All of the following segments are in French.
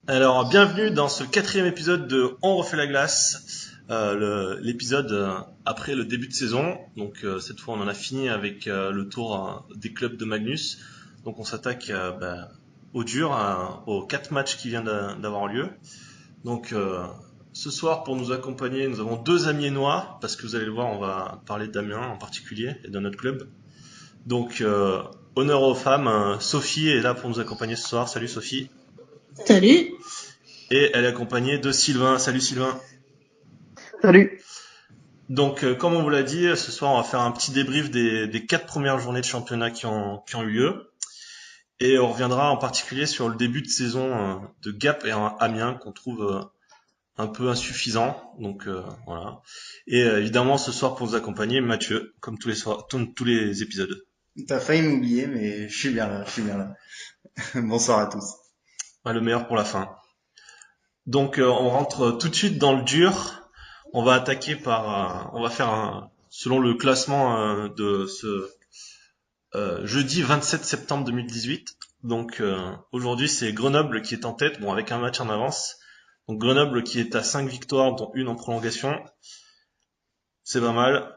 Alors, bienvenue dans ce quatrième épisode de On refait la glace, l'épisode après le début de saison. Donc cette fois, on en a fini avec le tour des clubs de Magnus. Donc on s'attaque au dur, aux 4 matchs qui viennent d'avoir lieu. Donc ce soir, pour nous accompagner, nous avons deux amis noirs, parce que vous allez le voir, on va parler d'Amiens en particulier et de notre club. Donc honneur aux femmes, Sophie est là pour nous accompagner ce soir. Salut Sophie. Salut. Et elle est accompagnée de Sylvain. Salut Sylvain. Salut. Donc, comme on vous l'a dit, ce soir, on va faire un petit débrief des 4 premières journées de championnat qui ont eu lieu. Et on reviendra en particulier sur le début de saison de Gap et Amiens qu'on trouve un peu insuffisant. Donc, voilà. Et évidemment, ce soir, pour vous accompagner, Mathieu, comme tous les soirs, tous les épisodes. T'as failli m'oublier, mais je suis bien là. Bonsoir à tous. Ouais, le meilleur pour la fin. Donc, on rentre tout de suite dans le dur. On va attaquer on va faire selon le classement de ce jeudi 27 septembre 2018. Donc aujourd'hui c'est Grenoble qui est en tête, bon avec un match en avance. Donc Grenoble qui est à 5 victoires dont une en prolongation. C'est pas mal.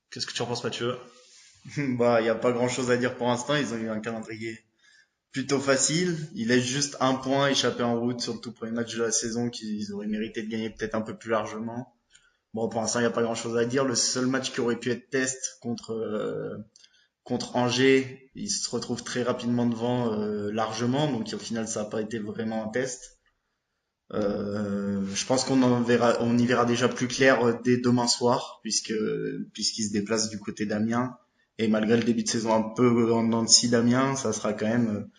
Qu'est-ce que tu en penses Mathieu? Bah, y a pas grand-chose à dire pour l'instant. Ils ont eu un calendrier plutôt facile. Ils laissent juste un point échappé en route sur le tout premier match de la saison qu'ils auraient mérité de gagner peut-être un peu plus largement. Bon, pour l'instant, il n'y a pas grand-chose à dire. Le seul match qui aurait pu être test contre Angers, ils se retrouvent très rapidement devant largement. Donc au final, ça n'a pas été vraiment un test. Je pense on y verra déjà plus clair dès demain soir, puisqu'ils se déplacent du côté d'Amiens. Et malgré le début de saison un peu en dents de scie d'Amiens, ça sera quand même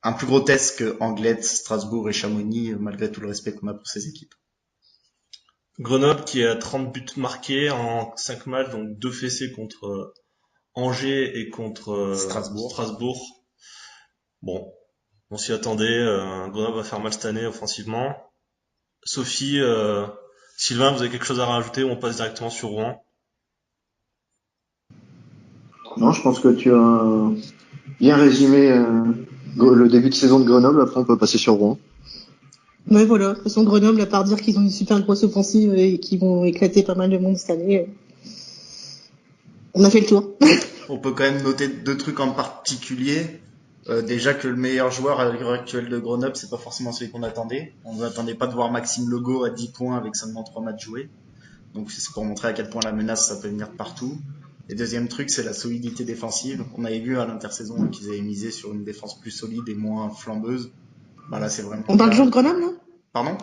un plus gros test que Anglet, Strasbourg et Chamonix, malgré tout le respect qu'on a pour ces équipes. Grenoble qui est à 30 buts marqués en 5 matchs, donc 2 fessés contre Angers et contre Strasbourg. Bon, on s'y attendait. Grenoble va faire mal cette année offensivement. Sophie, Sylvain, vous avez quelque chose à rajouter ou on passe directement sur Rouen? Non, je pense que tu as bien résumé le début de saison de Grenoble. Après, on peut passer sur Rouen. Ouais, voilà. De toute façon, Grenoble, à part dire qu'ils ont une super grosse offensive et qu'ils vont éclater pas mal de monde cette année, on a fait le tour. On peut quand même noter deux trucs en particulier. Déjà que le meilleur joueur à l'heure actuelle de Grenoble, c'est pas forcément celui qu'on attendait. On n'attendait pas de voir Maxime Legault à 10 points avec seulement 3 matchs joués. Donc c'est pour montrer à quel point la menace, ça peut venir de partout. Et deuxième truc, c'est la solidité défensive. On avait vu à l'intersaison qu'ils avaient misé sur une défense plus solide et moins flambeuse. Bah là, c'est vraiment. On parle toujours de Grenoble, là? Pardon?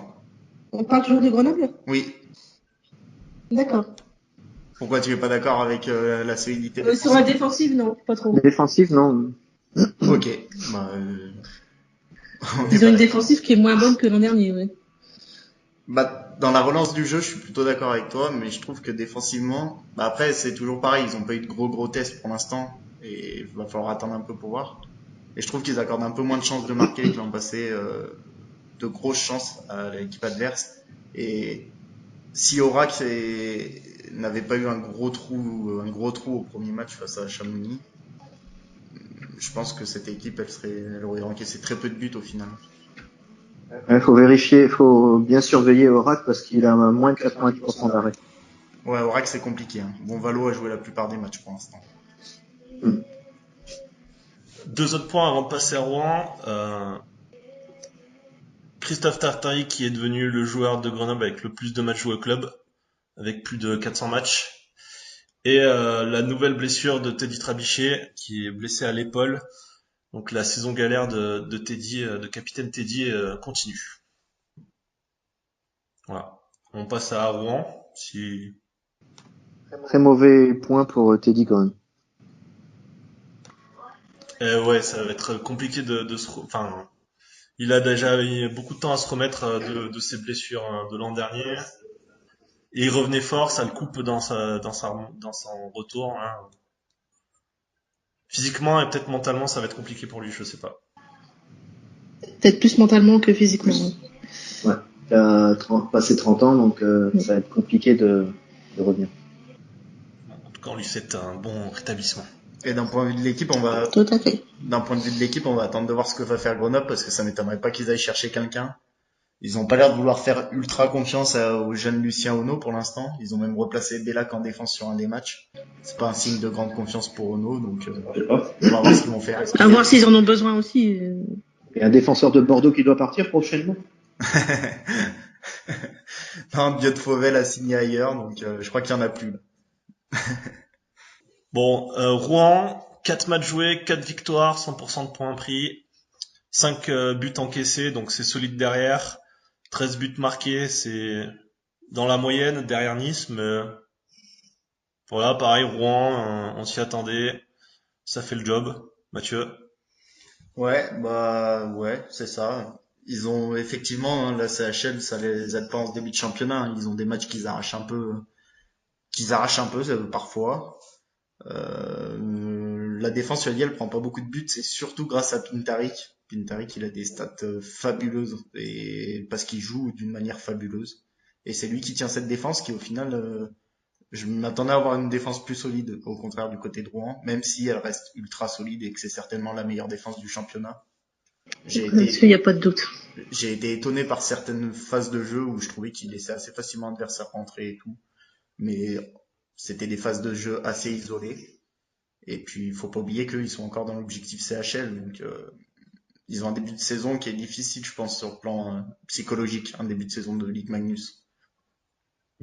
On parle toujours de Grenoble? Oui. D'accord. Pourquoi tu es pas d'accord avec la solidité Sur défensive? la défensive, non, pas trop. Défensive, non. Ok. Bah, Ils ont une défensive qui est moins bonne que l'an dernier, ouais. Bah, dans la relance du jeu, je suis plutôt d'accord avec toi, mais je trouve que défensivement, bah après, c'est toujours pareil, ils ont pas eu de gros tests pour l'instant, et il va falloir attendre un peu pour voir. Et je trouve qu'ils accordent un peu moins de chances de marquer que l'an passé, de grosses chances à l'équipe adverse. Et si Aubrac n'avait pas eu un gros trou au premier match face à Chamonix, je pense que cette équipe, elle aurait encaissé très peu de buts au final. Il faut vérifier, il faut bien surveiller Orac parce qu'il a moins de 90% d'arrêt. Ouais, Aubrac, c'est compliqué, hein. Bon, Valo a joué la plupart des matchs pour l'instant. Deux autres points avant de passer à Rouen. Christophe Tartari qui est devenu le joueur de Grenoble avec le plus de matchs joués au club, avec plus de 400 matchs. Et la nouvelle blessure de Teddy Trabichet qui est blessé à l'épaule. Donc la saison galère de Teddy, de capitaine Teddy continue. Voilà. On passe à Rouen. Très mauvais point pour Teddy quand même. Ouais, ça va être compliqué de se... Enfin, il a déjà eu beaucoup de temps à se remettre de ses blessures de l'an dernier. Et il revenait fort, ça le coupe dans son retour. Hein. Physiquement et peut-être mentalement, ça va être compliqué pour lui, je sais pas. Peut-être plus mentalement que physiquement. Ouais. Il a passé 30 ans, donc ça va être compliqué de revenir. En tout cas, on lui souhaite un bon rétablissement. Et d'un point de vue de l'équipe, Tout à fait. D'un point de vue de l'équipe, on va attendre de voir ce que va faire Grenoble parce que ça m'étonnerait pas qu'ils aillent chercher quelqu'un. Ils ont pas l'air de vouloir faire ultra confiance au jeune Lucien Ono pour l'instant. Ils ont même replacé Bellac en défense sur un des matchs. C'est pas un signe de grande confiance pour Ono, donc Je sais pas. on va voir ce qu'ils vont faire. À voir s'ils en ont besoin aussi. Il y a un défenseur de Bordeaux qui doit partir prochainement. Non, Biot Fauvel a signé ailleurs, donc je crois qu'il y en a plus. Là. Bon, Rouen, 4 matchs joués, 4 victoires, 100% de points pris, 5 buts encaissés, donc c'est solide derrière. 13 buts marqués, c'est dans la moyenne derrière Nice, mais voilà, pareil, Rouen, on s'y attendait, ça fait le job. Mathieu? Ouais, bah ouais, c'est ça. Ils ont effectivement hein, la CHL, ça les aide pas en ce début de championnat. Hein. Ils ont des matchs qu'ils arrachent un peu parfois. La défense, tu as dit, elle prend pas beaucoup de buts. C'est surtout grâce à Pintaric. Pintaric, il a des stats fabuleuses et parce qu'il joue d'une manière fabuleuse. Et c'est lui qui tient cette défense qui, au final, je m'attendais à avoir une défense plus solide, au contraire du côté de Rouen, même si elle reste ultra solide et que c'est certainement la meilleure défense du championnat. Là-dessus, il n'y a pas de doute. J'ai été étonné par certaines phases de jeu où je trouvais qu'il laissait assez facilement l'adversaire rentrer et tout. Mais c'était des phases de jeu assez isolées. Et puis, il faut pas oublier qu'ils sont encore dans l'objectif CHL. Donc, ils ont un début de saison qui est difficile, je pense, sur le plan psychologique. Un début de saison de Ligue Magnus.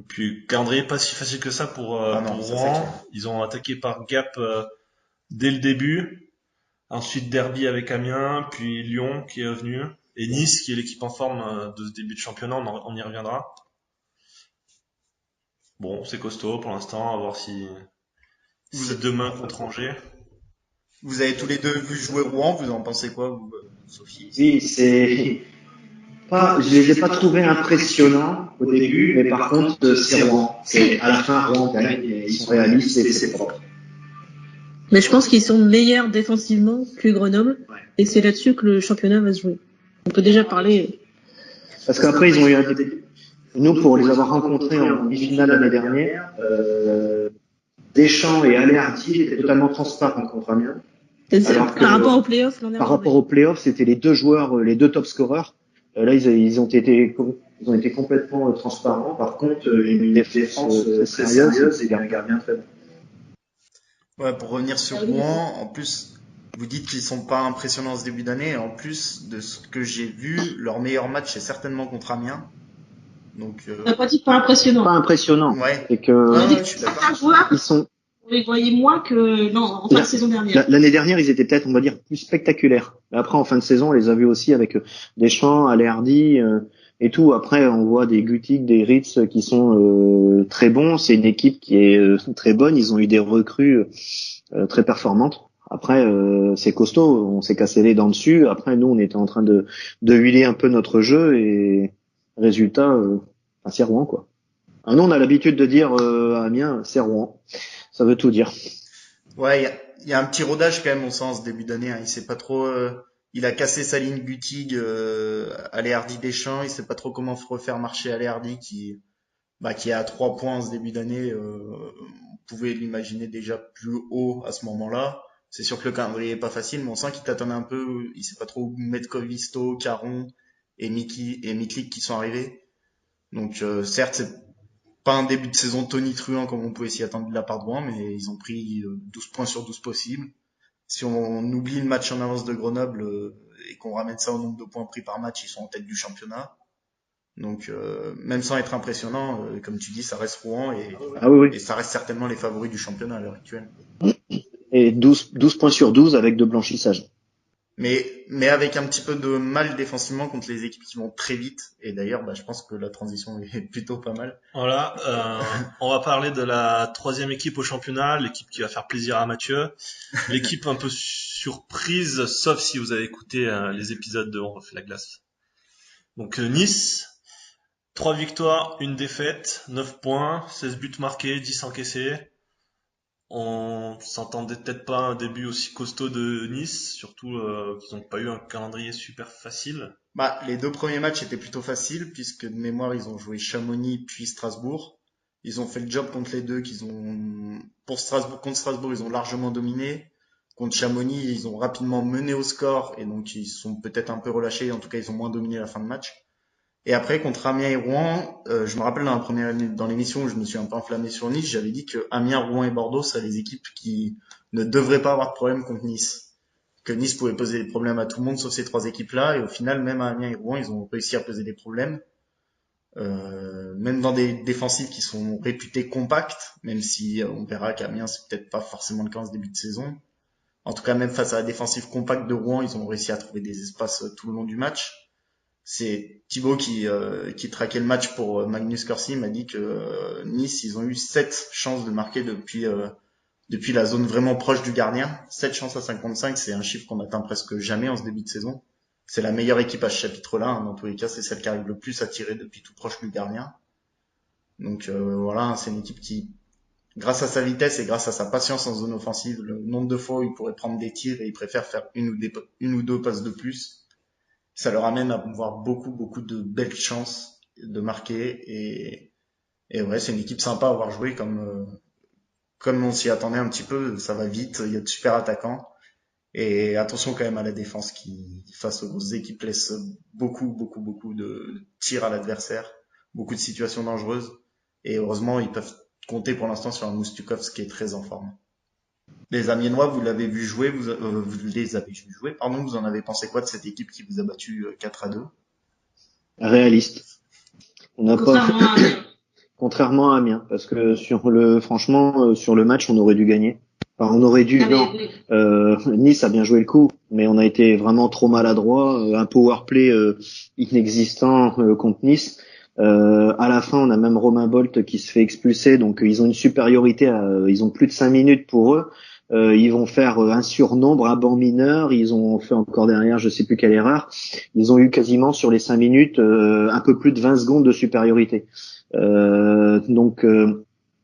Et puis, calendrier pas si facile que ça pour Ça, c'est Rouen. clair. Ils ont attaqué par Gap dès le début. Ensuite, derby avec Amiens, puis Lyon qui est revenu. Et Nice qui est l'équipe en forme de ce début de championnat, on y reviendra. Bon, c'est costaud pour l'instant, à voir si demain contre Angers. Vous avez tous les deux vu jouer Rouen, vous en pensez quoi, vous, Sophie? Oui, c'est pas, je les ai pas trouvés impressionnants au début, mais par contre, c'est Rouen. C'est, à la fin, Rouen gagne et ils sont réalistes et c'est propre. Mais je pense qu'ils sont meilleurs défensivement que Grenoble. Et c'est là-dessus que le championnat va se jouer. On peut déjà parler. Parce qu'après, ils ont eu un début. Nous, pour les avoir rencontrés en demi-finale l'année dernière, Deschamps et Aléardi étaient totalement transparents contre Amiens. Alors que, par rapport aux playoffs, par rapport aux playoffs, c'était les deux joueurs, les deux top scorers. Là, ils ont été complètement transparents. Par contre, une défense très sérieuse et un gardien très bon. Ouais, pour revenir sur Rouen, en plus, vous dites qu'ils sont pas impressionnants en ce début d'année. En plus de ce que j'ai vu, leur meilleur match c'est certainement contre Amiens. Donc, On n'a pas dit pas impressionnant. Pas impressionnant. ouais. C'est que Ouais, je suis d'accord. Certains joueurs, ils sont. vous les voyez moins que en fin de saison dernière. L'année dernière, ils étaient peut-être, on va dire, plus spectaculaires. Mais après, en fin de saison, on les a vus aussi avec Deschamps, Aléardi et tout. Après, on voit des Gutic, des Ritz qui sont très bons. C'est une équipe qui est très bonne. Ils ont eu des recrues très performantes. Après, c'est costaud. On s'est cassé les dents dessus. Après, nous, on était en train de huiler un peu notre jeu et résultat, c'est Rouen, quoi. Nous, on a l'habitude de dire à Amiens, c'est Rouen. Ça veut tout dire. Ouais, il y a un petit rodage quand même au sens début d'année. Hein. Il sait pas trop. Il a cassé sa ligne Gutig, Aléardi Deschamps. Il sait pas trop comment refaire marcher Aléardi qui est à 3 points en ce début d'année. On pouvait l'imaginer déjà plus haut à ce moment-là. C'est sûr que le calendrier est pas facile, mais on sent qu'il tâtonne un peu. Il sait pas trop où mettre Covisto, Caron et Miklik qui sont arrivés. Donc certes, c'est pas un début de saison tonitruant comme on pouvait s'y attendre de la part de Rouen, mais ils ont pris 12 points sur 12 possibles. Si on oublie le match en avance de Grenoble et qu'on ramène ça au nombre de points pris par match, ils sont en tête du championnat. Donc même sans être impressionnant, comme tu dis, ça reste Rouen et ça reste certainement les favoris du championnat à l'heure actuelle. Et 12 points sur 12 avec de blanchissage. Mais avec un petit peu de mal défensivement contre les équipes qui vont très vite. Et d'ailleurs, je pense que la transition est plutôt pas mal. Voilà, on va parler de la troisième équipe au championnat, l'équipe qui va faire plaisir à Mathieu. L'équipe un peu surprise, sauf si vous avez écouté les épisodes de On refait la glace. Donc Nice, 3 victoires, 1 défaite, 9 points, 16 buts marqués, 10 encaissés. On s'entendait peut-être pas un début aussi costaud de Nice, surtout qu'ils n'ont pas eu un calendrier super facile. Les 2 premiers matchs étaient plutôt faciles, puisque de mémoire, ils ont joué Chamonix puis Strasbourg. Ils ont fait le job contre les deux contre Strasbourg, ils ont largement dominé. Contre Chamonix, ils ont rapidement mené au score, et donc ils sont peut-être un peu relâchés, en tout cas, ils ont moins dominé la fin de match. Et après, contre Amiens et Rouen, je me rappelle dans l'émission où je me suis un peu enflammé sur Nice, j'avais dit que Amiens, Rouen et Bordeaux, c'est les équipes qui ne devraient pas avoir de problème contre Nice. Que Nice pouvait poser des problèmes à tout le monde sauf ces trois équipes-là. Et au final, même à Amiens et Rouen, ils ont réussi à poser des problèmes. Même dans des défensives qui sont réputées compactes, même si on verra qu'Amiens, c'est peut-être pas forcément le cas en ce début de saison. En tout cas, même face à la défensive compacte de Rouen, ils ont réussi à trouver des espaces tout le long du match. C'est Thibaut qui traquait le match pour Magnus Corsi, m'a dit que Nice, ils ont eu 7 chances de marquer depuis la zone vraiment proche du gardien. 7 chances à 55, c'est un chiffre qu'on atteint presque jamais en ce début de saison. C'est la meilleure équipe à ce chapitre-là, hein. Dans tous les cas, c'est celle qui arrive le plus à tirer depuis tout proche du gardien. Donc voilà, c'est une équipe qui, grâce à sa vitesse et grâce à sa patience en zone offensive, le nombre de fois où il pourrait prendre des tirs et il préfère faire une ou deux passes de plus, ça leur amène à avoir beaucoup de belles chances de marquer. Et ouais, c'est une équipe sympa à avoir joué comme on s'y attendait un petit peu. Ça va vite, il y a de super attaquants. Et attention quand même à la défense qui, face aux grosses équipes, laisse beaucoup de tirs à l'adversaire, beaucoup de situations dangereuses. Et heureusement, ils peuvent compter pour l'instant sur un Moustukov qui est très en forme. Les Amiénois, vous l'avez vu jouer, vous les avez vu jouer, pardon, vous en avez pensé quoi de cette équipe qui vous a battu 4-2? Réaliste. On n'a pas, Contrairement à Amiens. contrairement à Amiens, parce que franchement, sur le match, on aurait dû gagner. Enfin, on aurait dû, non. Nice a bien joué le coup, mais on a été vraiment trop maladroit. Un power play inexistant contre Nice. À la fin, on a même Romain Bolt qui se fait expulser, donc ils ont une supériorité. Ils ont plus de 5 minutes pour eux. Ils vont faire un surnombre, un banc mineur. Ils ont fait encore derrière, je sais plus quelle erreur. Ils ont eu quasiment sur les 5 minutes un peu plus de 20 secondes de supériorité. Donc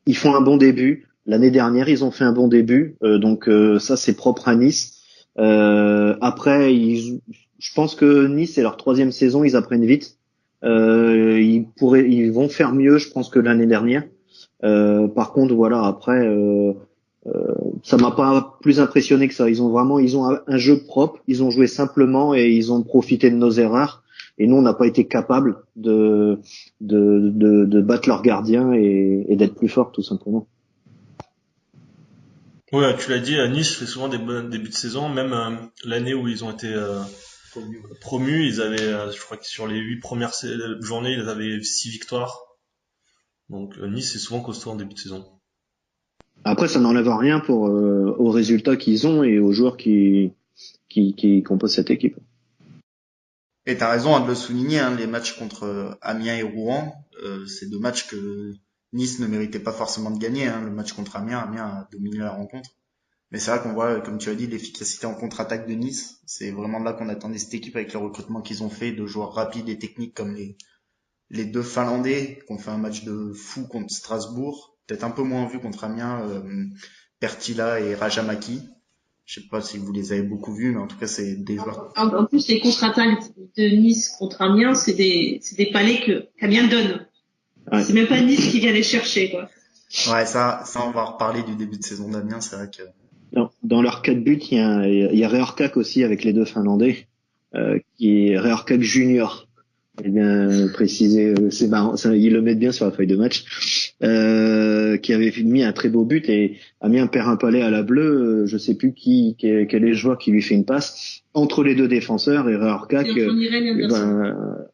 ils font un bon début. L'année dernière, ils ont fait un bon début, donc ça c'est propre à Nice. Après, je pense que Nice c'est leur 3e saison, ils apprennent vite. Ils vont faire mieux, je pense, que l'année dernière. Par contre, voilà, après, ça m'a pas plus impressionné que ça. Ils ont un jeu propre, ils ont joué simplement et ils ont profité de nos erreurs. Et nous, on n'a pas été capables de battre leurs gardiens et d'être plus forts, tout simplement. Ouais, tu l'as dit, Nice fait souvent des bons débuts de saison, même l'année où ils ont été promus, ils avaient, je crois que sur les 8 premières journées, ils avaient 6 victoires. Donc Nice est souvent costaud en début de saison. Après, ça n'enlève rien aux résultats qu'ils ont et aux joueurs qui composent cette équipe. Et t'as raison de le souligner, hein, les matchs contre Amiens et Rouen, c'est 2 matchs que Nice ne méritait pas forcément de gagner. Hein. Le match contre Amiens a dominé la rencontre. Mais c'est vrai qu'on voit, comme tu as dit, l'efficacité en contre-attaque de Nice. C'est vraiment là qu'on attendait cette équipe avec le recrutement qu'ils ont fait de joueurs rapides et techniques comme les 2 Finlandais qui ont fait un match de fou contre Strasbourg. Peut-être un peu moins vu contre Amiens, Pertila et Rajamaki. Je sais pas si vous les avez beaucoup vus, mais en tout cas, c'est des joueurs. En plus, les contre-attaques de Nice contre Amiens, c'est des palais qu'Amiens donne. Ouais. C'est même pas Nice qui vient les chercher, quoi. Ouais, ça, on va reparler du début de saison d'Amiens, c'est vrai que. Dans leurs 4 buts, il y a Reorkak aussi avec les 2 Finlandais, qui est Reorkak Junior. Eh bien précisé, c'est marrant, ils le mettent bien sur la feuille de match, qui avait mis un très beau but et Amiens perd un palais à la bleue, je sais plus quel est le joueur qui lui fait une passe entre les 2 défenseurs et Reorkak,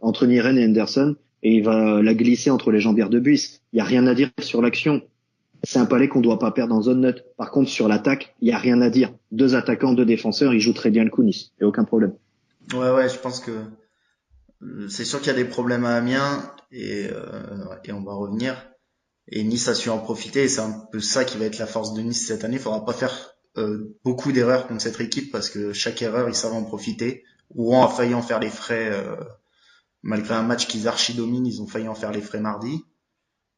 entre Niren et Anderson, et il va la glisser entre les jambières de Buis. Il y a rien à dire sur l'action. C'est un palais qu'on doit pas perdre en zone neutre. Par contre, sur l'attaque, il y a rien à dire. 2 attaquants, 2 défenseurs, ils jouent très bien le coup, Nice. Il y a aucun problème. Ouais, je pense que c'est sûr qu'il y a des problèmes à Amiens et on va revenir. Et Nice a su en profiter et c'est un peu ça qui va être la force de Nice cette année. Il faudra pas faire beaucoup d'erreurs contre cette équipe parce que chaque erreur, ils savent en profiter. Rouen a failli en faire les frais malgré un match qu'ils archi-dominent, ils ont failli en faire les frais mardi.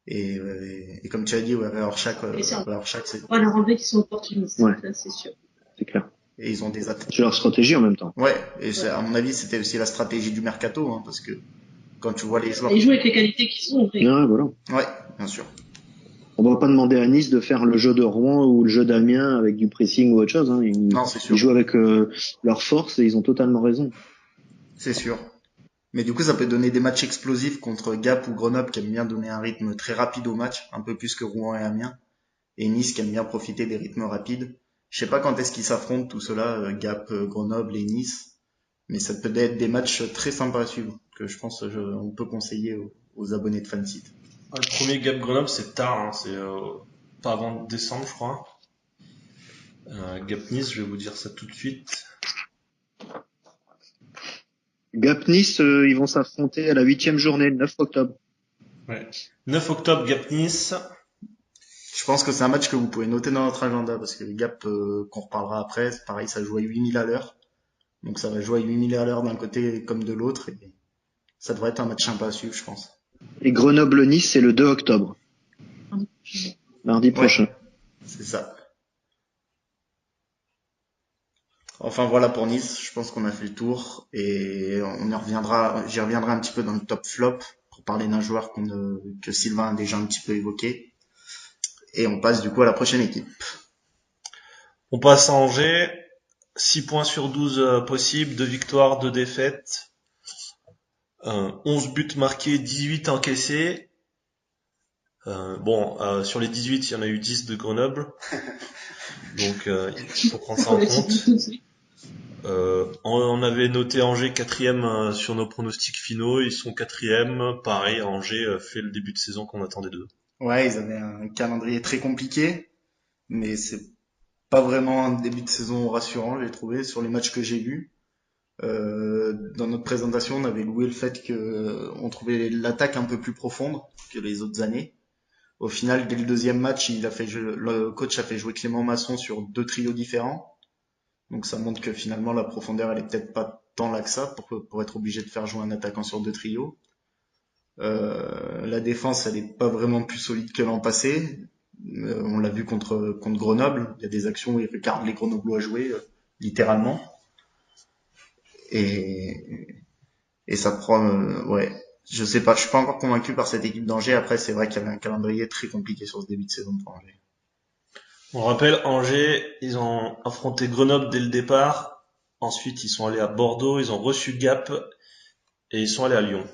Et comme tu as dit, Reorkak, c'est... On va leur enlever qu'ils sont opportunistes, ouais. Ça, c'est sûr. C'est clair. Et ils ont des attaques. C'est leur stratégie en même temps. Ouais, et à mon avis, c'était aussi la stratégie du mercato, hein, parce que quand tu vois les joueurs... Ils jouent avec les qualités qu'ils ont. Ouais, voilà. Ouais, bien sûr. On va pas demander à Nice de faire le jeu de Rouen ou le jeu d'Amiens avec du pressing ou autre chose. Non, c'est sûr. Ils jouent avec leur force et ils ont totalement raison. C'est sûr. Mais du coup, ça peut donner des matchs explosifs contre Gap ou Grenoble qui aiment bien donner un rythme très rapide au match, un peu plus que Rouen et Amiens. Et Nice qui aime bien profiter des rythmes rapides. Je sais pas quand est-ce qu'ils s'affrontent tout cela, Gap, Grenoble et Nice. Mais ça peut être des matchs très sympas à suivre, que je pense on peut conseiller aux abonnés de Fansite. Le premier Gap Grenoble, c'est tard, hein, c'est pas avant décembre, je crois. Gap Nice, je vais vous dire ça tout de suite. Gap Nice, ils vont s'affronter à la 8e journée, le 9 octobre. Ouais. 9 octobre, Gap Nice. Je pense que c'est un match que vous pouvez noter dans votre agenda, parce que les Gap, qu'on reparlera après, c'est pareil, ça joue à 8000 à l'heure. Donc ça va jouer à 8000 à l'heure d'un côté comme de l'autre, et ça devrait être un match sympa à suivre, je pense. Et Grenoble-Nice, c'est le 2 octobre. Mardi prochain. Ouais, c'est ça. Enfin voilà pour Nice, je pense qu'on a fait le tour et j'y reviendrai un petit peu dans le top flop pour parler d'un joueur que Sylvain a déjà un petit peu évoqué. Et on passe du coup à la prochaine équipe. On passe à Angers. 6 points sur 12 possibles, 2 victoires, 2 défaites. 11 buts marqués, 18 encaissés. Sur les 18, il y en a eu 10 de Grenoble. Donc il faut prendre ça en compte. On avait noté Angers 4e sur nos pronostics finaux. Ils sont 4e. Pareil, Angers fait le début de saison qu'on attendait d'eux. Ouais, ils avaient un calendrier très compliqué, mais c'est pas vraiment un début de saison rassurant, j'ai trouvé, sur les matchs que j'ai vus. Dans notre présentation, on avait loué le fait que on trouvait l'attaque un peu plus profonde que les autres années. Au final, dès le deuxième match, le coach a fait jouer Clément Masson sur 2 trios différents. Donc ça montre que finalement la profondeur elle est peut-être pas tant là que ça pour être obligé de faire jouer un attaquant sur 2 trios. La défense elle est pas vraiment plus solide que l'an passé. On l'a vu contre Grenoble. Il y a des actions où ils regardent les Grenoblois jouer littéralement. Et ça prend ouais. Je sais pas, je suis pas encore convaincu par cette équipe d'Angers. Après c'est vrai qu'il y avait un calendrier très compliqué sur ce début de saison pour Angers. On rappelle, Angers, ils ont affronté Grenoble dès le départ. Ensuite, ils sont allés à Bordeaux, ils ont reçu Gap et ils sont allés à Lyon.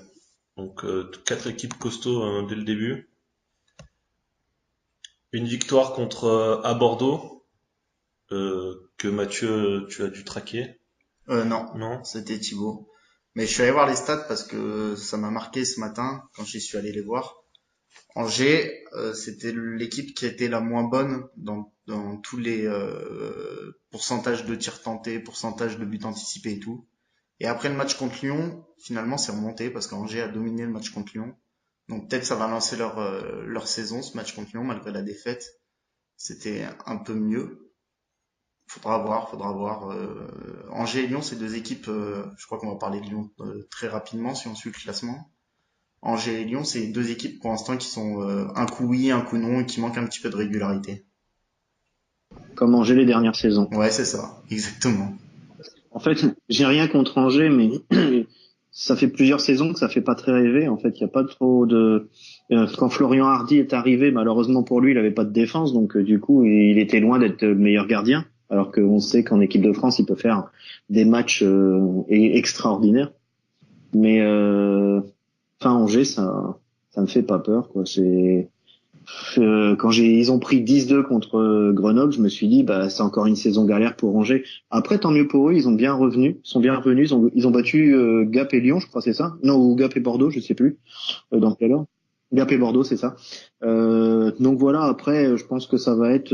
Donc 4 équipes costauds dès le début. Une victoire contre à Bordeaux que Mathieu, tu as dû traquer. Non, c'était Thibaut. Mais je suis allé voir les stats parce que ça m'a marqué ce matin quand j'y suis allé les voir. Angers, c'était l'équipe qui était la moins bonne dans tous les pourcentages de tirs tentés, pourcentage de buts anticipés et tout. Et après le match contre Lyon, finalement, c'est remonté parce qu'Angers a dominé le match contre Lyon. Donc peut-être ça va lancer leur saison, ce match contre Lyon, malgré la défaite. C'était un peu mieux. Faudra voir. Angers et Lyon, c'est 2 équipes, je crois qu'on va parler de Lyon très rapidement si on suit le classement. Angers et Lyon, c'est 2 équipes pour l'instant qui sont un coup oui, un coup non et qui manquent un petit peu de régularité. Comme Angers les dernières saisons. Ouais, c'est ça, exactement. En fait, j'ai rien contre Angers, mais ça fait plusieurs saisons que ça fait pas très rêver. En fait, il y a pas trop de. Quand Florian Hardy est arrivé, malheureusement pour lui, il avait pas de défense, donc du coup, il était loin d'être le meilleur gardien. Alors qu'on sait qu'en équipe de France, il peut faire des matchs extraordinaires. Mais Angers, ça me fait pas peur, quoi. C'est quand ils ont pris 10-2 contre Grenoble, je me suis dit c'est encore une saison galère pour Angers. Après tant mieux pour eux, ils sont bien revenus, ils ont battu Gap et Lyon, je crois c'est ça. Non, ou Gap et Bordeaux, je sais plus dans quel ordre. Gap et Bordeaux, c'est ça. Donc voilà, après je pense que ça va être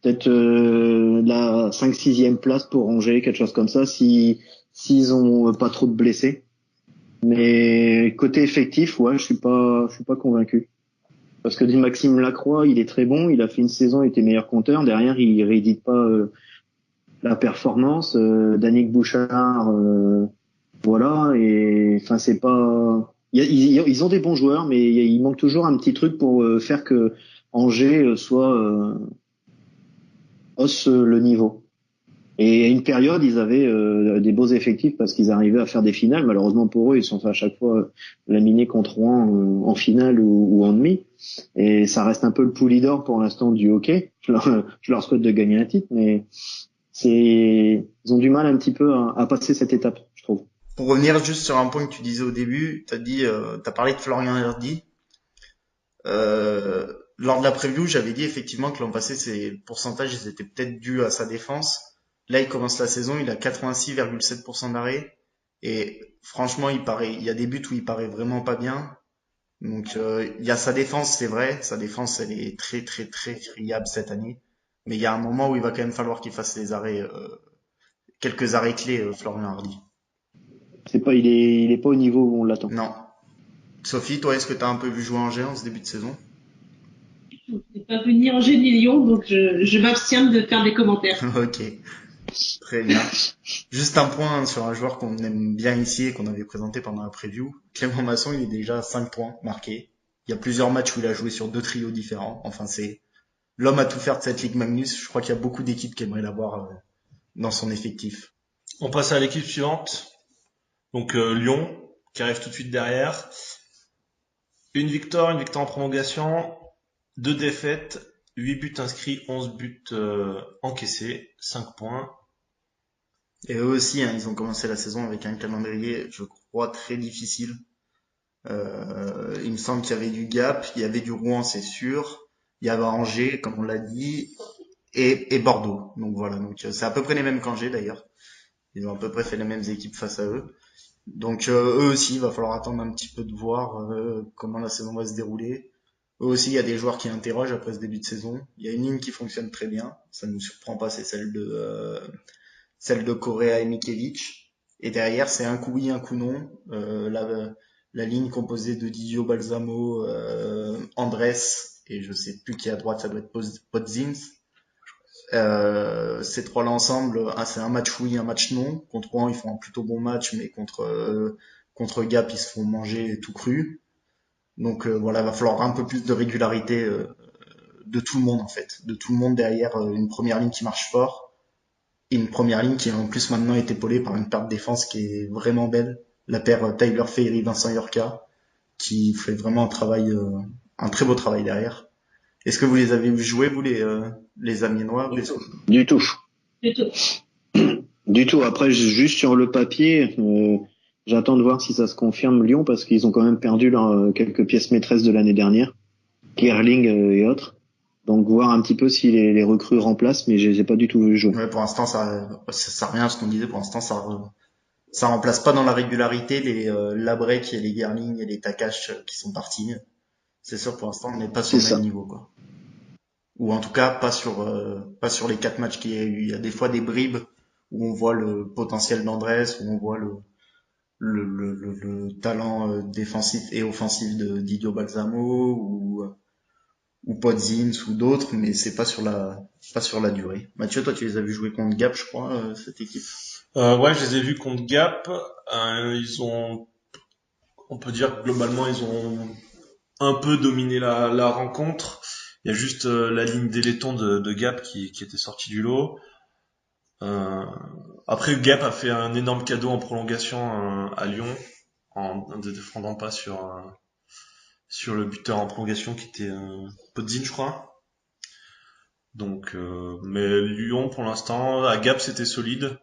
peut-être la 5-6e place pour Angers, quelque chose comme ça s'ils ont pas trop de blessés. Mais côté effectif, ouais, je suis pas convaincu. Parce que dit Maxime Lacroix, il est très bon, il a fait une saison, il était meilleur compteur. Derrière, il réédite pas la performance. Danick Bouchard, voilà. Et enfin, c'est pas. Ils ont des bons joueurs, mais il manque toujours un petit truc pour faire que Angers hausse le niveau. Et à une période, ils avaient des beaux effectifs parce qu'ils arrivaient à faire des finales. Malheureusement pour eux, ils sont fait à chaque fois laminés contre Rouen en finale ou en demi. Et ça reste un peu le poulie d'or pour l'instant du hockey. Je leur souhaite de gagner un titre, mais ils ont du mal un petit peu à passer cette étape, je trouve. Pour revenir juste sur un point que tu disais au début, t'as parlé de Florian Hardy. Lors de la preview, j'avais dit effectivement que l'an passé, ses pourcentages, ils étaient peut-être dus à sa défense. Là, il commence la saison, il a 86,7% d'arrêt. Et franchement, il y a des buts où il paraît vraiment pas bien. Donc, il y a sa défense, c'est vrai. Sa défense, elle est très, très, très friable cette année. Mais il y a un moment où il va quand même falloir qu'il fasse les arrêts, quelques arrêts clés, Florian Hardy. Il est pas au niveau où on l'attend. Non. Sophie, toi, est-ce que t'as un peu vu jouer Angers en ce début de saison? Je n'ai pas vu ni Angers ni Lyon, donc je m'abstiens de faire des commentaires. Ok. Très bien. Juste un point sur un joueur qu'on aime bien ici et qu'on avait présenté pendant la preview. Clément Masson, il est déjà à 5 points marqués. Il y a plusieurs matchs où il a joué sur 2 trios différents. Enfin, c'est l'homme à tout faire de cette Ligue Magnus. Je crois qu'il y a beaucoup d'équipes qui aimeraient l'avoir dans son effectif. On passe à l'équipe suivante. Donc Lyon, qui arrive tout de suite derrière. Une victoire en prolongation, 2 défaites, 8 buts inscrits, 11 buts encaissés, 5 points. Et eux aussi, hein, ils ont commencé la saison avec un calendrier, je crois, très difficile. Il me semble qu'il y avait du Gap, il y avait du Rouen, c'est sûr. Il y avait Angers, comme on l'a dit, et Bordeaux. Donc voilà, donc c'est à peu près les mêmes qu'Angers d'ailleurs. Ils ont à peu près fait les mêmes équipes face à eux. Donc eux aussi, il va falloir attendre un petit peu de voir comment la saison va se dérouler. Eux aussi, il y a des joueurs qui interrogent après ce début de saison. Il y a une ligne qui fonctionne très bien, ça ne nous surprend pas, c'est celle de Correa et Mikevic. Et derrière, c'est un coup oui, un coup non. La ligne composée de Didio Balsamo, Andrés, et je sais plus qui est à droite, ça doit être Podzins. Ces trois-là ensemble, c'est un match oui, un match non. Contre Rouen, ils font un plutôt bon match, mais contre Gap, ils se font manger tout cru. Donc voilà, va falloir un peu plus de régularité de tout le monde en fait, de tout le monde derrière une première ligne qui marche fort et une première ligne qui en plus maintenant est épaulée par une paire de défense qui est vraiment belle, la paire Tyler Ferry, Vincent Yorka, qui fait vraiment un très beau travail derrière. Est-ce que vous les avez vu jouer, vous les Amiénois? Du tout. Du tout. Du tout. Après, juste sur le papier, j'attends de voir si ça se confirme Lyon parce qu'ils ont quand même perdu quelques pièces maîtresses de l'année dernière, Kerling et autres. Donc voir un petit peu si les recrues remplacent, mais je les ai pas du tout vu jouer. Ouais, pour l'instant, ça rien ce qu'on disait. Pour l'instant, ça remplace pas dans la régularité les Labrec et les Gerling et les Takash qui sont partis. C'est sûr, pour l'instant, on n'est pas sur le même niveau, quoi. Ou en tout cas, pas sur les 4 matchs qu'il y a eu. Il y a des fois des bribes où on voit le potentiel d'Andrés, où on voit le talent défensif et offensif de Didio Balsamo ou Podzins ou d'autres, mais c'est pas sur la durée. Mathieu, toi, tu les as vu jouer contre Gap, je crois, cette équipe. Ouais, je les ai vus contre Gap. On peut dire que globalement, ils ont un peu dominé la rencontre. Il y a juste la ligne d'éléton de Gap qui était sortie du lot. Après, Gap a fait un énorme cadeau en prolongation à Lyon, en ne défendant pas sur le buteur en prolongation qui était Podzin, je crois. Donc, mais Lyon, pour l'instant, à Gap, c'était solide.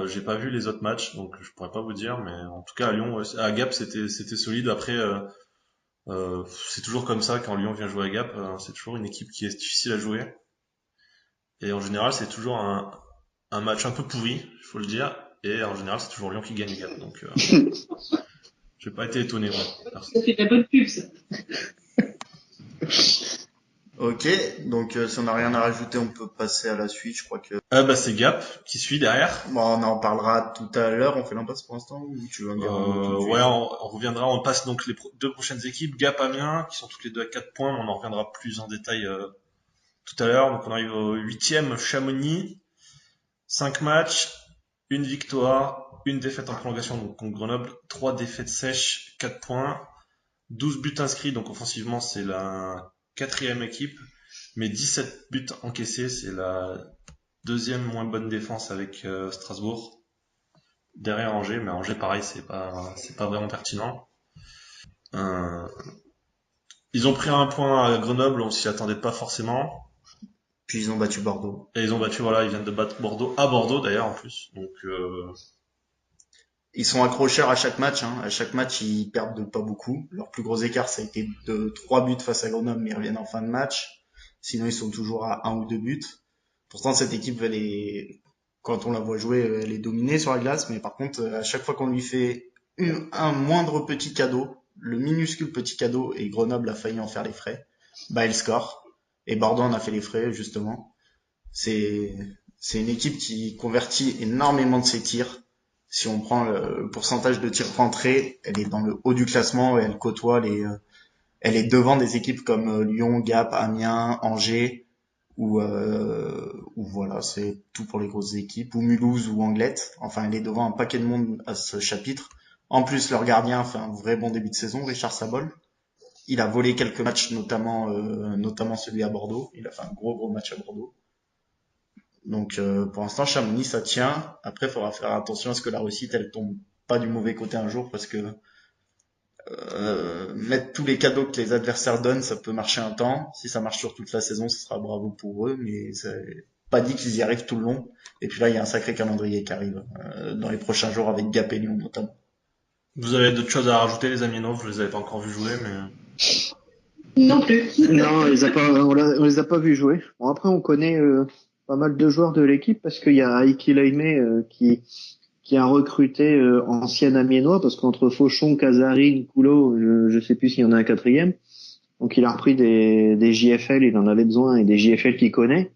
J'ai pas vu les autres matchs, donc je pourrais pas vous dire, mais en tout cas à Lyon, à Gap, c'était solide. Après, c'est toujours comme ça quand Lyon vient jouer à Gap, c'est toujours une équipe qui est difficile à jouer. Et en général, c'est toujours un match un peu pourri, il faut le dire. Et en général, c'est toujours Lyon qui gagne Gap. Donc, j'ai pas été étonné. Ouais, Ça fait de la bonne pub, ça. Ok, donc si on n'a rien à rajouter, on peut passer à la suite. Je crois que c'est Gap qui suit derrière. bon, on en parlera tout à l'heure. On fait l'impasse pour l'instant ou tu veux en dire un mot tout de suite? Ouais, on reviendra. On passe donc les deux prochaines équipes, Gap, Amiens, qui sont toutes les deux à 4 points. Mais on en reviendra plus en détail tout à l'heure. Donc on arrive au 8e, Chamonix. 5 matchs, une victoire, une défaite en prolongation donc contre Grenoble, 3 défaites sèches, 4 points, 12 buts inscrits, donc offensivement c'est la 4e équipe, mais 17 buts encaissés, c'est la 2e moins bonne défense avec Strasbourg. Derrière Angers, mais Angers pareil, c'est pas vraiment pertinent. Ils ont pris un point à Grenoble, on s'y attendait pas forcément. Puis ils ont battu Bordeaux. Et ils ont battu, voilà, ils viennent de battre Bordeaux, à Bordeaux d'ailleurs en plus. Donc ils sont accrocheurs à chaque match. À chaque match, ils perdent de pas beaucoup. Leur plus gros écart, ça a été de 3 buts face à Grenoble, mais ils reviennent en fin de match. Sinon, ils sont toujours à 1 ou 2 buts. Pourtant, cette équipe, quand on la voit jouer, elle est dominée sur la glace. Mais par contre, à chaque fois qu'on lui fait un moindre petit cadeau, le minuscule petit cadeau, et Grenoble a failli en faire les frais, elle score. Et Bordeaux en a fait les frais, justement. C'est une équipe qui convertit énormément de ses tirs. Si on prend le pourcentage de tirs rentrés, elle est dans le haut du classement et elle est devant des équipes comme Lyon, Gap, Amiens, Angers, ou voilà, c'est tout pour les grosses équipes, ou Mulhouse ou Anglette. Enfin, elle est devant un paquet de monde à ce chapitre. En plus, leur gardien fait un vrai bon début de saison, Richard Sabol. Il a volé quelques matchs, notamment celui à Bordeaux. Il a fait un gros match à Bordeaux. Donc pour l'instant, Chamonix, ça tient. Après, il faudra faire attention à ce que la réussite, elle tombe pas du mauvais côté un jour, parce que mettre tous les cadeaux que les adversaires donnent, ça peut marcher un temps. Si ça marche sur toute la saison, ce sera bravo pour eux, mais c'est pas dit qu'ils y arrivent tout le long. Et puis là, il y a un sacré calendrier qui arrive dans les prochains jours avec Gap et Lyon notamment. Vous avez d'autres choses à rajouter, les Amiénois? Je les avais pas encore vus jouer, mais... Non plus. Non, on les a pas vus jouer. Bon, après, on connaît pas mal de joueurs de l'équipe, parce qu'il y a Aiki Laimé qui a recruté ancien Amiénois, parce qu'entre Fauchon, Casarine, Coulot, je sais plus s'il y en a un quatrième. Donc il a repris des JFL, il en avait besoin, et des JFL qu'il connaît.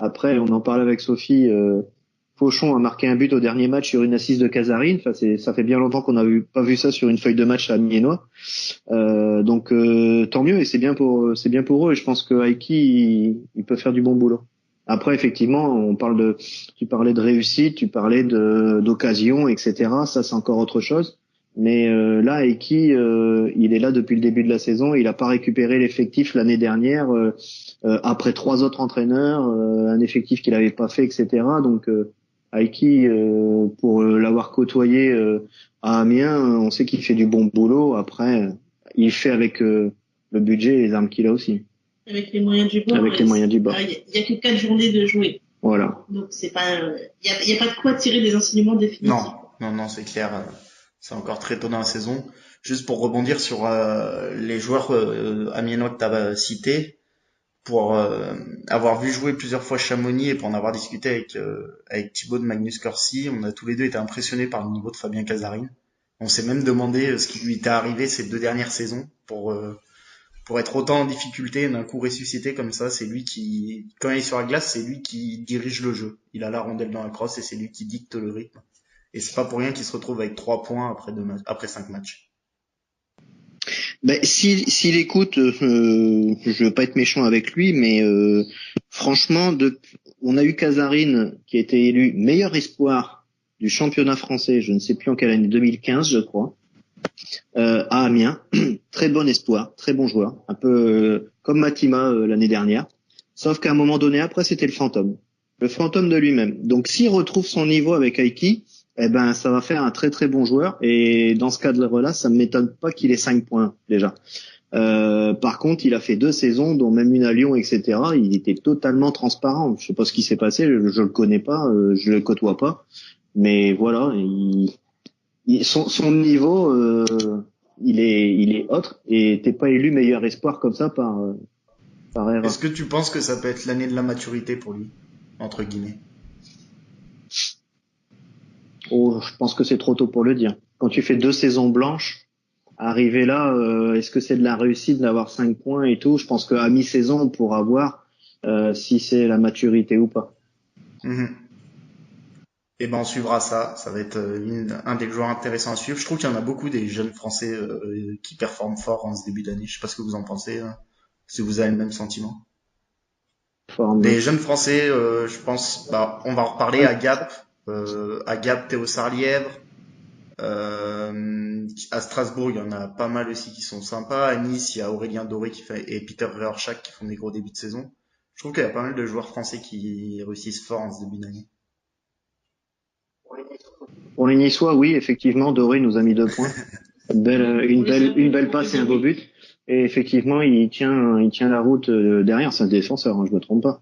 Après, on en parlait avec Sophie, Fauchon a marqué un but au dernier match sur une assise de Casarine. Enfin, ça fait bien longtemps qu'on n'a pas vu ça sur une feuille de match à Amiénois. Donc tant mieux, et c'est bien pour eux, et je pense que Aiki il peut faire du bon boulot. Après, effectivement, tu parlais de réussite, tu parlais d'occasion, etc. Ça, c'est encore autre chose. Mais là, Aiki, il est là depuis le début de la saison. Il a pas récupéré l'effectif l'année dernière, après 3 autres entraîneurs, un effectif qu'il avait pas fait, etc. Donc Aiki, pour l'avoir côtoyé à Amiens, on sait qu'il fait du bon boulot. Après, il fait avec le budget et les armes qu'il a aussi. Avec les moyens du bord. Avec les moyens du bord. Il y a que 4 journées de jouer. Voilà. Donc c'est pas, il y a pas de quoi tirer des enseignements définitifs. Non, c'est clair. C'est encore très tôt dans la saison. Juste pour rebondir sur les joueurs amiénois que tu as cités, pour avoir vu jouer plusieurs fois Chamonix et pour en avoir discuté avec Thibaut de Magnus Corsi, on a tous les deux été impressionnés par le niveau de Fabien Casarine. On s'est même demandé ce qui lui était arrivé ces 2 dernières saisons pour être autant en difficulté, d'un coup ressuscité comme ça. C'est lui qui, quand il est sur la glace, c'est lui qui dirige le jeu. Il a la rondelle dans la crosse et c'est lui qui dicte le rythme. Et c'est pas pour rien qu'il se retrouve avec 3 points après 5 matchs. Ben, s'il écoute, je veux pas être méchant avec lui, mais franchement, on a eu Casarine qui a été élu meilleur espoir du championnat français, je ne sais plus en quelle année, 2015 je crois, à Amiens. Très bon espoir, très bon joueur, un peu comme Matima l'année dernière, sauf qu'à un moment donné, après, c'était le fantôme de lui-même. Donc s'il retrouve son niveau avec Aiki, eh ben ça va faire un très très bon joueur, et dans ce cadre-là, ça ne m'étonne pas qu'il ait 5 points déjà. Par contre, il a fait 2 saisons, dont même une à Lyon, etc. Il était totalement transparent. Je sais pas ce qui s'est passé, je le connais pas, je le côtoie pas, mais voilà, son niveau, il est autre, et t'es pas élu meilleur espoir comme ça par erreur. Est-ce que tu penses que ça peut être l'année de la maturité pour lui, entre guillemets? Oh, je pense que c'est trop tôt pour le dire. Quand tu fais 2 saisons blanches, arriver là, est-ce que c'est de la réussite d'avoir 5 points et tout? Je pense qu'à mi-saison, on pourra voir si c'est la maturité ou pas. Et ben on suivra ça. Ça va être un des joueurs intéressants à suivre. Je trouve qu'il y en a beaucoup des jeunes Français qui performent fort en ce début d'année. Je sais pas ce que vous en pensez, si vous avez le même sentiment. Des jeunes Français, je pense, on va en reparler à Gap. Théo Sarlièvre, à Strasbourg il y en a pas mal aussi qui sont sympas. À Nice il y a Aurélien Doré et Peter Reorchak qui font des gros débuts de saison. Je trouve qu'il y a pas mal de joueurs français qui réussissent fort en ce début d'année. Pour les Niçois, oui, effectivement, Doré nous a mis 2 points. Une belle passe et un beau but. Et effectivement, il tient la route derrière. C'est un défenseur, je me trompe pas.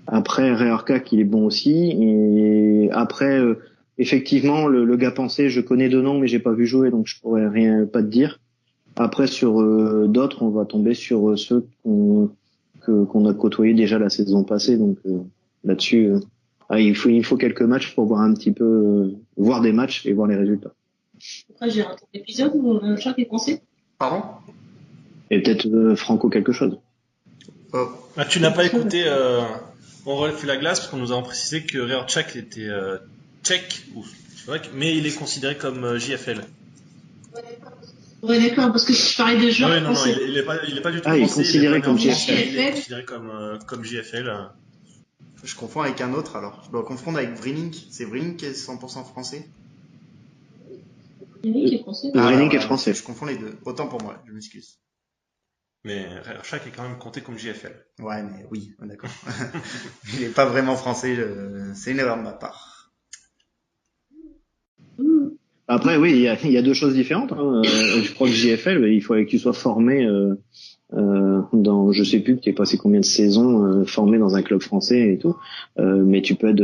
Après, Reorchak, il est bon aussi. Et après, effectivement, le gars pensé, je connais deux noms, mais j'ai pas vu jouer, donc je pourrais rien pas te dire. Après, sur d'autres, on va tomber sur ceux qu'on a côtoyés déjà la saison passée, donc là-dessus, il faut quelques matchs pour voir un petit peu, voir des matchs et voir les résultats. Après, j'ai raté l'épisode où chaque est pensé. Pardon? Et peut-être Franco quelque chose. Oh. Ah, tu n'as pas écouté On refait la glace parce qu'on nous a précisé que Reorchak était tchèque, mais il est considéré comme JFL. Ouais, d'accord, parce que si je parlais de joueurs Ah, non, français. il est pas du tout Ah, il est français. considéré comme JFL. Il est JFL. considéré comme JFL. Je confonds avec un autre alors. Je dois confondre avec Vrillink. C'est Vrillink qui est 100% français? Vrillink est français. Vrillink voilà, est français. Je confonds les deux. Autant pour moi, je m'excuse. Mais Reorchak est quand même compté comme JFL. Ouais, mais oui, d'accord. Il est pas vraiment français, c'est une erreur de ma part. Après, oui, il y a deux choses différentes. Hein. Je crois que JFL, il fallait que tu sois formé dans, je sais plus, que tu aies passé combien de saisons formé dans un club français et tout. Mais tu peux être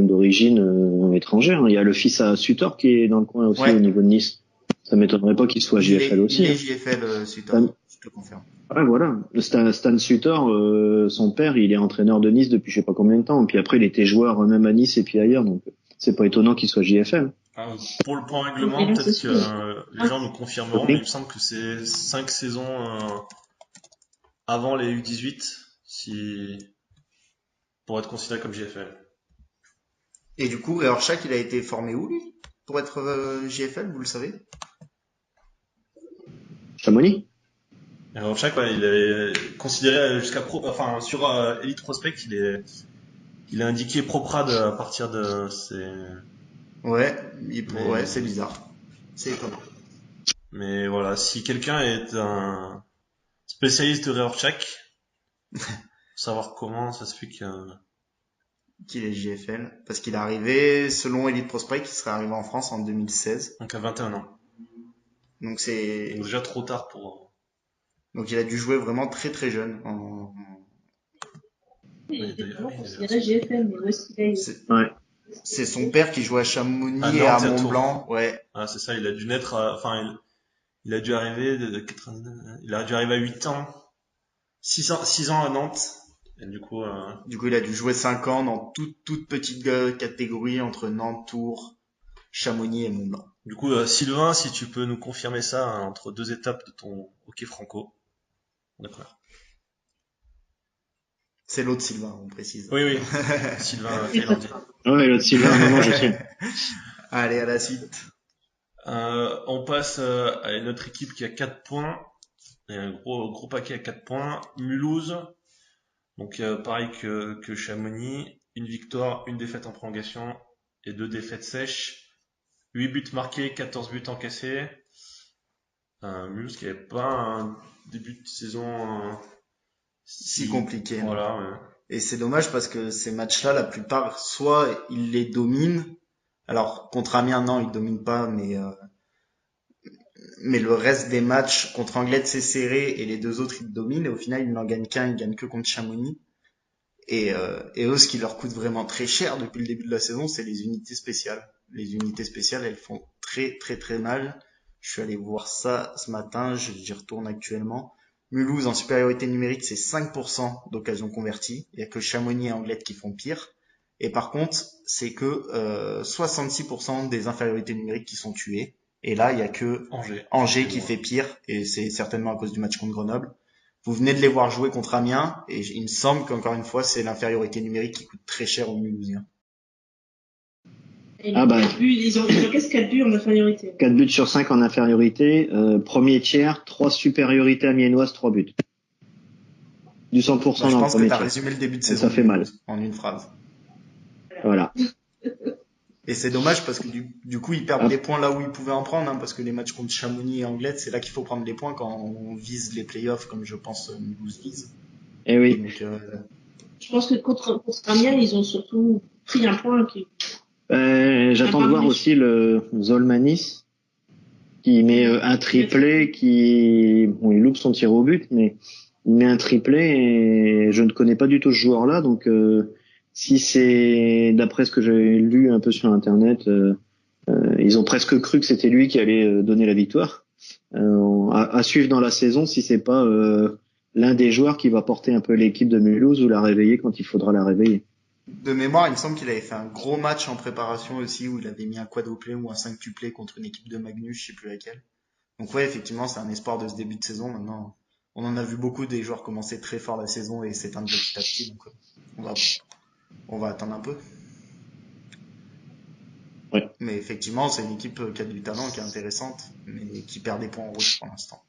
d'origine étrangère. Il y a le fils à Sutor qui est dans le coin aussi au niveau de Nice. Ça m'étonnerait pas qu'il soit JFL aussi. Il est JFL Sutor, je te confirme. Ouais, voilà. Stan Sutor, son père, il est entraîneur de Nice depuis je sais pas combien de temps. Et puis après, il était joueur même à Nice et puis ailleurs. Donc, c'est pas étonnant qu'il soit JFL. Pour le point règlement, peut-être que les gens nous confirmeront, mais il me semble que c'est 5 saisons avant les U18 pour être considéré comme JFL. Et du coup, Reorchak, il a été formé où, lui? Pour être JFL, vous le savez? Chamonix? Reorchak, il est considéré jusqu'à sur Elite Prospect, il est indiqué Proprad à partir de ses... Ouais, ouais, c'est bizarre. C'est étonnant. Mais voilà, si quelqu'un est un spécialiste de Reorchak, savoir comment ça se fait qu'il est JFL. Parce qu'il est arrivé, selon Elite Prospect, il serait arrivé en France en 2016. Donc à 21 ans. Donc c'est... Donc déjà trop tard pour... Donc il a dû jouer vraiment très très jeune. Il était vraiment considéré GFL, mais où est-ce qu'il est? Ouais. C'est son père qui jouait à Chamonix à et à Nantes, Mont-Blanc. Ouais. Ah, c'est ça, il a dû naître, il a dû arriver il a dû arriver à 8 ans, 6 ans à Nantes. Et du coup, il a dû jouer 5 ans dans toute petite catégorie entre Nantes, Tours, Chamonix et Mont-Blanc. Du coup, Sylvain, si tu peux nous confirmer ça entre deux étapes de ton hockey franco. D'accord. C'est l'autre Sylvain, on précise. Oui. Sylvain thaïlandais. Ouais, l'autre Sylvain, non, je sais. Allez, à la suite. On passe à une autre équipe qui a 4 points. Et un gros paquet à 4 points. Mulhouse. Donc pareil que Chamonix. Une victoire, une défaite en prolongation et 2 défaites sèches. 8 buts marqués, 14 buts encaissés. Mulhouse qui n'avait pas un début de saison si compliqué. Voilà, ouais. Et c'est dommage parce que ces matchs-là, la plupart, soit ils les dominent. Alors contre Amiens, non, ils dominent pas, mais le reste des matchs contre Anglet, c'est serré et les deux autres ils dominent. Et au final, ils n'en gagnent qu'un, ils gagnent que contre Chamonix. Et eux, ce qui leur coûte vraiment très cher depuis le début de la saison, c'est les unités spéciales. Les unités spéciales, elles font très très très mal. Je suis allé voir ça ce matin, j'y retourne actuellement. Mulhouse en supériorité numérique, c'est 5% d'occasions converties. Il y a que Chamonix et Anglet qui font pire. Et par contre, c'est que 66% des infériorités numériques qui sont tuées. Et là, il y a que Angers qui fait pire. Et c'est certainement à cause du match contre Grenoble. Vous venez de les voir jouer contre Amiens. Et il me semble qu'encore une fois, c'est l'infériorité numérique qui coûte très cher aux Mulhousiens. Ils encaissent 4 buts en infériorité. 4 buts sur 5 en infériorité. Premier tiers, 3 supériorités amiénoises, 3 buts. Du 100% dans le premier tiers. Je pense que tu as résumé le début de saison. Ça fait mal. En une phrase. Voilà. Et c'est dommage parce que du coup, ils perdent des points là où ils pouvaient en prendre. Parce que les matchs contre Chamonix et Anglet, c'est là qu'il faut prendre des points quand on vise les playoffs, comme je pense Mulhouse vise. Eh oui. Donc, je pense que contre Amiens, ils ont surtout pris un point qui... J'attends de voir aussi le Zolmanis qui met un triplé, il loupe son tir au but, mais il met un triplé et je ne connais pas du tout ce joueur-là, donc si c'est d'après ce que j'ai lu un peu sur internet, ils ont presque cru que c'était lui qui allait donner la victoire. À suivre dans la saison si c'est pas l'un des joueurs qui va porter un peu l'équipe de Mulhouse ou la réveiller quand il faudra la réveiller. De mémoire, il me semble qu'il avait fait un gros match en préparation aussi où il avait mis un quadruplé ou un quintuplé contre une équipe de Magnus, je sais plus laquelle. Donc ouais, effectivement, c'est un espoir de ce début de saison. Maintenant, on en a vu beaucoup des joueurs commencer très fort la saison et s'éteindre petit à petit. Donc on va attendre un peu. Ouais. Mais effectivement, c'est une équipe qui a du talent, qui est intéressante, mais qui perd des points en route pour l'instant.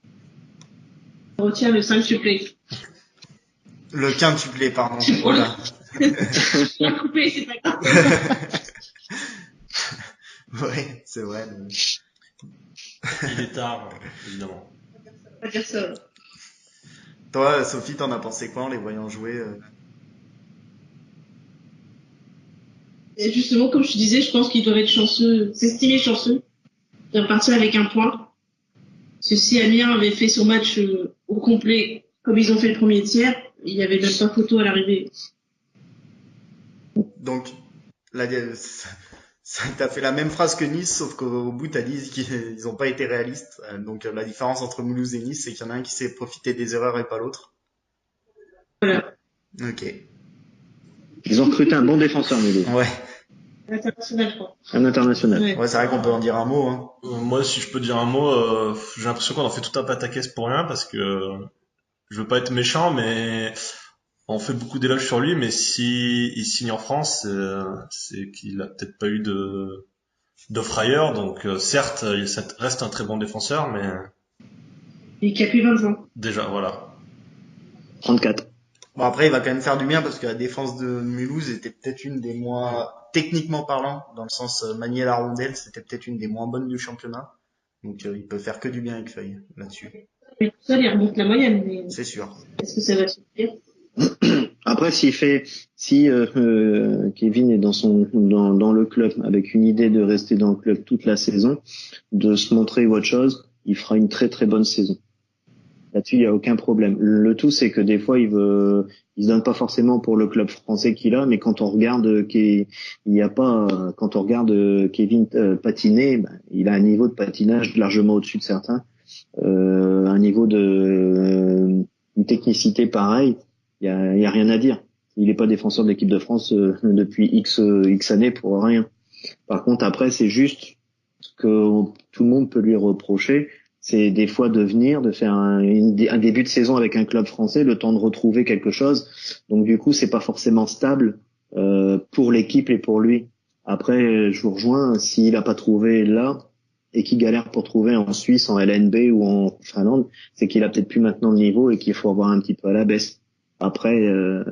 On retient le 5 supplé. Le quintuplé, pardon. Voilà. Coupé, c'est pas grave. Ouais, c'est vrai. Il est tard, évidemment. On va dire ça. Toi, Sophie, t'en as pensé quoi en les voyant jouer Et justement, comme je te disais, je pense qu'ils doivent être chanceux, s'estimer chanceux, de repartir avec un point. Parce que si Amiens avait fait son match au complet, comme ils ont fait le premier tiers, il n'y avait même pas photo à l'arrivée. Donc, là, t'as fait la même phrase que Nice, sauf qu'au bout, t'as dit qu'ils n'ont pas été réalistes. Donc, la différence entre Mulhouse et Nice, c'est qu'il y en a un qui s'est profité des erreurs et pas l'autre. Voilà. Ok. Ils ont recruté un bon défenseur, Mulhouse. Ouais. International, je crois. Un international. Ouais. Ouais, c'est vrai qu'on peut en dire un mot. Hein. Moi, si je peux dire un mot, j'ai l'impression qu'on en fait tout un pataquès pour rien parce que je veux pas être méchant, mais on fait beaucoup d'éloges sur lui, mais si il signe en France, c'est qu'il a peut-être pas eu d'offre ailleurs. Donc certes, il reste un très bon défenseur, mais Et qui a plus 20 ans. déjà voilà. 34. Bon, après, il va quand même faire du bien parce que la défense de Mulhouse était peut-être une des moins, techniquement parlant, dans le sens manier la rondelle, c'était peut-être une des moins bonnes du championnat. Donc, il peut faire que du bien avec Feuille là-dessus. Mais tout ça, il remonte la moyenne. Mais C'est sûr. est-ce que ça va suffire? Après, si Kevin est dans le club avec une idée de rester dans le club toute la saison, de se montrer autre chose, il fera une très très bonne saison. Là-dessus, il y a aucun problème. Le tout, c'est que des fois, il se donne pas forcément pour le club français qu'il a, mais quand on regarde quand on regarde Kevin patiner, il a un niveau de patinage largement au-dessus de certains, un niveau de une technicité pareille. Il y a rien à dire. Il est pas défenseur de l'équipe de France depuis X années pour rien. Par contre, après, c'est juste ce que tout le monde peut lui reprocher, c'est des fois de faire un début de saison avec un club français, le temps de retrouver quelque chose. Donc du coup, c'est pas forcément stable pour l'équipe et pour lui. Après, je vous rejoins, s'il a pas trouvé là et qu'il galère pour trouver en Suisse, en LNB ou en Finlande, c'est qu'il a peut-être plus maintenant le niveau et qu'il faut revoir un petit peu à la baisse. Après,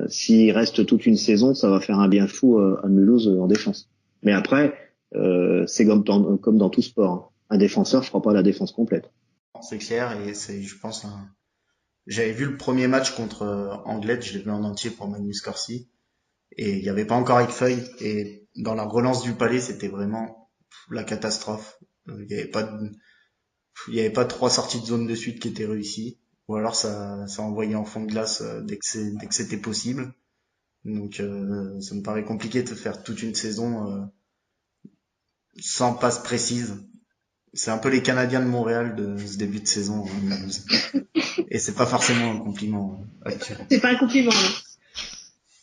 s'il reste toute une saison, ça va faire un bien fou à Mulhouse en défense. Mais après, c'est comme dans tout sport. Hein. Un défenseur fera pas la défense complète. C'est clair et c'est, je pense, j'avais vu le premier match contre Anglet, je l'ai vu en entier pour Magnus Corsi et il n'y avait pas encore Feuille et dans la relance du palais, c'était vraiment la catastrophe. Il y avait pas 3 sorties de zone de suite qui étaient réussies ou alors ça envoyait en fond de glace dès que c'était possible. Donc ça me paraît compliqué de faire toute une saison sans passe précise. C'est un peu les Canadiens de Montréal de ce début de saison. Et c'est pas forcément un compliment actuel. C'est pas un compliment. Hein.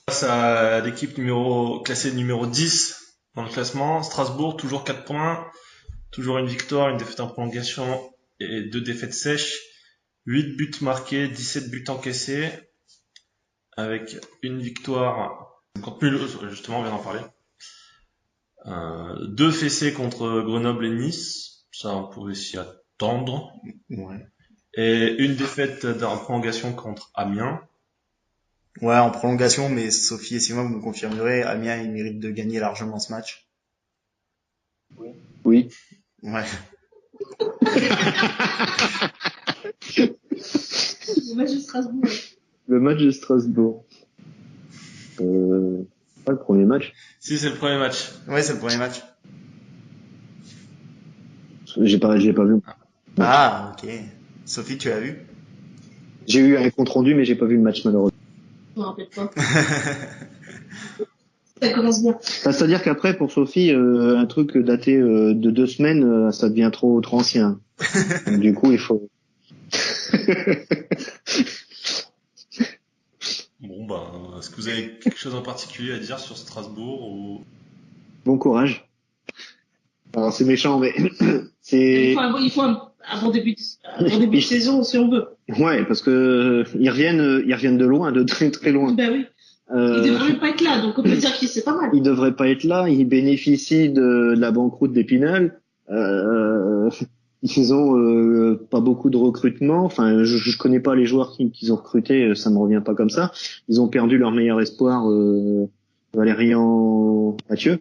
Face à l'équipe classée numéro 10 dans le classement, Strasbourg, toujours 4 points, toujours une victoire, une défaite en prolongation et 2 défaites sèches, 8 buts marqués, 17 buts encaissés, avec une victoire contre Mulhouse, justement on vient d'en parler. 2 fessées contre Grenoble et Nice, ça on pouvait s'y attendre. Ouais. Et une défaite en prolongation contre Amiens. Ouais, en prolongation, mais Sophie et Simon, vous me confirmerez, Amiens, il mérite de gagner largement ce match. Oui. Ouais. Le match de Strasbourg. Le match de Strasbourg. Pas le premier match. Si, c'est le premier match. Ouais, c'est le premier match. J'ai pas vu. Ah, ok. Sophie, tu l'as vu? J'ai eu un compte rendu, mais j'ai pas vu le match malheureusement. Je me rappelle pas. Ça commence bien. C'est-à-dire qu'après, pour Sophie, un truc daté de 2 semaines, ça devient trop ancien. Donc, du coup, il faut... Bon, est-ce que vous avez quelque chose en particulier à dire sur Strasbourg ou... Bon courage. Alors, c'est méchant, mais c'est... Il faut un bon début de saison, si on veut. Ouais, parce que ils reviennent de loin, de très très loin. Ben oui. Il devrait même pas être là, donc on peut dire qu'il c'est pas mal. Ils devraient pas être là. Ils bénéficient de la banqueroute d'Épinal. Ils ont pas beaucoup de recrutement. Enfin, je connais pas les joueurs qu'ils ont recrutés. Ça me revient pas comme ça. Ils ont perdu leur meilleur espoir, Valérian Mathieu.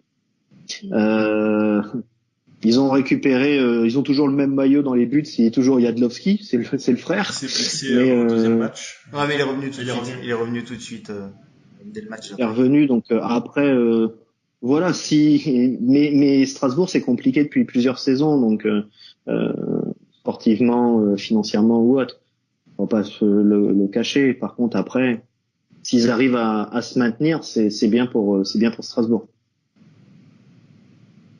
Ils ont récupéré. Ils ont toujours le même maillot dans les buts. C'est toujours Jadlowski. C'est le frère. Il s'est blessé au deuxième match. Ouais, mais il est revenu tout de suite. Il est revenu tout de suite dès le match. Il est revenu. Donc après. Voilà, mais Strasbourg c'est compliqué depuis plusieurs saisons, donc sportivement, financièrement ou autre, on va pas le cacher. Par contre, après, s'ils arrivent à se maintenir, c'est bien pour Strasbourg.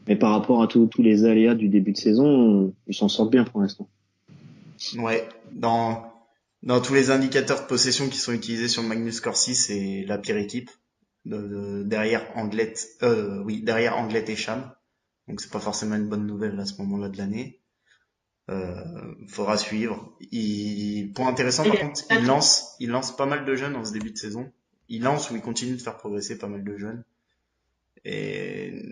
Mais par rapport à tous les aléas du début de saison, ils s'en sortent bien pour l'instant. Ouais, dans tous les indicateurs de possession qui sont utilisés sur Magnus Corsi, c'est la pire équipe. Derrière Anglet et Cham. Donc c'est pas forcément une bonne nouvelle à ce moment-là de l'année. Faudra suivre. Point intéressant par contre, il lance pas mal de jeunes en ce début de saison. Il lance ou il continue de faire progresser pas mal de jeunes. Et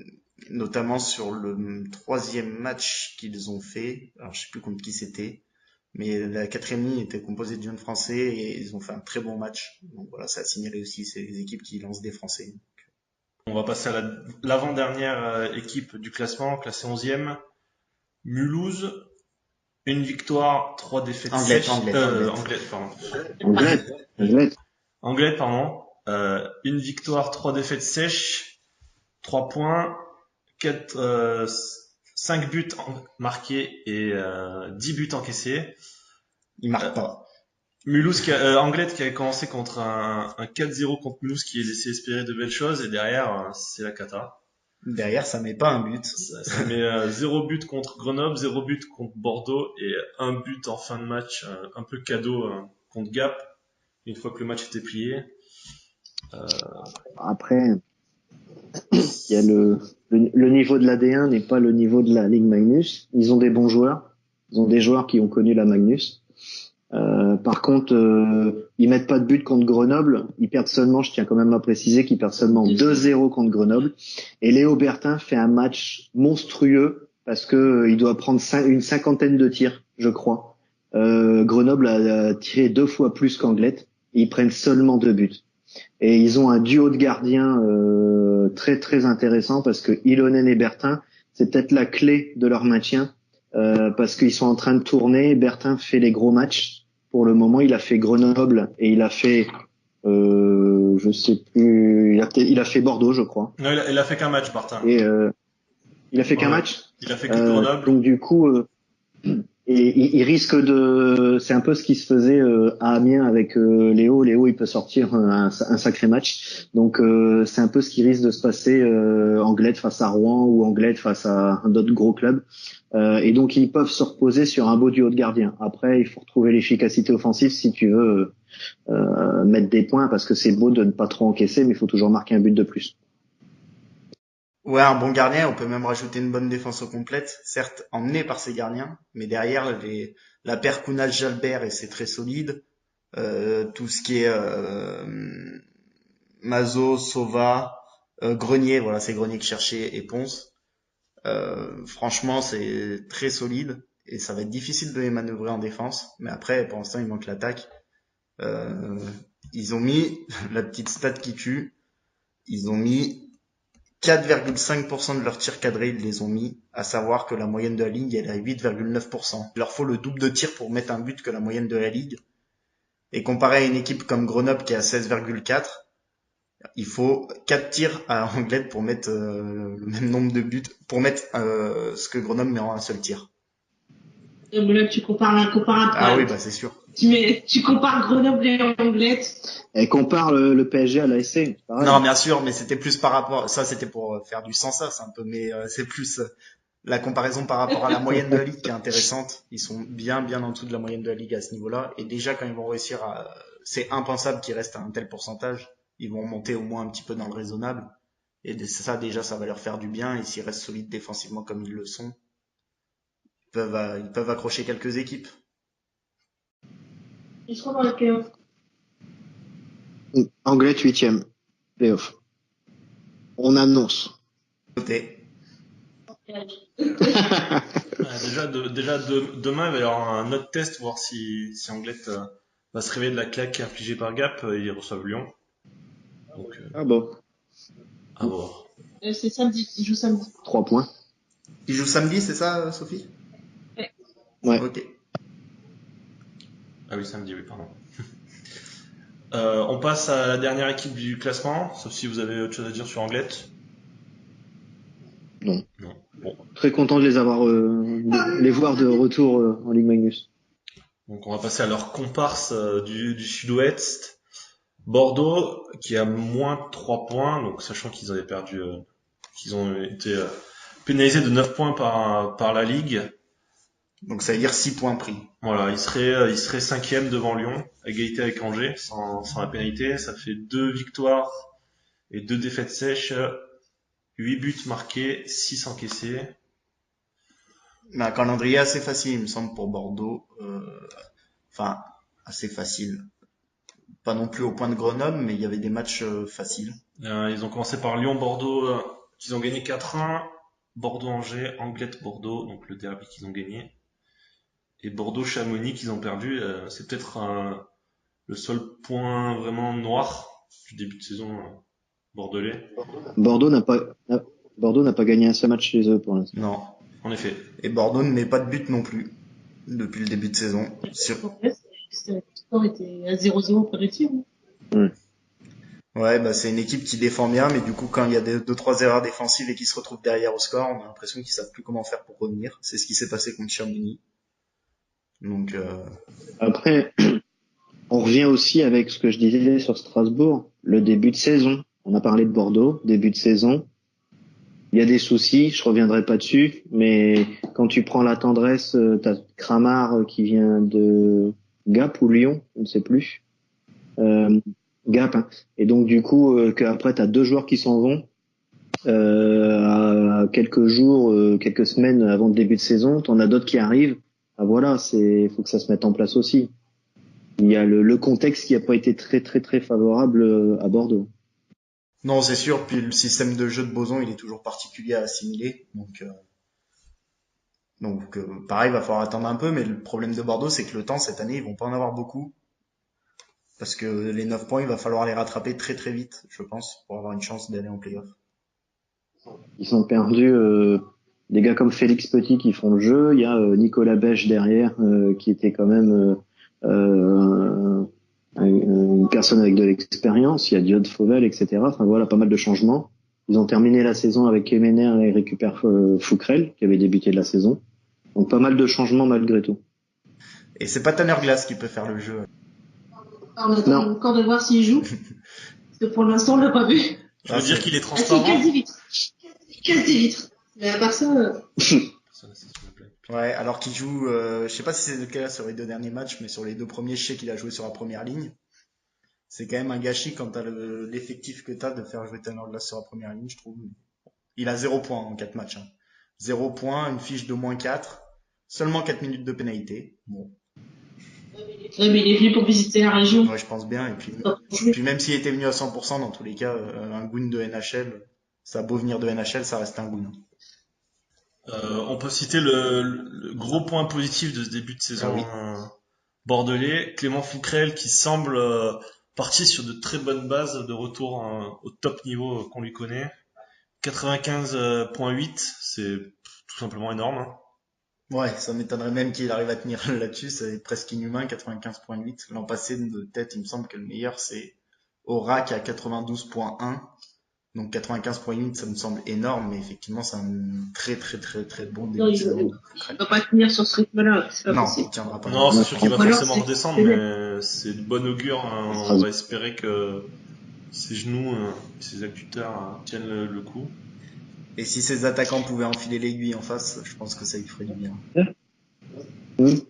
notamment sur le 3e match qu'ils ont fait. Alors je sais plus contre qui c'était. Mais la 4e ligne était composée de jeunes français et ils ont fait un très bon match. Donc voilà, ça a signalé aussi ces équipes qui lancent des français. On va passer à l'avant-dernière équipe du classement, classée 11e. Mulhouse, une victoire, 3 défaites sèches. Anglet, pardon. Une victoire, 3 défaites sèches, 3 points, 5 buts marqués et 10 buts encaissés. Il marque pas. Mulhouse Anglet qui a commencé contre un 4-0 contre Mulhouse qui a laissé espérer de belles choses et derrière c'est la cata. Derrière ça met pas un but. Ça met 0 but contre Grenoble, 0 but contre Bordeaux et 1 but en fin de match un peu cadeau contre Gap une fois que le match était plié. Après il y a le niveau de la D1 n'est pas le niveau de la Ligue Magnus. Ils ont des bons joueurs. Ils ont des joueurs qui ont connu la Magnus. Par contre, ils mettent pas de but contre Grenoble. Ils perdent seulement, je tiens quand même à préciser qu'ils perdent seulement 2-0 contre Grenoble. Et Léo Bertin fait un match monstrueux parce que il doit prendre une 50aine de tirs, je crois. Grenoble a tiré 2 fois plus qu'Anglet. Ils prennent seulement 2 buts. Et ils ont un duo de gardiens très très intéressant parce que Ilonen et Bertin, c'est peut-être la clé de leur maintien parce qu'ils sont en train de tourner. Bertin fait les gros matchs. Pour le moment, il a fait Grenoble et il a fait je sais plus, il a fait Bordeaux, je crois. Non, il a fait qu'un match, Bertin. Et il a fait qu'un match. Il a fait que Grenoble. Donc du coup et il risque c'est un peu ce qui se faisait à Amiens avec Léo. Léo, il peut sortir un sacré match. Donc c'est un peu ce qui risque de se passer Anglet face à Rouen ou Anglet face à d'autres gros clubs. Et donc ils peuvent se reposer sur un beau duo de gardiens. Après, il faut retrouver l'efficacité offensive si tu veux mettre des points parce que c'est beau de ne pas trop encaisser, mais il faut toujours marquer un but de plus. Ouais, un bon gardien, on peut même rajouter une bonne défense au complète, certes emmenée par ces gardiens, mais derrière la paire Kounal-Jalbert et c'est très solide. Tout ce qui est Mazo, Sova, Grenier, voilà, c'est Grenier que cherchait et Ponce. Franchement, c'est très solide et ça va être difficile de les manœuvrer en défense. Mais après, pour l'instant, il manque l'attaque. Ils ont mis la petite stat qui tue. Ils ont mis 4,5% de leurs tirs cadrés, ils les ont mis, à savoir que la moyenne de la ligue, elle est à 8,9%. Il leur faut le double de tirs pour mettre un but que la moyenne de la ligue. Et comparé à une équipe comme Grenoble qui est à 16,4, il faut 4 tirs à Anglet pour mettre le même nombre de buts, pour mettre ce que Grenoble met en un seul tir. Là, tu compares un comparable. Ah oui, bah c'est sûr. Tu compares Grenoble et Anglette. Et compare le PSG à l'ASC, pareil. Non, bien sûr, mais c'était plus par rapport, ça c'était pour faire du sens un peu, mais c'est plus la comparaison par rapport à la moyenne de la ligue qui est intéressante. Ils sont bien en dessous de la moyenne de la ligue à ce niveau-là, et déjà quand ils vont réussir c'est impensable qu'ils restent à un tel pourcentage. Ils vont monter au moins un petit peu dans le raisonnable, et ça déjà ça va leur faire du bien. Et s'ils restent solides défensivement comme ils le sont, ils peuvent accrocher quelques équipes. Ils seront dans les playoffs. Anglais 8e, playoff. On annonce. Côté. Demain, il va y avoir un autre test, voir si Anglette va se réveiller de la claque infligée par Gap. Ils reçoivent Lyon. Donc, Ah bon. à voir. C'est samedi, ils jouent samedi. 3 points. Ils jouent samedi, c'est ça, Sophie? Ouais. Ok. Ah oui, samedi, oui, pardon. On passe à la dernière équipe du classement, sauf si vous avez autre chose à dire sur Anglette. Non. Bon. Très content de les avoir, les voir de retour en Ligue Magnus. Donc on va passer à leur comparse du Sud-Ouest. Bordeaux, qui a moins 3 points, donc sachant qu'ils avaient perdu, qu'ils ont été pénalisés de 9 points par la Ligue. Donc ça veut dire 6 points pris. Voilà, il serait 5e devant Lyon, à égalité avec Angers, sans la pénalité. Ça fait 2 victoires et 2 défaites sèches, 8 buts marqués, 6 encaissés. Mais un calendrier assez facile, il me semble, pour Bordeaux. Enfin, assez facile. Pas non plus au point de Grenoble, mais il y avait des matchs faciles. Ils ont commencé par Lyon-Bordeaux, qu'ils ont gagné 4-1. Bordeaux-Angers, Anglette-Bordeaux, donc le derby qu'ils ont gagné. Et Bordeaux-Chamonix qu'ils ont perdu. C'est peut-être le seul point vraiment noir du début de saison bordelais. Bordeaux n'a pas gagné un seul match chez eux pour l'instant. Non. En effet. Et Bordeaux ne met pas de but non plus depuis le début de saison. Le score était à 0-0 pour les tirs. Ouais, bah c'est une équipe qui défend bien, mais du coup quand il y a 2-3 erreurs défensives et qu'ils se retrouvent derrière au score, on a l'impression qu'ils savent plus comment faire pour revenir. C'est ce qui s'est passé contre Chamonix. Donc Après, on revient aussi avec ce que je disais sur Strasbourg, le début de saison. On a parlé de Bordeaux, début de saison. Il y a des soucis, je reviendrai pas dessus, mais quand tu prends la tendresse, t'as Kramar qui vient de Gap ou Lyon, je ne sais plus. Gap, hein. Et donc du coup, qu'après t'as 2 joueurs qui s'en vont à quelques jours, quelques semaines avant le début de saison, t'en as d'autres qui arrivent. Ah voilà, faut que ça se mette en place aussi. Il y a le contexte qui a pas été très favorable à Bordeaux. non, c'est sûr. Puis le système de jeu de Boson, il est toujours particulier à assimiler. Donc pareil, il va falloir attendre un peu. Mais le problème de Bordeaux, c'est que le temps cette année, ils vont pas en avoir beaucoup. Parce que les 9 points, il va falloir les rattraper très vite, je pense, pour avoir une chance d'aller en play-off. Ils ont perdu des gars comme Félix Petit qui font le jeu. Il y a Nicolas Bèche derrière qui était quand même une personne avec de l'expérience. Il y a Diode Fauvel, etc. Enfin voilà, pas mal de changements. Ils ont terminé la saison avec Kemener et récupèrent Fouquerel qui avait débuté de la saison. Donc pas mal de changements malgré tout. Et c'est pas Tanner Glass qui peut faire le jeu. On attend encore de voir s'il joue. Parce que pour l'instant, on l'a pas vu. Je veux dire qu'il est Il transparent. casse des vitres. Mais à part ça, Ouais, alors qu'il joue, je sais pas si c'est le cas sur les 2 derniers matchs, mais sur les 2 premiers, je sais qu'il a joué sur la première ligne. C'est quand même un gâchis quand t'as l'effectif que t'as de faire jouer Tanner Glass sur la première ligne, je trouve. Il a 0 points en 4 matchs. 0 points, une fiche de moins 4, seulement 4 minutes de pénalité. Bon. ouais, mais il est venu pour visiter la région. Ouais, je pense bien. Et puis même s'il était venu à 100%, dans tous les cas, un goon de NHL, ça a beau venir de NHL, ça reste un goon. On peut citer le gros point positif de ce début de saison bordelais, Clément Fouquerel qui semble partir sur de très bonnes bases de retour au top niveau qu'on lui connaît. 95.8, c'est tout simplement énorme. Hein. Ouais, ça m'étonnerait même qu'il arrive à tenir là-dessus, c'est presque inhumain, 95.8. L'an passé, de tête, il me semble que le meilleur, c'est Orac à 92.1. Donc 95 points minutes, ça me semble énorme, mais effectivement, c'est un très très très très bon début Non, de il saison. ne va pas tenir sur ce rythme-là, c'est pas Non, possible. il tiendra pas. Non, c'est sûr qu'il va Ou alors, forcément c'est- redescendre, c'est- mais c'est de bon augure. Hein. On va espérer que ses genoux, ses acuteurs tiennent le coup. Et si ces attaquants pouvaient enfiler l'aiguille en face, je pense que ça lui ferait du bien. Oui.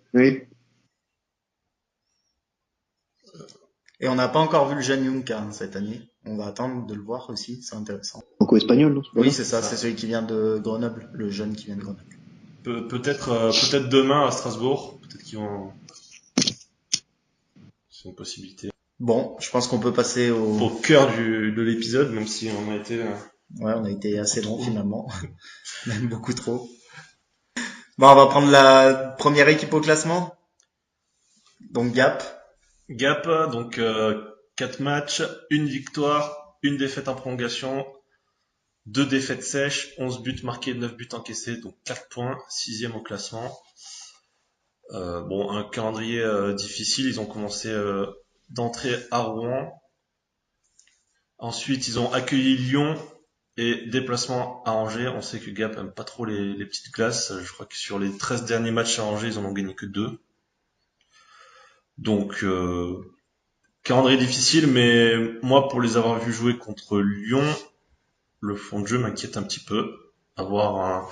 Et on n'a pas encore vu le jeune Junca cette année. On va attendre de le voir aussi, c'est intéressant. Franco-espagnol, non? Oui, c'est ça, c'est celui qui vient de Grenoble, le jeune qui vient de Grenoble. Peut-être demain à Strasbourg. Peut-être qu'ils vont. C'est une possibilité. Bon, je pense qu'on peut passer Au cœur de l'épisode, même si on a été. Ouais, on a été assez long finalement, même beaucoup trop. Bon, on va prendre la première équipe au classement. Donc Gap. Gap, donc 4 matchs, 1 victoire, 1 défaite en prolongation, 2 défaites sèches, 11 buts marqués, 9 buts encaissés, donc 4 points, 6e au classement. Bon, un calendrier difficile, ils ont commencé d'entrée à Rouen. Ensuite, ils ont accueilli Lyon et déplacement à Angers. On sait que Gap aime pas trop les petites glaces. Je crois que sur les 13 derniers matchs à Angers, ils en ont gagné que 2. Donc, calendrier difficile, mais moi, pour les avoir vus jouer contre Lyon, le fond de jeu m'inquiète un petit peu. Avoir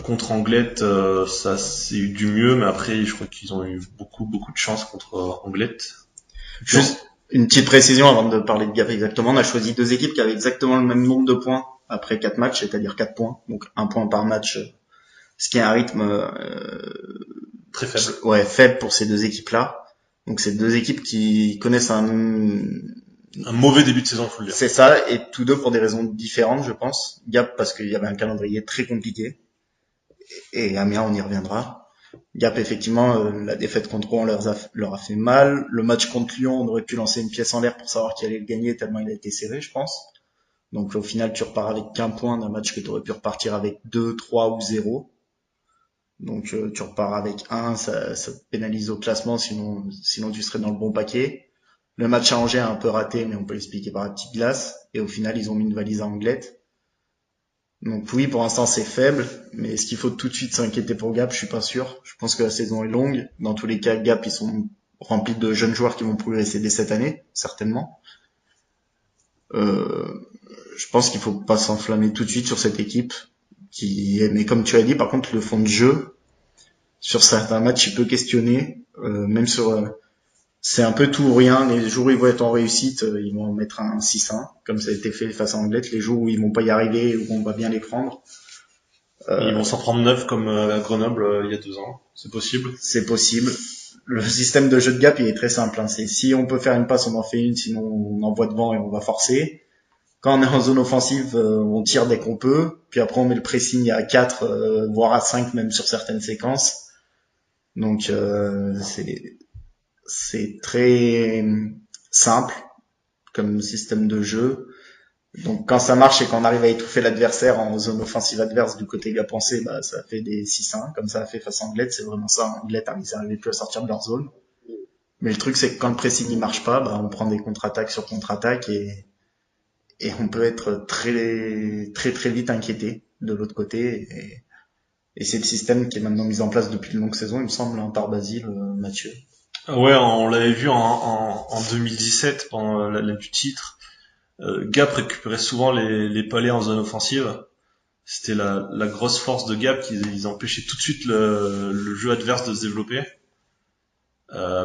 contre Anglette, ça c'est eu du mieux, mais après, je crois qu'ils ont eu beaucoup de chance contre Anglette. Juste une petite précision avant de parler de Gap exactement. On a choisi 2 équipes qui avaient exactement le même nombre de points après 4 matchs, c'est-à-dire 4 points. Donc 1 point par match, ce qui est un rythme Très faible. Ouais, faible pour ces 2 équipes-là. Donc c'est 2 équipes qui connaissent un mauvais début de saison, faut le dire. C'est ça, et tous deux pour des raisons différentes, je pense. Gap parce qu'il y avait un calendrier très compliqué, et Amiens, on y reviendra. Gap, effectivement, la défaite contre Rouen leur a fait mal. Le match contre Lyon, on aurait pu lancer une pièce en l'air pour savoir qui allait le gagner, tellement il a été serré, je pense. Donc au final, tu repars avec qu'un point d'un match que tu aurais pu repartir avec 2, 3 ou 0. Donc tu repars avec 1, ça te pénalise au classement, sinon tu serais dans le bon paquet. Le match à Angers a un peu raté, mais on peut l'expliquer par la petite glace. Et au final, ils ont mis une valise à Anglette. Donc oui, pour l'instant, c'est faible. Mais est-ce qu'il faut tout de suite s'inquiéter pour Gap? Je suis pas sûr. Je pense que la saison est longue. Dans tous les cas, Gap, ils sont remplis de jeunes joueurs qui vont progresser dès cette année, certainement. Je pense qu'il faut pas s'enflammer tout de suite sur cette équipe. Mais comme tu as dit, par contre, le fond de jeu, sur certains matchs, il peut questionner. Même sur... c'est un peu tout ou rien. Les jours où ils vont être en réussite, ils vont mettre un 6-1, comme ça a été fait face à Anglette. Les jours où ils vont pas y arriver, où on va bien les prendre. Ils vont s'en prendre 9 comme à Grenoble il y a 2 ans. C'est possible. C'est possible. Le système de jeu de Gap, il est très simple. Hein. C'est si on peut faire une passe, on en fait une, sinon on envoie devant et on va forcer. Quand on est en zone offensive, on tire dès qu'on peut. Puis après, on met le pressing à 4, voire à 5 même sur certaines séquences. Donc c'est très simple comme système de jeu. Donc quand ça marche et qu'on arrive à étouffer l'adversaire en zone offensive adverse du côté gapençé, bah ça fait des 6-1 comme ça a fait face à Anglette. C'est vraiment ça. Anglette n'arrivait plus à sortir de leur zone. Mais le truc c'est que quand le pressing ne marche pas, bah on prend des contre-attaques sur contre-attaques et on peut être très très très vite inquiété de l'autre côté. Et c'est le système qui est maintenant mis en place depuis une longue saison, il me semble, hein, par Basile, Mathieu. Ouais, on l'avait vu en 2017 pendant l'année du titre. Gap récupérait souvent les palais en zone offensive. C'était la grosse force de Gap qu'ils empêchaient tout de suite le jeu adverse de se développer.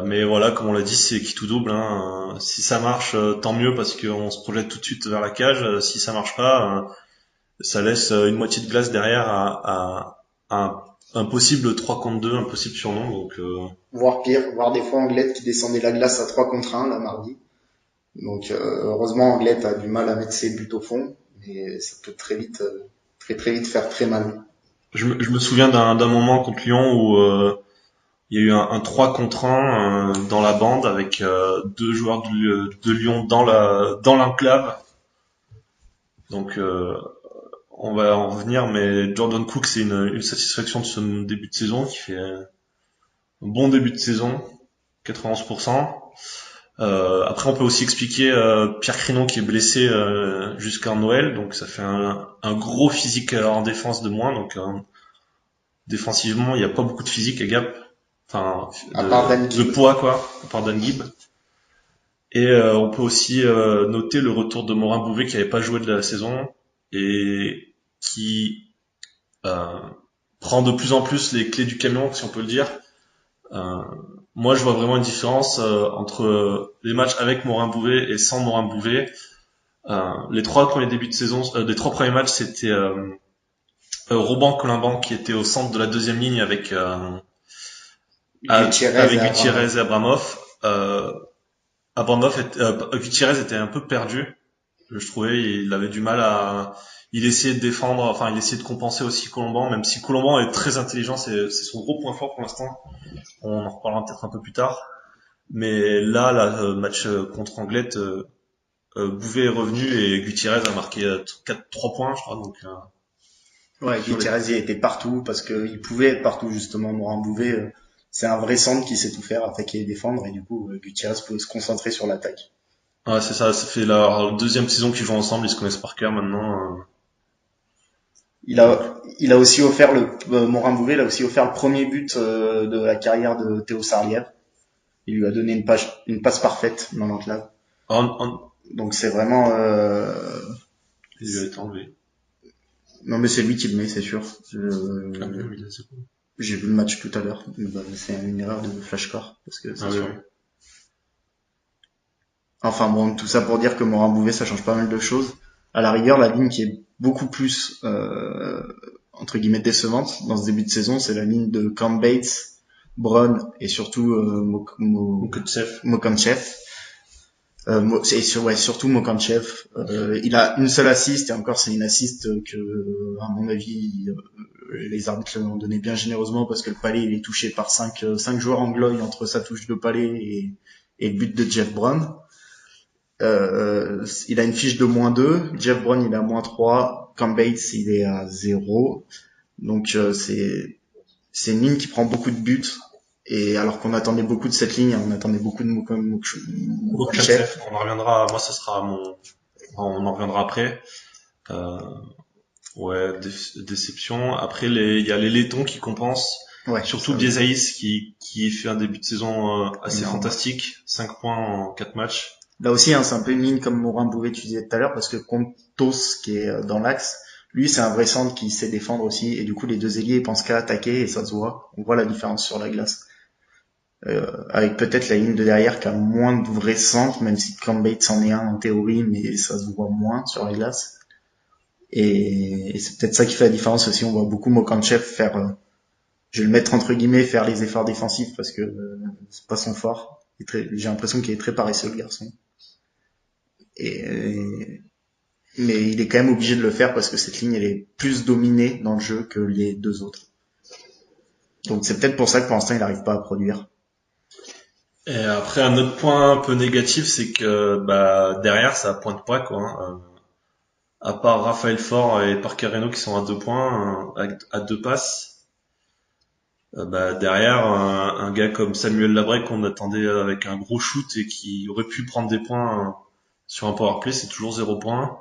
Mais voilà, comme on l'a dit, c'est qui tout double. Hein. Si ça marche, tant mieux parce qu'on se projette tout de suite vers la cage. Si ça marche pas, ça laisse une moitié de glace derrière à un possible 3 contre 2, un possible surnom. Donc, voire pire, voire des fois Anglette qui descendait la glace à 3 contre 1 là mardi. Donc heureusement Anglette a du mal à mettre ses buts au fond, mais ça peut très vite faire très mal. Je me souviens d'un moment contre Lyon où il y a eu un 3 contre 1 dans la bande avec 2 joueurs de Lyon dans l'enclave. Donc on va en revenir, mais Jordan Cook, c'est une satisfaction de ce début de saison qui fait un bon début de saison, 91%. Après, on peut aussi expliquer Pierre Crinon qui est blessé jusqu'à Noël, donc ça fait un gros physique en défense de moins. Donc défensivement, il n'y a pas beaucoup de physique à Gap, enfin À part Dan de Gibb. poids quoi, à part Dan Gibb. Et on peut aussi noter le retour de Morin Bouvet qui n'avait pas joué de la saison et qui euh, prend de plus en plus les clés du camion, si on peut le dire. Euh, Moi, je vois vraiment une différence entre les matchs avec Morin Bouvet et sans Morin Bouvet. Les trois premiers débuts de saison, les trois premiers matchs, c'était Robban Colomban qui était au centre de la deuxième ligne avec Gutiérrez et Gutiérrez et Abramov. Gutiérrez était un peu perdu. Je trouvais il avait du mal il essayait de défendre, enfin il essayait de compenser aussi Colomban, même si Colomban est très intelligent, c'est son gros point fort pour l'instant. On en reparlera peut-être un peu plus tard. Mais là, match contre Anglette, Bouvet est revenu et Gutiérrez a marqué 3 points, je crois. Donc, Ouais, Gutiérrez il était partout parce qu'il pouvait être partout justement. Morin Bouvet, c'est un vrai centre qui sait tout faire, attaquer et défendre, et du coup Gutiérrez peut se concentrer sur l'attaque. ouais, c'est ça. Ça fait la deuxième saison qu'ils jouent ensemble. Ils se connaissent par cœur maintenant. Il a aussi offert Morin Bouvet, il a aussi offert le premier but de la carrière de Théo Sarliève. Il lui a donné une passe parfaite dans l'enclave. Donc c'est vraiment. Il lui a été enlevé. Non mais c'est lui qui le met, c'est sûr. J'ai vu le match tout à l'heure. C'est une erreur de flashcore parce que c'est sûr. Oui. Enfin bon, tout ça pour dire que Morin Bouvet, ça change pas mal de choses. À la rigueur, la ligne qui est beaucoup plus entre guillemets décevante dans ce début de saison, c'est la ligne de Cam Bates, Brown et surtout Mokanchev. Surtout Mokanchev. Il a une seule assist et encore c'est une assist que, à mon avis, les arbitres l'ont donné bien généreusement parce que le palais il est touché par 5 joueurs anglois entre sa touche de palais et le but de Jeff Brown. Il a une fiche de -2, Jeff Brown il est à -3, Cam Bates il est à 0. Donc c'est une ligne qui prend beaucoup de buts. Et alors qu'on attendait beaucoup de cette ligne, on attendait beaucoup de Mokanchev. On en reviendra. Moi, ça sera on en reviendra après. Ouais, déception. Après, il y a les Lettons qui compensent. Ouais, surtout Biésaïs qui fait un début de saison assez fantastique. 5 points en 4 matchs. Là aussi, c'est un peu une ligne comme Morin Bouvet, tu disais tout à l'heure, parce que Contos, qui est dans l'axe, lui, c'est un vrai centre qui sait défendre aussi. Et du coup, les deux ailiers, ils pensent qu'à attaquer et ça se voit. On voit la différence sur la glace. Avec peut-être la ligne de derrière qui a moins de vrais centres, même si Cam Bates en est un en théorie, mais ça se voit moins sur la glace. Et c'est peut-être ça qui fait la différence aussi. On voit beaucoup Mokanchev faire, je vais le mettre entre guillemets, faire les efforts défensifs parce que c'est pas son fort. J'ai l'impression qu'il est très paresseux le garçon. Mais il est quand même obligé de le faire parce que cette ligne elle est plus dominée dans le jeu que les deux autres. Donc c'est peut-être pour ça que pour l'instant il n'arrive pas à produire. Et après un autre point un peu négatif, c'est que derrière ça pointe pas quoi. À part Raphaël Faure et Parker Reno qui sont à 2 points, à 2 passes. Derrière un gars comme Samuel Labrec qu'on attendait avec un gros shoot et qui aurait pu prendre des points sur un powerplay, c'est toujours 0 points.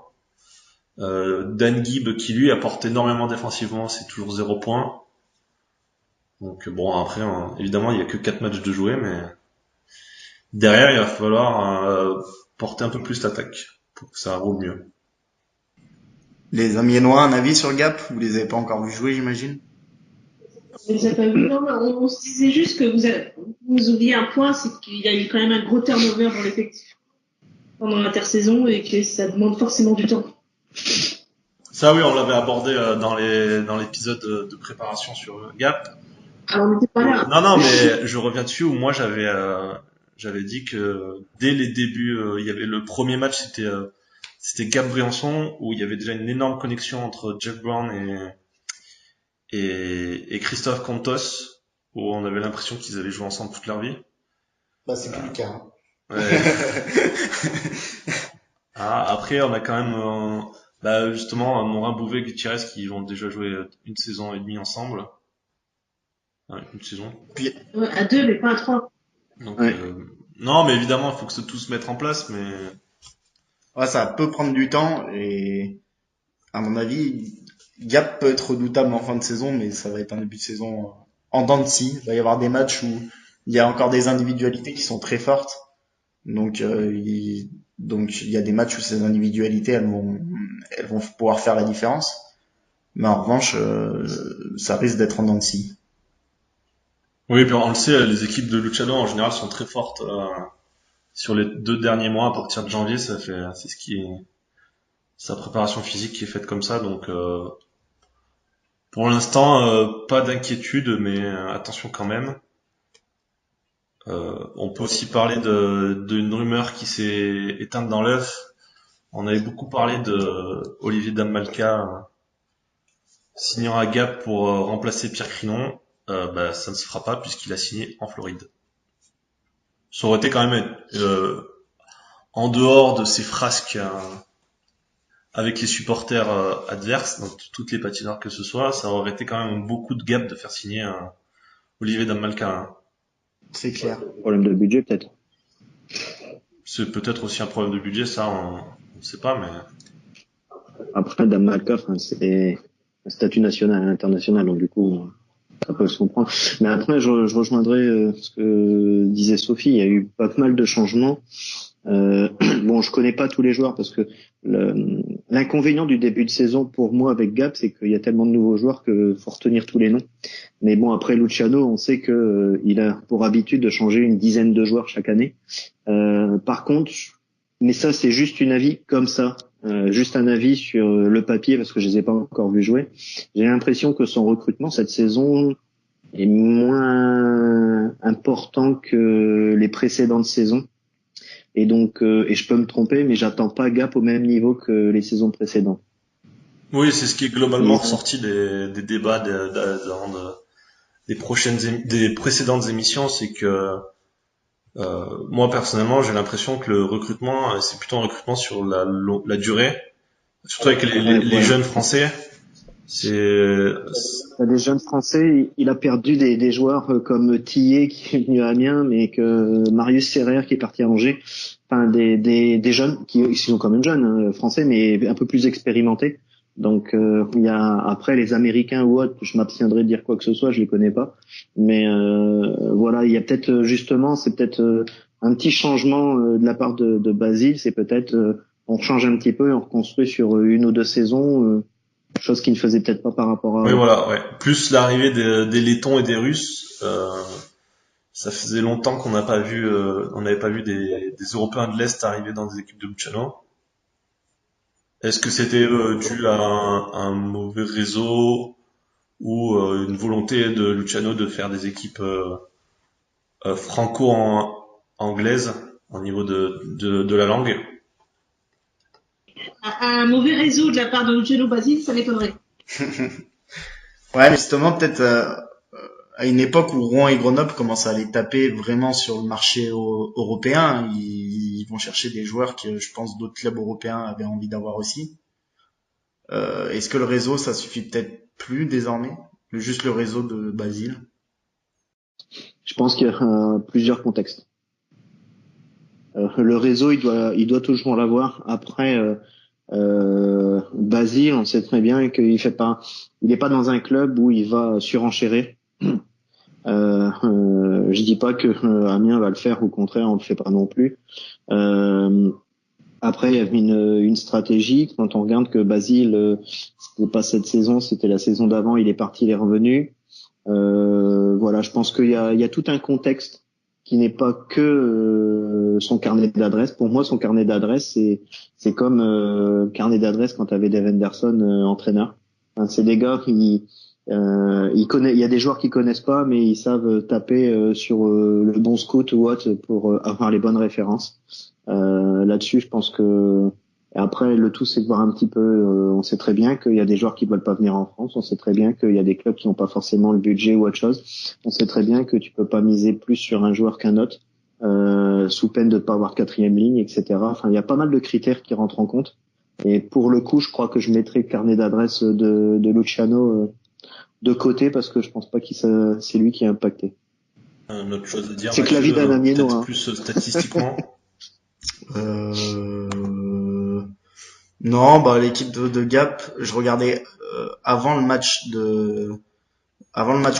Dan Gibb qui lui apporte énormément défensivement, c'est toujours 0 points. Donc bon après évidemment il y a que 4 matchs de jouer, mais derrière il va falloir porter un peu plus l'attaque pour que ça roule mieux. Les Amiénois, un avis sur Gap? Vous les avez pas encore vu jouer, j'imagine? On les a pas vus. Non, on se disait juste que vous oubliez un point, c'est qu'il y a eu quand même un gros turnover dans l'effectif pendant l'intersaison et que ça demande forcément du temps. Ça oui, on l'avait abordé dans l'épisode de préparation sur Gap. Alors on n'était pas là. Non, mais je reviens dessus où moi j'avais dit que dès les débuts, il y avait le premier match, c'était Gap-Briançon où il y avait déjà une énorme connexion entre Jeff Brown et Christophe Contos où on avait l'impression qu'ils allaient jouer ensemble toute leur vie. C'est plus le cas. Hein. Ouais. Après on a quand même justement Morin Bouvet et Gutiérrez qui vont déjà jouer une saison et demie ensemble. Une saison. Ouais, à 2 mais pas à 3. Donc ouais. Non, mais évidemment, il faut que tout se mette en place, mais Ouais, ça peut prendre du temps et à mon avis, Gap peut être redoutable en fin de saison, mais ça va être un début de saison en dents de scie. Il va y avoir des matchs où il y a encore des individualités qui sont très fortes. Donc, donc il y a des matchs où ces individualités, elles vont pouvoir faire la différence. Mais en revanche, ça risque d'être en dents de scie. oui, puis on le sait, les équipes de Luciano en général sont très fortes sur les 2 derniers mois. À partir de janvier, c'est ce qui est sa préparation physique qui est faite comme ça. Donc, pour l'instant, pas d'inquiétude, mais attention quand même. On peut aussi parler d'une rumeur qui s'est éteinte dans l'œuf. On avait beaucoup parlé de Olivier Damalka signant à Gap pour remplacer Pierre Crinon. Ça ne se fera pas puisqu'il a signé en Floride. Ça aurait été quand même en dehors de ces frasques avec les supporters adverses, donc toutes les patinoires que ce soit, ça aurait été quand même beaucoup de Gap de faire signer Olivier Damalka. Hein. C'est clair. Problème de budget peut-être. C'est peut-être aussi un problème de budget, ça, on ne sait pas, mais Après, Dame Malka, c'est un statut national et international, donc du coup, ça peut se comprendre. Mais après, je rejoindrai ce que disait Sophie. Il y a eu pas mal de changements. Bon, je connais pas tous les joueurs parce que l'inconvénient du début de saison pour moi avec Gap, c'est qu'il y a tellement de nouveaux joueurs que faut retenir tous les noms. Mais bon, après Luciano, on sait que il a pour habitude de changer une dizaine de joueurs chaque année. Par contre, mais ça c'est juste une avis comme ça, juste un avis sur le papier parce que je les ai pas encore vus jouer. J'ai l'impression que son recrutement cette saison est moins important que les précédentes saisons. Et donc, et je peux me tromper, mais j'attends pas Gap au même niveau que les saisons précédentes. oui, c'est ce qui est globalement Mais- ressorti des débats des précédentes émissions, c'est que moi personnellement, j'ai l'impression que le recrutement, c'est plutôt un recrutement sur la durée, surtout avec les jeunes Français. C'est Les jeunes Français, il a perdu des joueurs comme Tillet qui est venu à Amiens, mais que Marius Serrer qui est parti à Angers. Enfin, des jeunes qui sont quand même jeunes, hein, français, mais un peu plus expérimentés. Donc, il y a après les Américains ou autres, je m'abstiendrai de dire quoi que ce soit, je les connais pas. Mais voilà, il y a peut-être justement, c'est peut-être un petit changement de la part de Basile. C'est peut-être on change un petit peu et on reconstruit sur une ou deux saisons. Chose qu'il ne faisait peut-être pas par rapport à oui, eux. voilà, ouais. Plus l'arrivée des Lettons et des Russes, ça faisait longtemps on n'avait pas vu des Européens de l'Est arriver dans des équipes de Luciano. Est-ce que c'était dû à un mauvais réseau ou une volonté de Luciano de faire des équipes franco-anglaises au niveau de la langue? Un mauvais réseau de la part de Luciano Basile, ça m'étonnerait. Ouais, mais justement, peut-être à une époque où Rouen et Grenoble commencent à aller taper vraiment sur le marché européen, ils vont chercher des joueurs que je pense d'autres clubs européens avaient envie d'avoir aussi. Est-ce que le réseau, ça suffit peut-être plus désormais? Juste le réseau de Basile? Je pense qu'il y a plusieurs contextes. Le réseau, il doit toujours l'avoir. Après, Basile, on sait très bien qu'il il est pas dans un club où il va surenchérir. Je dis pas que Amiens va le faire, au contraire, on le fait pas non plus. Après, il y avait une stratégie. Quand on regarde que Basile, c'était pas cette saison, c'était la saison d'avant, il est parti, il est revenu. Voilà, je pense qu'il y a tout un contexte qui n'est pas que son carnet d'adresse. Pour moi, son carnet d'adresse, c'est comme carnet d'adresse quand tu avais Dave Henderson entraîneur. Enfin, c'est des gars qui il y a des joueurs qui connaissent pas, mais ils savent taper sur le bon scout ou autre pour avoir les bonnes références. Là-dessus, je pense que et après, le tout, c'est de voir un petit peu. On sait très bien qu'il y a des joueurs qui veulent pas venir en France. On sait très bien qu'il y a des clubs qui n'ont pas forcément le budget ou autre chose. On sait très bien que tu peux pas miser plus sur un joueur qu'un autre, sous peine de pas avoir quatrième ligne, etc. Enfin, il y a pas mal de critères qui rentrent en compte. Et pour le coup, je crois que je mettrai le carnet d'adresse de Luciano de côté parce que je pense pas c'est lui qui a impacté. une autre chose à dire. C'est que la vie d'un Amiénois, peut-être hein. plus statistiquement. Non, bah l'équipe de Gap, je regardais avant le match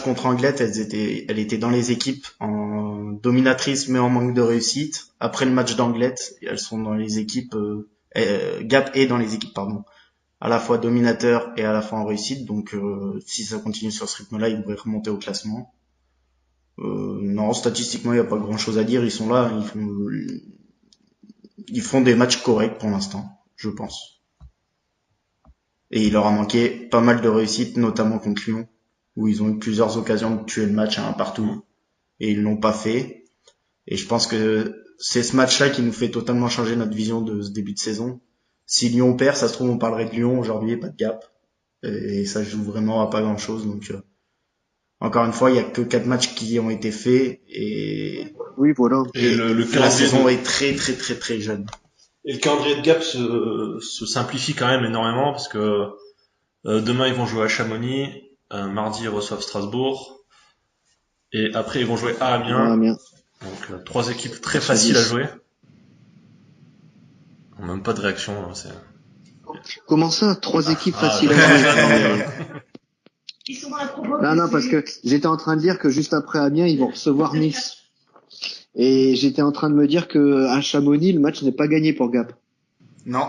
contre Anglet, elle était dans les équipes en dominatrice mais en manque de réussite. Après le match d'Anglet, elles sont dans les équipes Gap est dans les équipes pardon, à la fois dominateur et à la fois en réussite. Donc si ça continue sur ce rythme-là, ils devraient remonter au classement. Non, statistiquement, il n'y a pas grand-chose à dire. Ils sont là, ils font des matchs corrects pour l'instant, je pense. Et il leur a manqué pas mal de réussite, notamment contre Lyon, où ils ont eu plusieurs occasions de tuer le match à un partout, et ils l'ont pas fait. Et je pense que c'est ce match-là qui nous fait totalement changer notre vision de ce début de saison. Si Lyon perd, ça se trouve on parlerait de Lyon aujourd'hui et pas de Gap. Et ça joue vraiment à pas grand-chose. Donc encore une fois, il y a que 4 matchs qui ont été faits et Oui, voilà. Et le la calendrier saison est très très très très jeune. Et le calendrier de Gap se simplifie quand même énormément parce que demain ils vont jouer à Chamonix, mardi ils reçoivent Strasbourg, et après ils vont jouer à Amiens. Amiens. Donc 3 équipes très faciles à jouer. Même pas de réaction. Hein, c'est... Comment ça, 3 équipes faciles à jouer? Ils sont dans la promo. Non, parce que j'étais en train de dire que juste après Amiens, ils vont recevoir Nice. Et j'étais en train de me dire que à Chamonix, le match n'est pas gagné pour Gap. Non,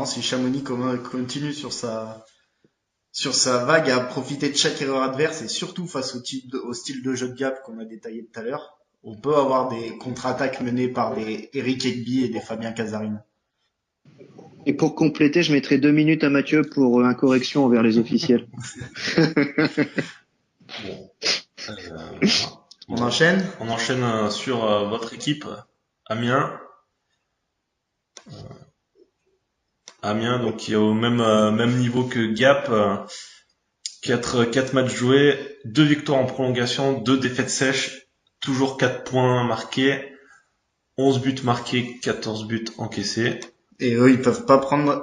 si Chamonix continue sur sa vague à profiter de chaque erreur adverse et surtout face au style de jeu de Gap qu'on a détaillé tout à l'heure, on peut avoir des contre-attaques menées par des Eric Egby et des Fabien Casarine. Et pour compléter, je mettrai 2 minutes à Mathieu pour incorrection envers les officiels. Bon. On enchaîne sur votre équipe, Amiens. Amiens, donc qui est au même niveau que Gap. 4 matchs joués, 2 victoires en prolongation, 2 défaites sèches, toujours 4 points marqués, 11 buts marqués, 14 buts encaissés. Et eux, ils peuvent pas prendre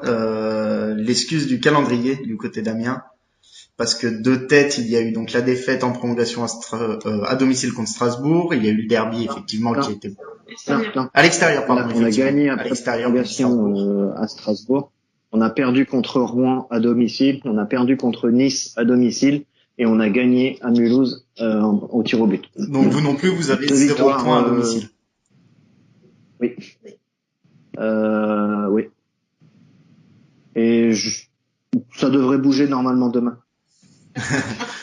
l'excuse du calendrier du côté d'Amiens, parce que de tête, il y a eu donc la défaite en prolongation à domicile contre Strasbourg, il y a eu le derby effectivement qui était à l'extérieur, pardon. On a gagné à l'extérieur prolongation à Strasbourg. On a perdu contre Rouen à domicile, on a perdu contre Nice à domicile et on a gagné à Mulhouse au tir au but. Donc vous non plus, vous avez 0 points à domicile. Oui. Oui. Et ça devrait bouger normalement demain.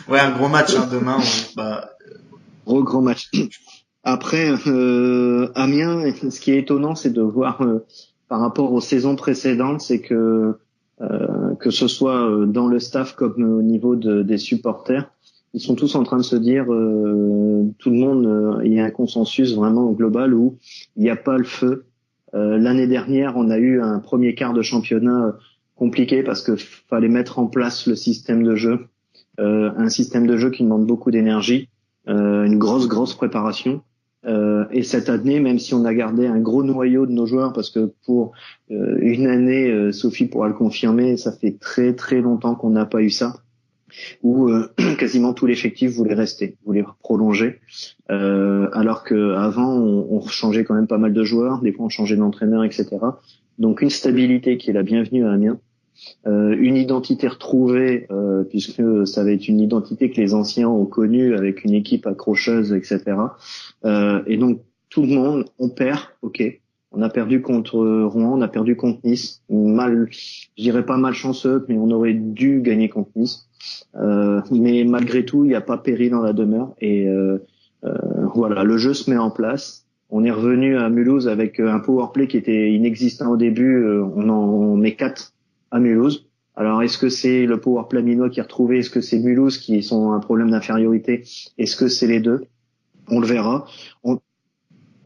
Ouais, un gros match demain. Gros match. Après, Amiens, ce qui est étonnant, c'est de voir par rapport aux saisons précédentes, c'est que ce soit dans le staff comme au niveau des supporters, ils sont tous en train de se dire, tout le monde, il y a un consensus vraiment global où il n'y a pas le feu. L'année dernière, on a eu un premier quart de championnat compliqué parce que fallait mettre en place le système de jeu, un système de jeu qui demande beaucoup d'énergie, une grosse préparation. Et cette année, même si on a gardé un gros noyau de nos joueurs, parce que pour une année, Sophie pourra le confirmer, ça fait très longtemps qu'on n'a pas eu ça, où quasiment tout l'effectif voulait rester, voulait prolonger, alors que avant on changeait quand même pas mal de joueurs, des fois on changeait d'entraîneur, etc. Donc une stabilité qui est la bienvenue à Amiens. Une identité retrouvée, puisque ça va être une identité que les anciens ont connue avec une équipe accrocheuse, etc. Et donc tout le monde, on perd, ok. On a perdu contre Rouen, on a perdu contre Nice. Je dirais pas malchanceux, mais on aurait dû gagner contre Nice. Mais malgré tout, il n'y a pas péri dans la demeure. Et voilà, le jeu se met en place. On est revenu à Mulhouse avec un powerplay qui était inexistant au début. On met 4 à Mulhouse. Alors, est-ce que c'est le powerplay amiénois qui est retrouvé? Est-ce que c'est Mulhouse qui sont un problème d'infériorité? Est-ce que c'est les deux? On le verra. On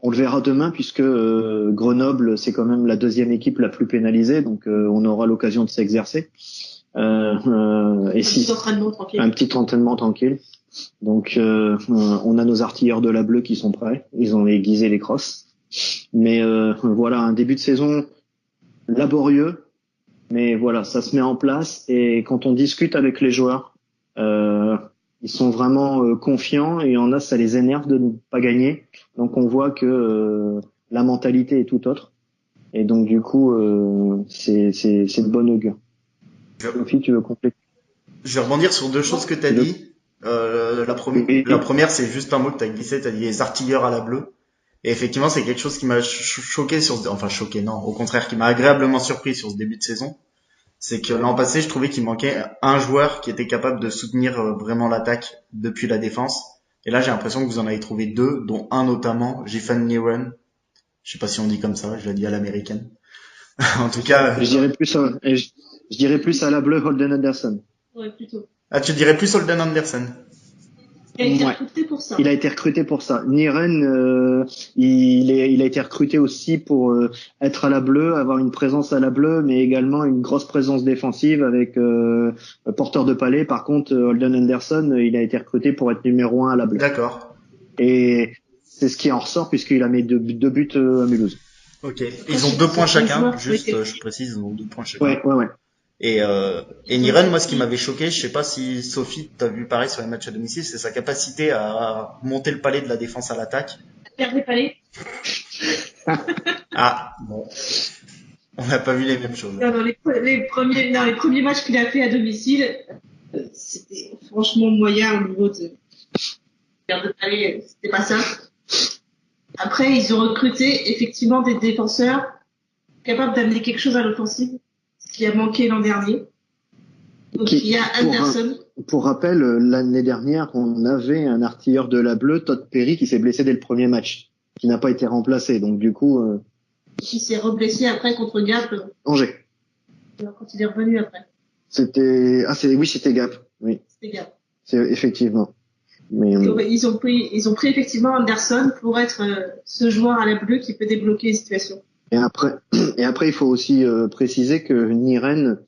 le verra demain puisque Grenoble, c'est quand même la deuxième équipe la plus pénalisée. Donc, on aura l'occasion de s'exercer. Un petit entraînement tranquille. Donc, on a nos artilleurs de la bleue qui sont prêts. Ils ont aiguisé les crosses. Mais voilà, un début de saison laborieux. Mais voilà, ça se met en place. Et quand on discute avec les joueurs, ils sont vraiment confiants, et il y en a, ça les énerve de ne pas gagner. Donc on voit que la mentalité est tout autre. Et donc du coup, c'est de bonne augure. Sophie, tu veux compléter? Je vais rebondir sur deux choses que tu as dit. La première, c'est juste un mot que tu as glissé, tu as dit les artilleurs à la bleue. Et effectivement, c'est quelque chose qui m'a choqué choqué, non, au contraire, qui m'a agréablement surpris sur ce début de saison. C'est que l'an passé, je trouvais qu'il manquait un joueur qui était capable de soutenir vraiment l'attaque depuis la défense. Et là, j'ai l'impression que vous en avez trouvé deux, dont un notamment, Jefan Niren. Je sais pas si on dit comme ça, je l'ai dit à l'américaine. En tout cas, Je dirais plus à la bleue Holden Anderson. Ouais, plutôt. ah, tu dirais plus Holden Anderson. Il a été recruté pour ça. Il a été recruté pour ça. Niren, il a été recruté aussi pour être à la bleue, avoir une présence à la bleue, mais également une grosse présence défensive avec porteur de palais. Par contre, Holden Anderson, il a été recruté pour être numéro 1 à la bleue. D'accord. Et c'est ce qui en ressort puisqu'il a mis deux buts à Mulhouse. Ok. Ils ont 2 points chacun. Juste, je précise, ils ont 2 points chacun. Ouais. Et Niren, moi, ce qui m'avait choqué, je sais pas si Sophie, t'as vu pareil sur les matchs à domicile, c'est sa capacité à monter le palais de la défense à l'attaque. Perdre les palais. Ah, bon. On n'a pas vu les mêmes choses. Dans les premiers matchs qu'il a fait à domicile, c'était franchement moyen au niveau de perdre de palais, c'était pas ça. Après, ils ont recruté effectivement des défenseurs capables d'amener quelque chose à l'offensive, ce qui a manqué l'an dernier. Donc il y a Anderson. Pour rappel, l'année dernière, on avait un artilleur de la bleue, Todd Perry, qui s'est blessé dès le premier match, qui n'a pas été remplacé. Donc du coup, qui s'est reblessé après contre Gap. Angers. Quand il est revenu après. C'était Gap. Oui. C'était Gap. C'est effectivement. Mais ils ont pris effectivement Anderson pour être ce joueur à la bleue qui peut débloquer les situations. Et après, il faut aussi préciser que Niren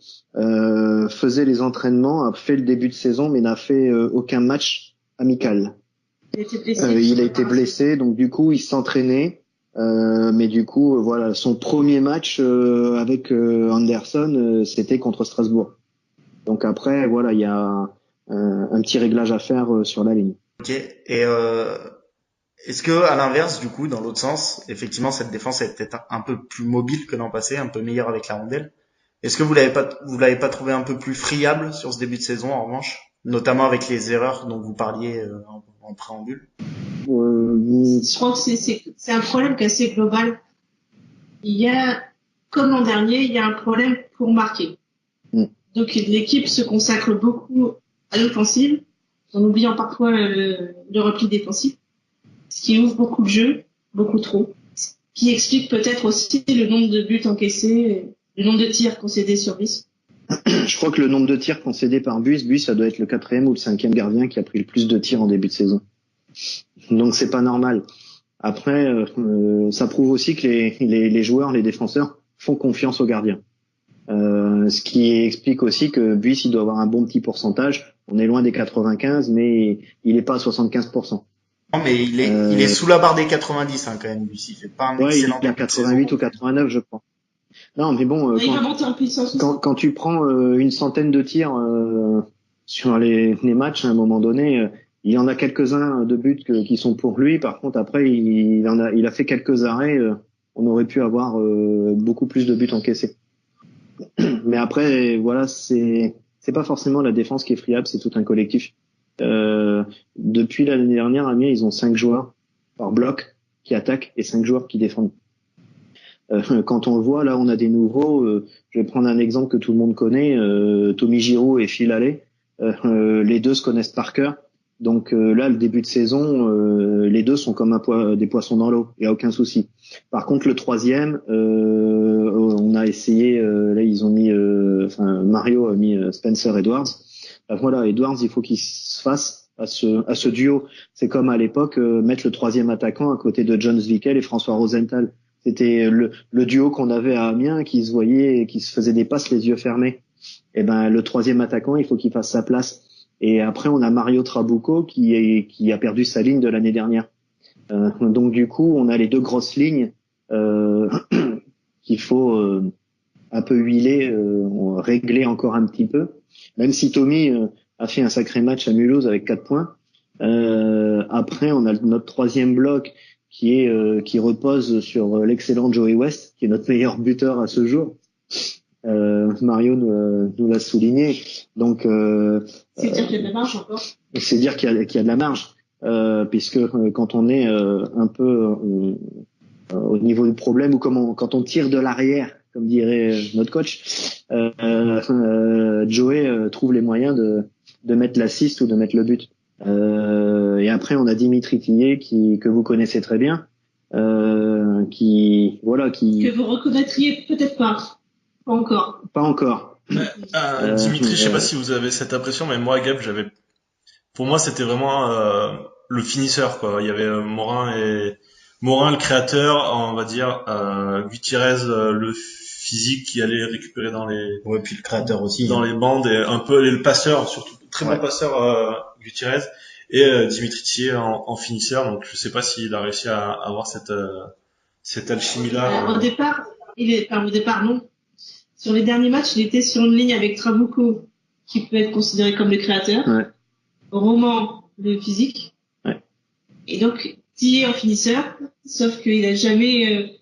faisait les entraînements, a fait le début de saison, mais n'a fait aucun match amical. Il a été blessé, donc du coup, il s'entraînait. Mais du coup, voilà, son premier match avec Anderson, c'était contre Strasbourg. Donc après, voilà, il y a un petit réglage à faire sur la ligne. Ok. Et est-ce que, à l'inverse, du coup, dans l'autre sens, effectivement, cette défense est peut-être un peu plus mobile que l'an passé, un peu meilleure avec la rondelle. Est-ce que vous l'avez pas trouvé un peu plus friable sur ce début de saison, en revanche, notamment avec les erreurs dont vous parliez en préambule? Je crois que c'est un problème qui est assez global. Il y a, comme l'an dernier, il y a un problème pour marquer. Donc l'équipe se consacre beaucoup à l'offensive, en oubliant parfois le repli défensif, ce qui ouvre beaucoup de jeux, beaucoup trop, ce qui explique peut-être aussi le nombre de buts encaissés, le nombre de tirs concédés sur Buis. Je crois que le nombre de tirs concédés par Buis, ça doit être le 4e ou le 5e gardien qui a pris le plus de tirs en début de saison. Donc c'est pas normal. Après, ça prouve aussi que les joueurs, les défenseurs font confiance aux gardiens. Ce qui explique aussi que Buis, il doit avoir un bon petit pourcentage. On est loin des 95, mais il est pas à 75%. Non, mais il est sous la barre des 90, quand même, Buis. Il fait pas un excellent il est à 88 ou 89, je crois. Non, mais bon, il va monter en puissance. Quand tu prends une centaine de tirs sur les matchs, à un moment donné, il y en a quelques-uns de buts qui sont pour lui. Par contre, après, il a fait quelques arrêts. On aurait pu avoir beaucoup plus de buts encaissés. Mais après, voilà, c'est pas forcément la défense qui est friable, c'est tout un collectif. Depuis l'année dernière, Amiens, ils ont 5 joueurs par bloc qui attaquent et 5 joueurs qui défendent. Quand on le voit, là, on a des nouveaux. Je vais prendre un exemple que tout le monde connaît, Tommy Giroud et Phil Allais. Les deux se connaissent par cœur. Donc là, le début de saison, les deux sont comme des poissons dans l'eau. Il y a aucun souci. Par contre, le troisième, on a essayé. Là, ils ont mis. Mario a mis Spencer Edwards. Voilà, Edwards, il faut qu'il se fasse à ce duo. C'est comme à l'époque mettre le troisième attaquant à côté de John Zwickel et François Rosenthal. C'était le duo qu'on avait à Amiens, qui se voyait, qui se faisait des passes les yeux fermés. Et ben le troisième attaquant, il faut qu'il fasse sa place. Et après, on a Mario Trabucco qui a perdu sa ligne de l'année dernière. Donc du coup, on a les deux grosses lignes qu'il faut un peu huiler, régler encore un petit peu. Même si Tommy, a fait un sacré match à Mulhouse avec 4 points. Après, on a notre troisième bloc qui repose sur l'excellent Joey West, qui est notre meilleur buteur à ce jour. Mario nous l'a souligné. Donc, c'est dire qu'il y a de la marge encore. C'est dire qu'il y a de la marge, puisque quand on est un peu au niveau du problème, ou quand on tire de l'arrière, comme dirait notre coach, Joey trouve les moyens de mettre l'assist ou de mettre le but. Et après, on a Dimitri Tillet que vous connaissez très bien, que vous reconnaîtriez peut-être pas encore. Pas encore. Dimitri, je sais pas si vous avez cette impression, mais moi, Gab, pour moi, c'était vraiment le finisseur, quoi. Il y avait Morin, le créateur, on va dire, Gutiérrez, le physique qui allait récupérer dans les, ouais, puis le créateur aussi, dans les bandes, et un peu le passeur, surtout très bon passeur, Gutiérrez, et Dimitri Tillet en finisseur. Donc, je sais pas s'il a réussi à avoir cette alchimie-là. Au départ, non. Sur les derniers matchs, il était sur une ligne avec Trabucco, qui peut être considéré comme le créateur. Ouais. Roman, le physique. Ouais. Et donc, Tillet en finisseur, sauf qu'il a jamais,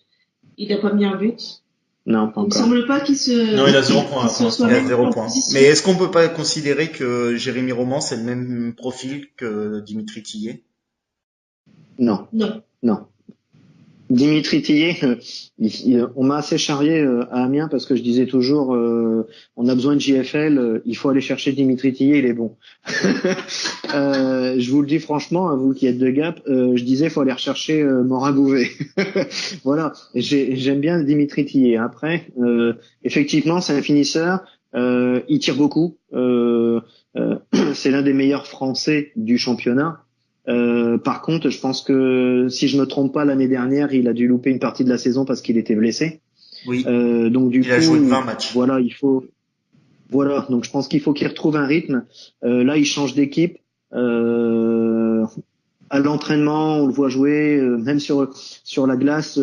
il a pas mis un but. Non, pas encore. Il me semble pas qu'il se... Non, il a 0 points. Il a 0 points. Mais est-ce qu'on peut pas considérer que Jérémy Roman, c'est le même profil que Dimitri Tillet? Non. Dimitri Tillet, on m'a assez charrié à Amiens parce que je disais toujours on a besoin de JFL, il faut aller chercher Dimitri Tillet, il est bon. Je vous le dis franchement, à vous qui êtes de Gap, je disais faut aller rechercher Morin Bouvet. Voilà, j'aime bien Dimitri Tillet. Après, effectivement, c'est un finisseur, il tire beaucoup, c'est l'un des meilleurs Français du championnat. Par contre, je pense que si je me trompe pas, l'année dernière, il a dû louper une partie de la saison parce qu'il était blessé. Oui. Donc il a joué 20 matchs. Voilà, donc je pense qu'il faut qu'il retrouve un rythme. Là, il change d'équipe. À l'entraînement, on le voit jouer, même sur la glace,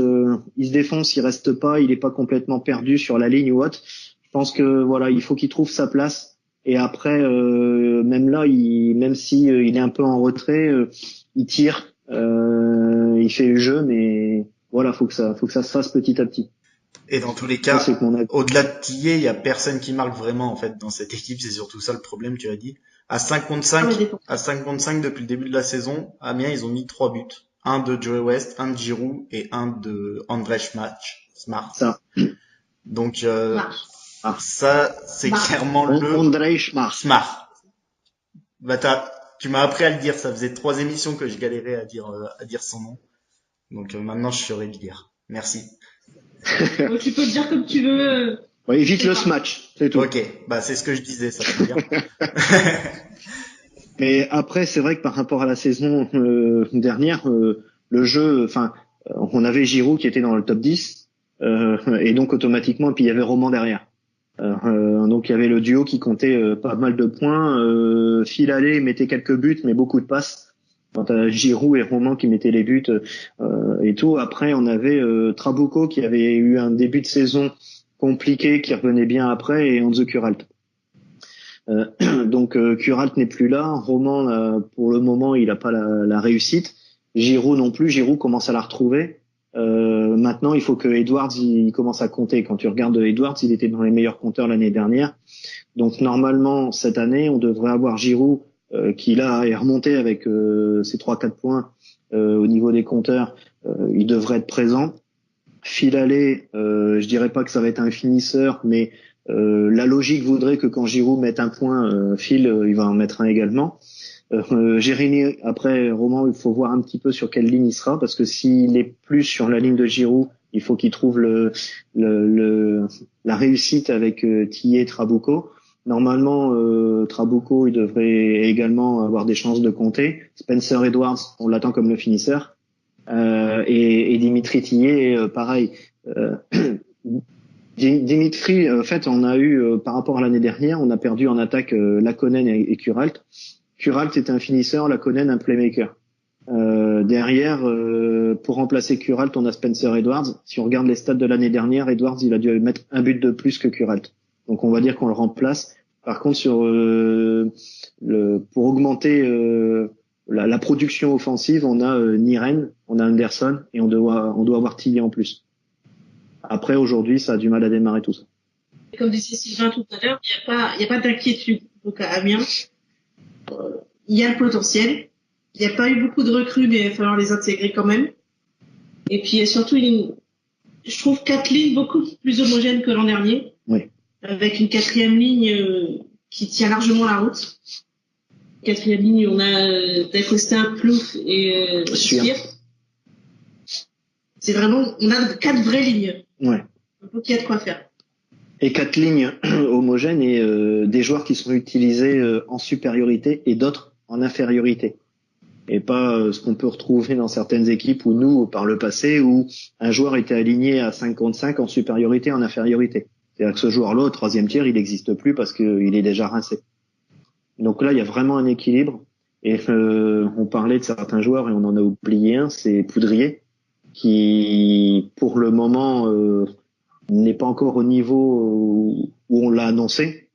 il se défonce, il reste pas, il est pas complètement perdu sur la ligne ou autre. Je pense que voilà, il faut qu'il trouve sa place. Et après, même là, même si il est un peu en retrait, il tire, il fait le jeu, mais voilà, faut que ça se fasse petit à petit. Et dans tous les cas, au-delà de Tillet, il y a personne qui marque vraiment en fait dans cette équipe. C'est surtout ça le problème, tu as dit. À 5 contre 5 depuis le début de la saison, Amiens, ils ont mis 3 buts. Un de Joey West, un de Giroud et un de André Smart. Ça. Donc ça, c'est clairement le André Smart. Bah tu m'as appris à le dire. Ça faisait 3 émissions que je galérais à dire son nom. Donc maintenant, je saurais le dire. Merci. Bon, tu peux le dire comme tu veux. Ouais, évite le smash, c'est tout. Ok, bah c'est ce que je disais, ça c'est bien. Mais après, c'est vrai que par rapport à la saison dernière, le jeu, on avait Giroud qui était dans le top 10, et donc automatiquement, puis il y avait Roman derrière. Donc il y avait le duo qui comptait pas mal de points. Phil Allais mettait quelques buts, mais beaucoup de passes. Quand Giroud et Roman qui mettaient les buts et tout. Après, on avait Trabucco qui avait eu un début de saison compliqué, qui revenait bien après, et Enzo Kuralt. Donc Kuralt n'est plus là. Roman, pour le moment, il n'a pas la réussite. Giroud non plus. Giroud commence à la retrouver. Maintenant, il faut que Edwards il commence à compter. Quand tu regardes Edwards, il était dans les meilleurs compteurs l'année dernière. Donc normalement, cette année, on devrait avoir Giroud qui là est remonté avec ses 3-4 points au niveau des compteurs. Il devrait être présent. Phil Allais, je dirais pas que ça va être un finisseur, mais la logique voudrait que quand Giroud mette un point, Phil il va en mettre un également. Jérémy, après Roman, il faut voir un petit peu sur quelle ligne il sera, parce que s'il est plus sur la ligne de Giroud, il faut qu'il trouve la réussite avec Tillet et Trabucco. Normalement, Trabucco, il devrait également avoir des chances de compter. Spencer Edwards, on l'attend comme le finisseur. Et Dimitri Tillet, pareil. Dimitri, en fait, on a eu, par rapport à l'année dernière, on a perdu en attaque Lakonen et Kuralt. Kuralt est un finisseur, Lakonen un playmaker. Derrière, pour remplacer Kuralt, on a Spencer Edwards. Si on regarde les stats de l'année dernière, Edwards, il a dû mettre un but de plus que Kuralt. Donc on va dire qu'on le remplace. Par contre, pour augmenter la production offensive, on a Niren, on a Anderson et on doit avoir Tilly en plus. Après, aujourd'hui, ça a du mal à démarrer tout ça. Comme disait Sylvain tout à l'heure, il y a pas d'inquiétude. Donc à Amiens, il y a le potentiel. Il n'y a pas eu beaucoup de recrues, mais il va falloir les intégrer quand même. Et puis surtout, je trouve 4 lignes beaucoup plus homogènes que l'an dernier. Oui. Avec une 4e ligne qui tient largement la route. 4e ligne, on a D'Acosta, Plouf et Spire. C'est vraiment, on a 4 vraies lignes. Ouais. Donc il y a de quoi faire. Et 4 lignes homogènes et des joueurs qui sont utilisés en supériorité et d'autres en infériorité. Et pas ce qu'on peut retrouver dans certaines équipes où nous, par le passé, où un joueur était aligné à 55 en supériorité, en infériorité. C'est-à-dire que ce joueur-là, au 3e tiers, il n'existe plus parce qu'il est déjà rincé. Donc là, il y a vraiment un équilibre. Et on parlait de certains joueurs et on en a oublié un, c'est Poudrier, qui, pour le moment, n'est pas encore au niveau où on l'a annoncé.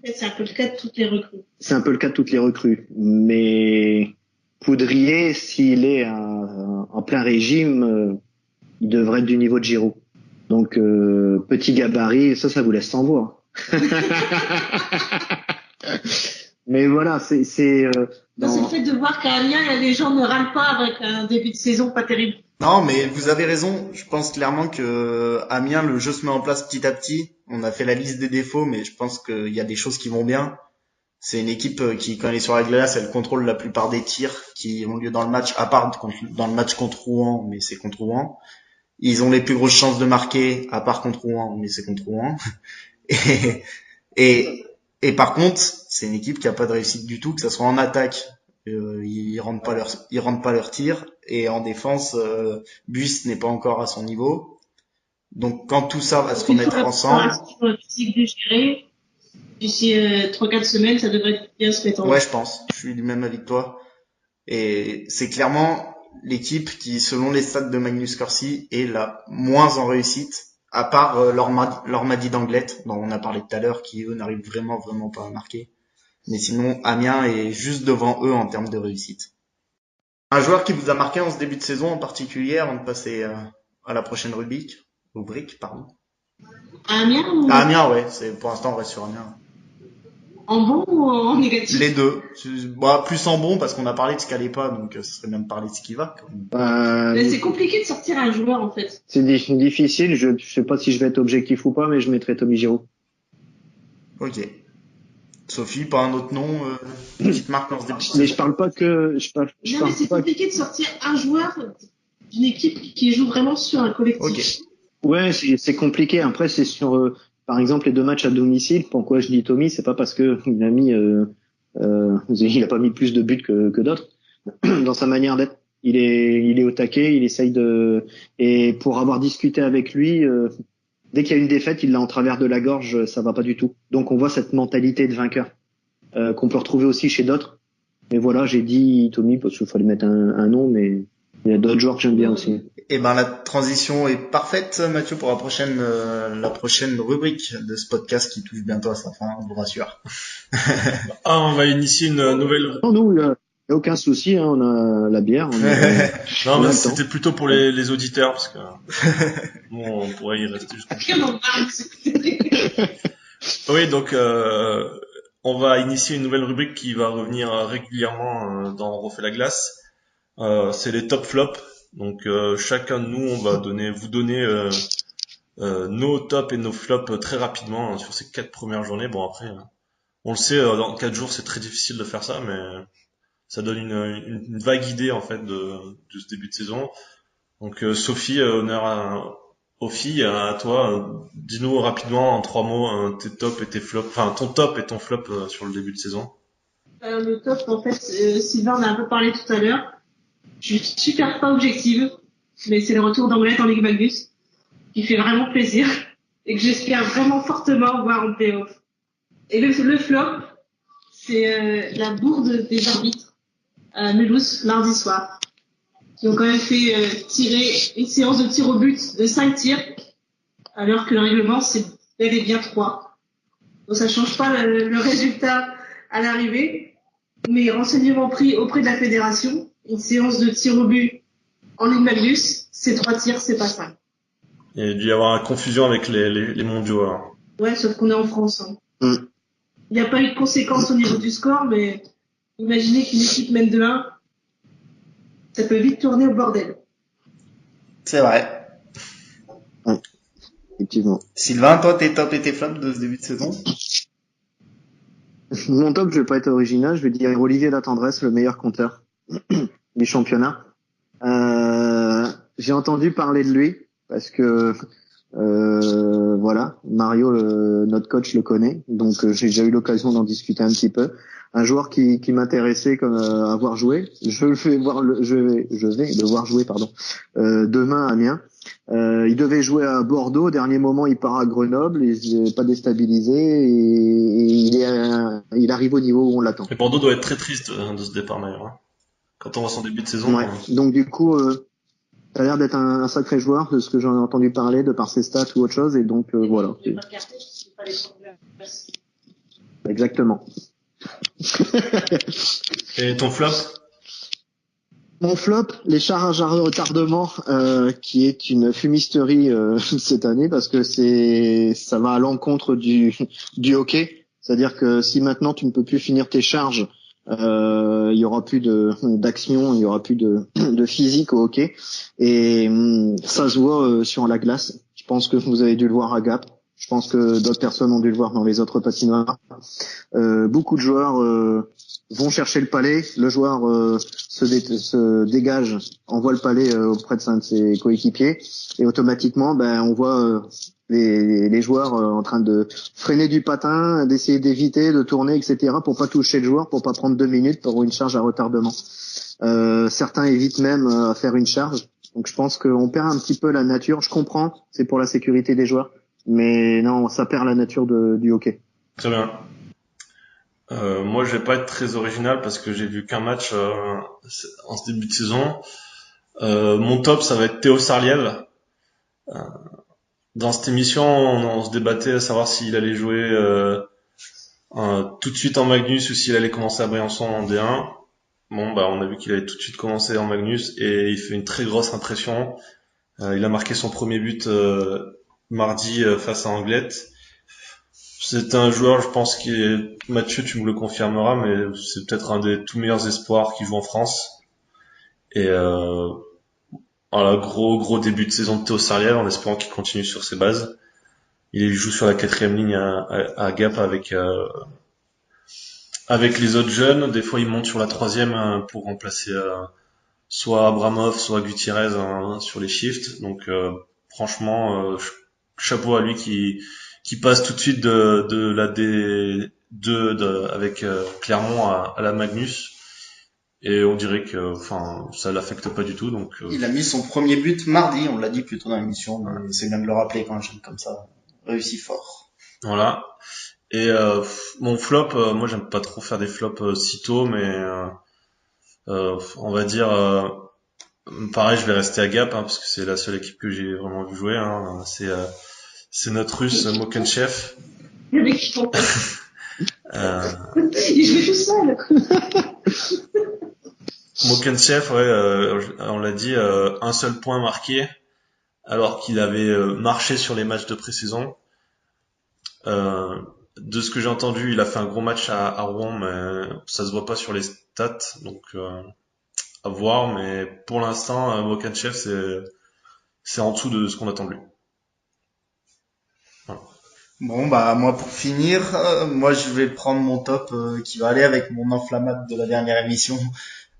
C'est un peu le cas de toutes les recrues. C'est un peu le cas de toutes les recrues. Mais Poudrier, s'il est en plein régime, il devrait être du niveau de Giroud. Donc, petit gabarit, ça vous laisse sans voix. Mais voilà, c'est c'est le fait de voir qu'à Amiens, les gens ne râlent pas avec un début de saison pas terrible. Non, mais vous avez raison. Je pense clairement que Amiens, le jeu se met en place petit à petit. On a fait la liste des défauts, mais je pense qu'il y a des choses qui vont bien. C'est une équipe qui, quand elle est sur la glace, elle contrôle la plupart des tirs qui ont lieu dans le match, à part dans le match contre Rouen, mais c'est contre Rouen. Ils ont les plus grosses chances de marquer, à part contre Rouen, mais c'est contre Rouen. Et par contre, c'est une équipe qui a pas de réussite du tout, que ça soit en attaque, ils rentrent pas leur tir, et en défense, Buis n'est pas encore à son niveau. Donc quand tout ça va se remettre ensemble, physique de gérer, d'ici 3-4 semaines, ça devrait bien se mettre en place. Ouais, je pense. Je suis du même avis que toi. Et c'est clairement l'équipe qui, selon les stats de Magnus Corsi, est la moins en réussite, à part l'Ormadi d'Anglet, dont on a parlé tout à l'heure, qui eux n'arrivent vraiment pas à marquer. Mais sinon, Amiens est juste devant eux en termes de réussite. Un joueur qui vous a marqué en ce début de saison en particulier, avant de passer à la prochaine rubrique, pardon. À Amiens ou... À Amiens, ouais. Pour l'instant, on reste sur Amiens. En bon ou en négatif? Les deux. Plus en bon parce qu'on a parlé de ce qui allait pas, donc ce serait bien de parler de ce qui va. Mais c'est compliqué de sortir un joueur en fait. C'est difficile. Je sais pas si je vais être objectif ou pas, mais je mettrai Tommy Giroud. Ok. Sophie, pas un autre nom, petite marque dans ce début. Mais je parle pas que. Non, mais c'est compliqué de sortir un joueur d'une équipe qui joue vraiment sur un collectif. Ok. Ouais, c'est compliqué. Après, c'est sur. Par exemple, les 2 matchs à domicile, pourquoi je dis Tommy, c'est pas parce que il a mis, il a pas mis plus de buts que d'autres. Dans sa manière d'être, il est au taquet, il essaye et pour avoir discuté avec lui, dès qu'il y a une défaite, il l'a en travers de la gorge, ça va pas du tout. Donc on voit cette mentalité de vainqueur qu'on peut retrouver aussi chez d'autres. Mais voilà, j'ai dit Tommy parce qu'il fallait mettre un nom, mais il y a d'autres joueurs que j'aime bien aussi. Et ben la transition est parfaite, Mathieu, pour la prochaine rubrique de ce podcast qui touche bientôt à sa fin, on vous rassure. On va initier une nouvelle. Non, nous, il y a aucun souci, hein, on a la bière. Non, mais c'était plutôt pour les auditeurs parce que bon, on pourrait y rester jusqu'au. Oui, donc on va initier une nouvelle rubrique qui va revenir régulièrement dans On refait la glace. C'est les top flops. Donc chacun de nous, on va vous donner nos tops et nos flops très rapidement sur ces 4 premières journées. Bon après, on le sait, dans 4 jours c'est très difficile de faire ça, mais ça donne une vague idée en fait de ce début de saison. Donc Sophie, honneur aux filles, à toi. Dis-nous rapidement en 3 mots tes tops et tes flops, enfin ton top et ton flop sur le début de saison. Le top, en fait, Sylvain en a un peu parlé tout à l'heure. Je suis super pas objective, mais c'est le retour d'Anglet en Ligue Magnus qui fait vraiment plaisir et que j'espère vraiment fortement voir en play-off. Et le flop, c'est la bourde des arbitres à Mulhouse lundi soir, qui ont quand même fait tirer une séance de tir au but de 5 tirs, alors que le règlement c'est bel et bien 3. Donc ça change pas le résultat à l'arrivée. Mais renseignements pris auprès de la fédération, une séance de tir au but en Ligue Magnus, c'est 3 tirs, c'est pas ça. Il y a dû y avoir une confusion avec les mondiaux, alors. Ouais, sauf qu'on est en France. Hein. Mm. Il n'y a pas eu de conséquences au niveau du score, mais imaginez qu'une équipe mène de 1, ça peut vite tourner au bordel. C'est vrai. Effectivement. Sylvain, toi, tes top et tes flops de ce début de saison? Mon top, je vais pas être original, je vais dire Olivier Latendresse, le meilleur compteur du championnat. J'ai entendu parler de lui parce que voilà, Mario, notre coach, le connaît, donc j'ai déjà eu l'occasion d'en discuter un petit peu. Un joueur qui m'intéressait comme à voir jouer. Je vais le voir jouer, demain à Amiens. Il devait jouer à Bordeaux. Dernier moment, il part à Grenoble. Il n'est pas déstabilisé et il arrive au niveau où on l'attend. Et Bordeaux doit être très triste de ce départ, d'ailleurs. Hein. Quand on voit son début de saison. Ouais. Donc du coup, ça a l'air d'être un sacré joueur de ce que j'en ai entendu parler, de par ses stats ou autre chose. Et donc voilà. Exactement. Et ton flop? Mon flop, les charges à retardement, qui est une fumisterie cette année parce que ça va à l'encontre du hockey. C'est-à-dire que si maintenant tu ne peux plus finir tes charges, il y aura plus d'action, il y aura plus de physique au hockey et ça se voit sur la glace. Je pense que vous avez dû le voir à Gap. Je pense que d'autres personnes ont dû le voir dans les autres patinoires. Beaucoup de joueurs vont chercher le palais. Le joueur se dégage, envoie le palais auprès de ses coéquipiers et automatiquement, on voit les joueurs en train de freiner du patin, d'essayer d'éviter, de tourner, etc. pour pas toucher le joueur, pour pas prendre 2 minutes pour une charge à retardement. Certains évitent même à faire une charge. Donc je pense qu'on perd un petit peu la nature. Je comprends, c'est pour la sécurité des joueurs. Mais non, ça perd la nature du hockey. Très bien. Moi, je vais pas être très original parce que j'ai vu qu'un match en ce début de saison. Mon top, ça va être Théo Sarliève. Dans cette émission, on se débattait à savoir s'il allait jouer tout de suite en Magnus ou s'il allait commencer à Briançon en D1. Bon, on a vu qu'il allait tout de suite commencer en Magnus et il fait une très grosse impression. Il a marqué son premier but mardi face à Anglette. C'est un joueur, je pense, Mathieu, tu me le confirmeras, mais c'est peut-être un des tout meilleurs espoirs qui joue en France. Et voilà, gros début de saison de Théo Sarliève en espérant qu'il continue sur ses bases. Il joue sur la 4e ligne à Gap avec les autres jeunes. Des fois, il monte sur la 3e pour remplacer soit Abramov, soit Gutiérrez sur les shifts. Donc franchement, chapeau à lui qui passe tout de suite de la D2 avec Clermont à la Magnus. Et on dirait que ça l'affecte pas du tout. Donc il a mis son premier but mardi, on l'a dit plus tôt dans l'émission, mais c'est bien de le rappeler quand un jeune comme ça réussit fort. Voilà. Et mon flop, moi j'aime pas trop faire des flops si tôt, mais on va dire pareil, je vais rester à Gap parce que c'est la seule équipe que j'ai vraiment vu jouer. C'est notre Russe Mokenchev. Il joue tout seul. Mokenchev, on l'a dit, un seul point marqué alors qu'il avait marché sur les matchs de pré-saison. De ce que j'ai entendu, il a fait un gros match à Rouen, mais ça se voit pas sur les stats, donc à voir. Mais pour l'instant, Mokenchev, c'est en dessous de ce qu'on attend de lui. Voilà. Bon, moi pour finir, moi je vais prendre mon top qui va aller avec mon enflammable de la dernière émission.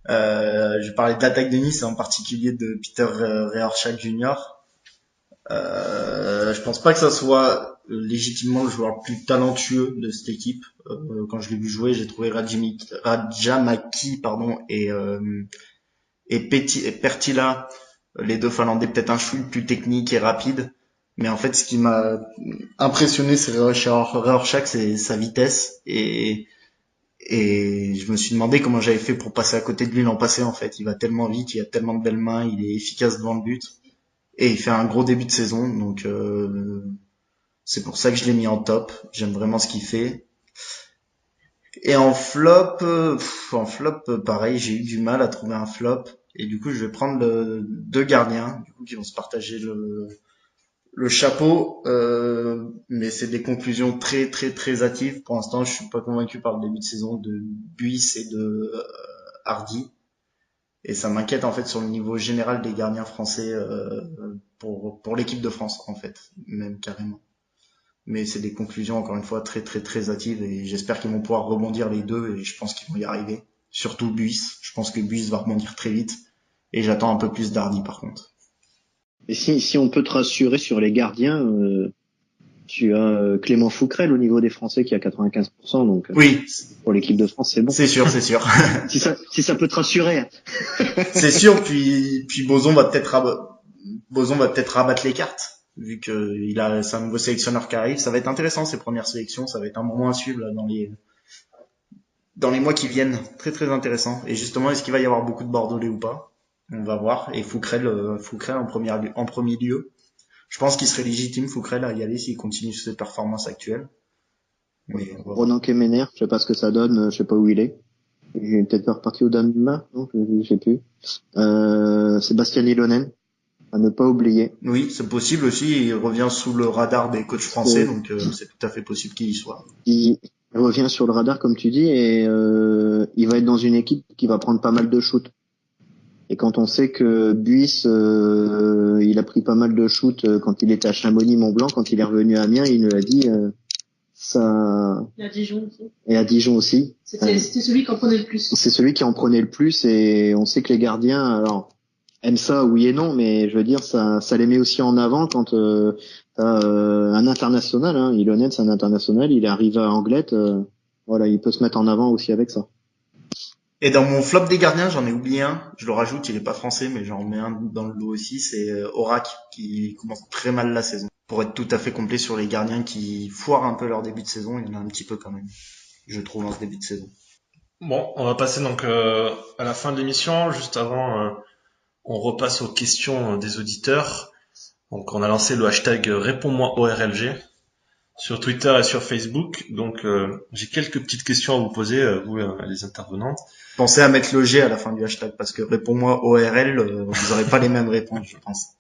Je parlais de l'attaque de Nice, et en particulier de Peter Reorchak Jr. Je pense pas que ça soit légitimement le joueur le plus talentueux de cette équipe. Quand je l'ai vu jouer, j'ai trouvé Rajamaki et Pertila, les deux Finlandais, peut-être un chouï plus technique et rapide. Mais en fait, ce qui m'a impressionné, c'est Reorchak, c'est sa vitesse et je me suis demandé comment j'avais fait pour passer à côté de lui l'an passé, en fait. Il va tellement vite, il a tellement de belles mains, il est efficace devant le but. Et il fait un gros début de saison, donc C'est pour ça que je l'ai mis en top. J'aime vraiment ce qu'il fait. Et en flop, pareil, j'ai eu du mal à trouver un flop. Et du coup, je vais prendre deux gardiens, du coup, qui vont se partager le chapeau. Mais c'est des conclusions très, très, très hâtives. Pour l'instant, je suis pas convaincu par le début de saison de Buis et de Hardy. Et ça m'inquiète en fait sur le niveau général des gardiens français pour l'équipe de France en fait, même carrément. Mais c'est des conclusions encore une fois très très très hâtives et j'espère qu'ils vont pouvoir rebondir les deux et je pense qu'ils vont y arriver. Surtout Buis, je pense que Buis va rebondir très vite et j'attends un peu plus d'Hardy par contre. Et si on peut te rassurer sur les gardiens, tu as Clément Fouquerel au niveau des Français qui a 95%, donc Oui, pour l'équipe de France c'est bon. c'est sûr. si ça peut te rassurer. C'est sûr, puis Boson va peut-être rabattre les cartes. Vu que c'est un nouveau sélectionneur qui arrive, ça va être intéressant ces premières sélections, ça va être un moment à suivre là, dans les mois qui viennent, très très intéressant. Et justement, est-ce qu'il va y avoir beaucoup de Bordelais ou pas? On va voir. Et Fouquerel en premier lieu. Je pense qu'il serait légitime Fouquerel à y aller s'il continue sur ses performances actuelles. Mais Ronan Kemener, je sais pas ce que ça donne, je sais pas où il est. Il est peut-être pas reparti au Danemark, non, je sais plus. Sébastien Ilonen, à ne pas oublier. Oui, c'est possible aussi. Il revient sous le radar des coachs français, donc c'est tout à fait possible qu'il y soit. Il revient sur le radar, comme tu dis, et il va être dans une équipe qui va prendre pas mal de shoots. Et quand on sait que Buis, il a pris pas mal de shoots quand il était à Chamonix-Mont-Blanc, quand il est revenu à Amiens, il nous l'a dit, ça. Et à Dijon aussi. Et à Dijon aussi. C'était celui qui en prenait le plus. C'est celui qui en prenait le plus, et on sait que les gardiens, alors, aiment ça, oui et non, mais je veux dire, ça les met aussi en avant quand t'as un international, hein. Ilonen, c'est un international, il est arrivé à Anglette, voilà, il peut se mettre en avant aussi avec ça. Et dans mon flop des gardiens, j'en ai oublié un. Je le rajoute, il est pas français, mais j'en mets un dans le lot aussi. C'est Aubrac qui commence très mal la saison. Pour être tout à fait complet sur les gardiens qui foirent un peu leur début de saison, il y en a un petit peu quand même, je trouve, en ce début de saison. Bon, on va passer donc à la fin de l'émission. Juste avant, on repasse aux questions des auditeurs. Donc, on a lancé le hashtag Réponds-moi ORLG sur Twitter et sur Facebook. Donc, j'ai quelques petites questions à vous poser, vous les intervenants. Pensez à mettre le G à la fin du hashtag parce que réponds-moi ORL, vous aurez pas les mêmes réponses, je pense.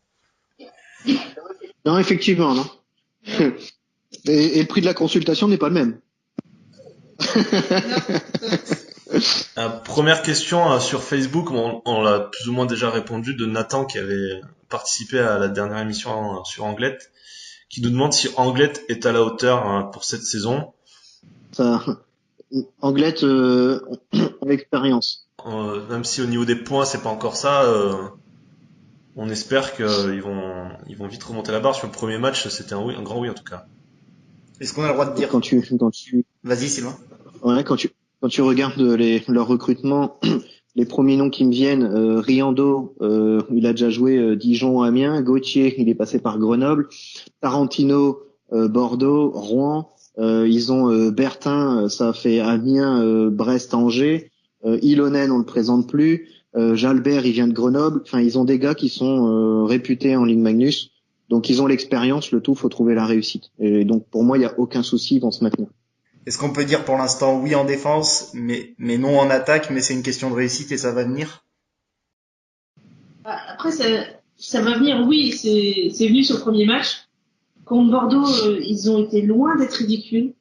Non, effectivement, non. Et le prix de la consultation n'est pas le même. Première question sur Facebook, on l'a plus ou moins déjà répondu, de Nathan qui avait participé à la dernière émission sur Anglette, qui nous demande si Anglette est à la hauteur pour cette saison. Ça, Anglette en expérience. Même si au niveau des points c'est pas encore ça, on espère qu'ils vont vite remonter la barre. Sur le premier match, c'était un grand oui en tout cas. Est-ce qu'on a le droit de dire quand tu Vas-y Sylvain. Ouais, quand tu regardes leur recrutement, les premiers noms qui me viennent, Riando, il a déjà joué Dijon, Amiens. Gauthier, il est passé par Grenoble. Tarantino, Bordeaux, Rouen. Ils ont Bertin, ça a fait Amiens, Brest, Angers. Ilonen, on le présente plus. Jalbert, il vient de Grenoble. Enfin, ils ont des gars qui sont réputés en Ligue Magnus. Donc, ils ont l'expérience. Le tout, faut trouver la réussite. Et donc, pour moi, il y a aucun souci, ils vont se maintenir. Est-ce qu'on peut dire pour l'instant oui en défense, mais non en attaque, mais c'est une question de réussite et ça va venir? Après, ça va venir, oui, c'est venu sur le premier match. Contre Bordeaux, ils ont été loin d'être ridicules.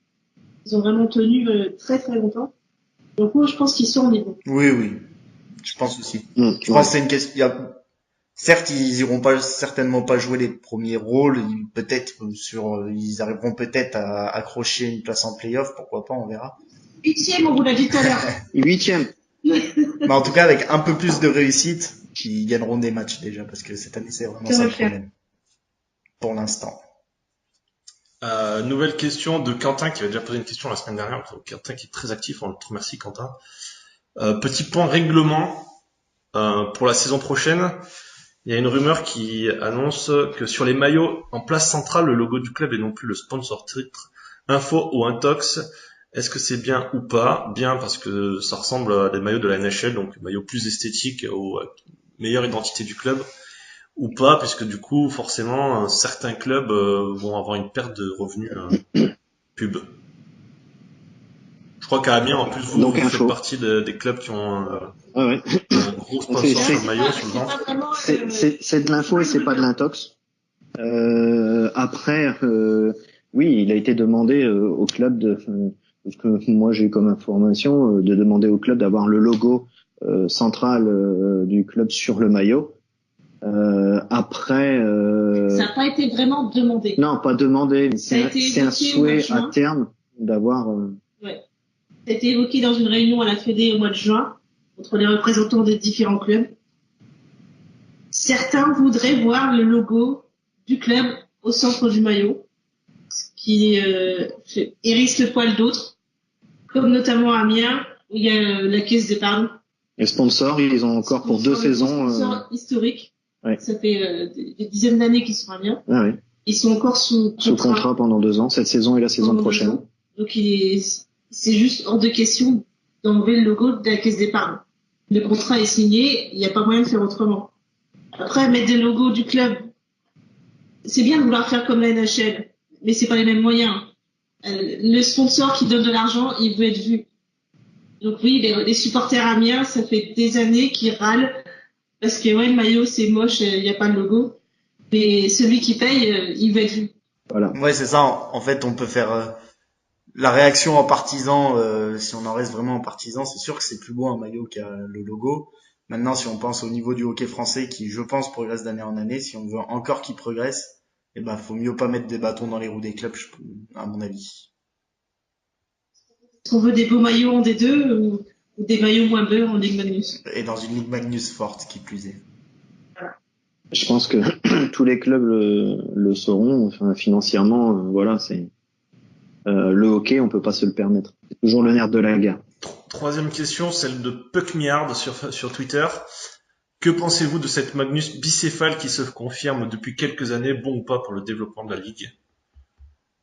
Ils ont vraiment tenu très très longtemps. Donc moi, je pense qu'ils sont au niveau. Oui. Je pense aussi. Je pense que c'est une question. Certes, ils iront certainement pas jouer les premiers rôles. Ils arriveront peut-être à accrocher une place en play-off. Pourquoi pas, on verra. 8e, on vous l'a dit tout à l'heure. 8e. Mais en tout cas, avec un peu plus de réussite, ils gagneront des matchs déjà, parce que cette année, c'est vraiment ça le problème. Pour l'instant. Nouvelle question de Quentin qui avait déjà posé une question la semaine dernière. Quentin qui est très actif, on te remercie Quentin. Petit point règlement pour la saison prochaine. Il y a une rumeur qui annonce que sur les maillots en place centrale, le logo du club et non plus le sponsor titre, info ou intox. Est-ce que c'est bien ou pas? Bien parce que ça ressemble à des maillots de la NHL, donc maillots plus esthétiques ou meilleure identité du club. ou pas, puisque du coup, forcément, certains clubs vont avoir une perte de revenus pub. Je crois qu'à Amiens, en plus, vous Donc faites info. partie des clubs qui ont Ouais. un gros sponsor sur le maillot, sur le ventre. C'est de l'info et c'est pas de l'intox. Après, oui, il a été demandé au club parce que moi j'ai eu comme information de demander au club d'avoir le logo central du club sur le maillot. Après, Ça n'a pas été vraiment demandé. non, pas demandé, mais c'est un souhait à terme d'avoir. Ouais. Ça a été évoqué dans une réunion à la Fédé au mois de juin entre les représentants des différents clubs. Certains voudraient voir le logo du club au centre du maillot, ce qui hérisse le poil d'autres, comme notamment à Amiens où il y a la caisse d'épargne. Les sponsors, ils ont encore pour 2 saisons. Sponsors historiques. Ouais. Ça fait des dizaines d'années qu'ils sont à Amiens. Ah oui. Ils sont encore sous contrat pendant 2 ans, cette saison et la saison prochaine. Donc c'est juste hors de question d'enlever le logo de la caisse d'épargne. Le contrat est signé, il n'y a pas moyen de faire autrement. Après, mettre des logos du club, c'est bien de vouloir faire comme la NHL, mais c'est pas les mêmes moyens. Le sponsor qui donne de l'argent, il veut être vu. Donc oui, les supporters amiens, ça fait des années qu'ils râlent parce que ouais, le maillot c'est moche, il n'y a pas de logo. Mais celui qui paye, il veut être vu. Voilà. Ouais, c'est ça. En fait, on peut faire la réaction en partisan. Si on en reste vraiment en partisan, c'est sûr que c'est plus beau un maillot qui a le logo. Maintenant, si on pense au niveau du hockey français, qui, je pense, progresse d'année en année, si on veut encore qu'il progresse, eh ben, faut mieux pas mettre des bâtons dans les roues des clubs, à mon avis. Est-ce qu'on veut des beaux maillots en D2 ou des maillots moins beaux en Ligue Magnus? Et dans une Ligue Magnus forte, qui plus est. Je pense que tous les clubs le sauront. Enfin, financièrement, voilà, c'est le hockey, on peut pas se le permettre. C'est toujours le nerf de la guerre. Troisième question, celle de Puckmiard sur Twitter. Que pensez-vous de cette Magnus bicéphale qui se confirme depuis quelques années, bon ou pas pour le développement de la ligue?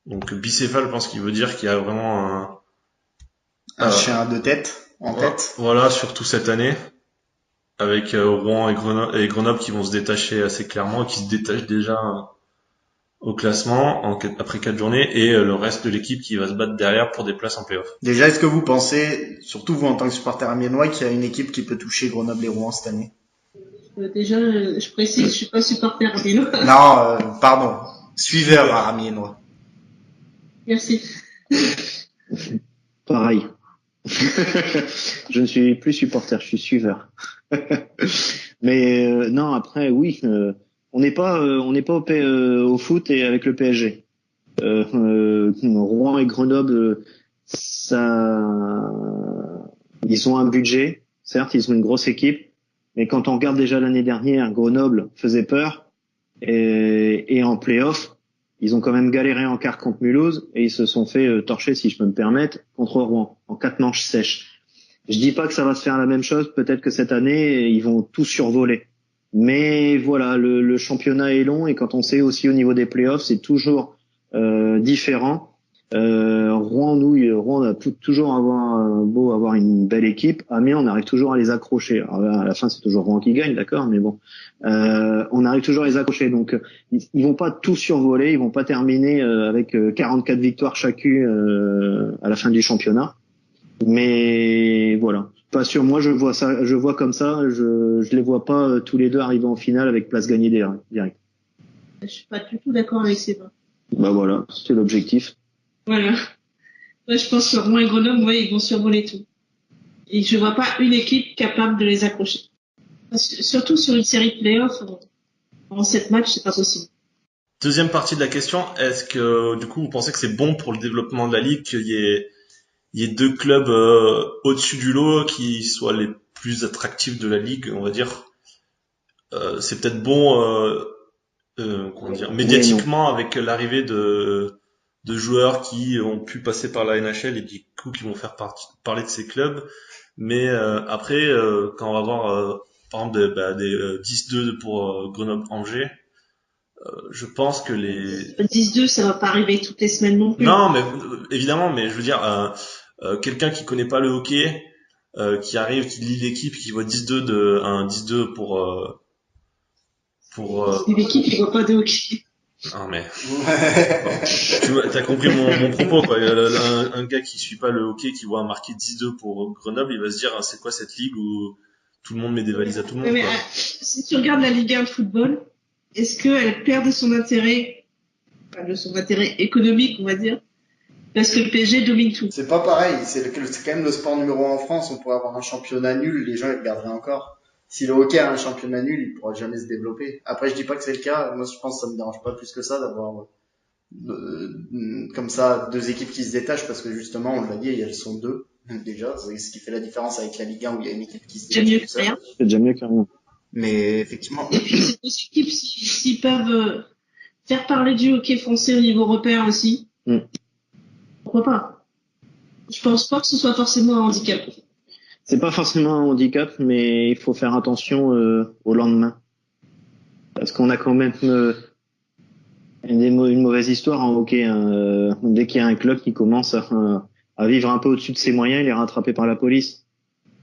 Donc bicéphale, je pense qu'il veut dire qu'il y a vraiment un chien à 2 têtes en tête. Voilà, surtout cette année, avec Rouen et Grenoble qui vont se détacher assez clairement et qui se détachent déjà au classement après 4 journées, et le reste de l'équipe qui va se battre derrière pour des places en play-off. Déjà, est-ce que vous pensez, surtout vous en tant que supporter amiénois, qu'il y a une équipe qui peut toucher Grenoble et Rouen cette année? Déjà, je précise, je suis pas supporter amiénois. Non, pardon, suiveur amiénois. Merci. Pareil. Je ne suis plus supporter, je suis suiveur. Mais non, après, oui, on n'est pas au foot et avec le PSG. Rouen et Grenoble, ils ont un budget. Certes, ils ont une grosse équipe, mais quand on regarde déjà l'année dernière, Grenoble faisait peur et en play-off, ils ont quand même galéré en quart contre Mulhouse et ils se sont fait torcher, si je peux me permettre, contre Rouen en 4 manches sèches. Je dis pas que ça va se faire la même chose, peut-être que cette année ils vont tout survoler. Mais voilà, le championnat est long et quand on sait aussi au niveau des playoffs, c'est toujours différent. Rouen, on a toujours beau avoir une belle équipe. Amiens, on arrive toujours à les accrocher. Alors là, à la fin, c'est toujours Rouen qui gagne, d'accord, mais bon, on arrive toujours à les accrocher. Donc, ils vont pas tout survoler, ils vont pas terminer avec 44 victoires chacune à la fin du championnat. Mais voilà, pas sûr. Moi, je vois comme ça. Je les vois pas tous les deux arriver en finale avec place gagnée direct. Je suis pas du tout d'accord avec Sébastien. Bah voilà, c'est l'objectif. Voilà. Moi, je pense que Rouen et Grenoble, ouais, ils vont survoler tout. Et je vois pas une équipe capable de les accrocher. Surtout sur une série de playoffs, en 7 matchs, c'est pas possible. Deuxième partie de la question, est-ce que du coup vous pensez que c'est bon pour le développement de la ligue qu'il y ait 2 clubs au-dessus du lot qui soient les plus attractifs de la ligue, on va dire? C'est peut-être bon médiatiquement avec l'arrivée de joueurs qui ont pu passer par la NHL et du coup qui vont faire parler de ces clubs, mais après quand on va voir par exemple des 10-2 pour Grenoble-Angers, je pense que les 10-2, ça va pas arriver toutes les semaines non plus. Non, mais évidemment, mais je veux dire quelqu'un qui connaît pas le hockey, qui arrive, qui lit l'équipe, qui voit 10-2 un 10-2 C'est une équipe qui voit pas de hockey. Non mais Ouais. t'as compris mon propos quoi. Un gars qui suit pas le hockey, qui voit marquer 10-2 pour Grenoble, il va se dire ah, c'est quoi cette ligue où tout le monde met des valises à tout le monde Mais quoi. si tu regardes la Ligue 1 de football, est-ce qu'elle perd de son intérêt, enfin, de son intérêt économique, on va dire, parce que le PSG domine tout? C'est pas pareil, c'est quand même le sport numéro 1 en France, on pourrait avoir un championnat nul, les gens ils regarderaient encore. Si le hockey a un championnat nul, il pourra jamais se développer. Après, je dis pas que c'est le cas, moi je pense que ça me dérange pas plus que ça d'avoir comme ça 2 équipes qui se détachent, parce que justement, on l'a dit, elles sont 2 déjà, c'est ce qui fait la différence avec la Ligue 1 où il y a une équipe qui se C'est mieux détache que toute seule. rien. C'est déjà mieux que rien. Mais effectivement, Et puis ces deux équipes, s'ils peuvent faire parler du hockey français au niveau européen aussi, pourquoi pas? Je pense pas que ce soit forcément un handicap. C'est pas forcément un handicap, mais il faut faire attention au lendemain. Parce qu'on a quand même une mauvaise histoire en hockey. Hein. Dès qu'il y a un club qui commence à vivre un peu au-dessus de ses moyens, il est rattrapé par la police.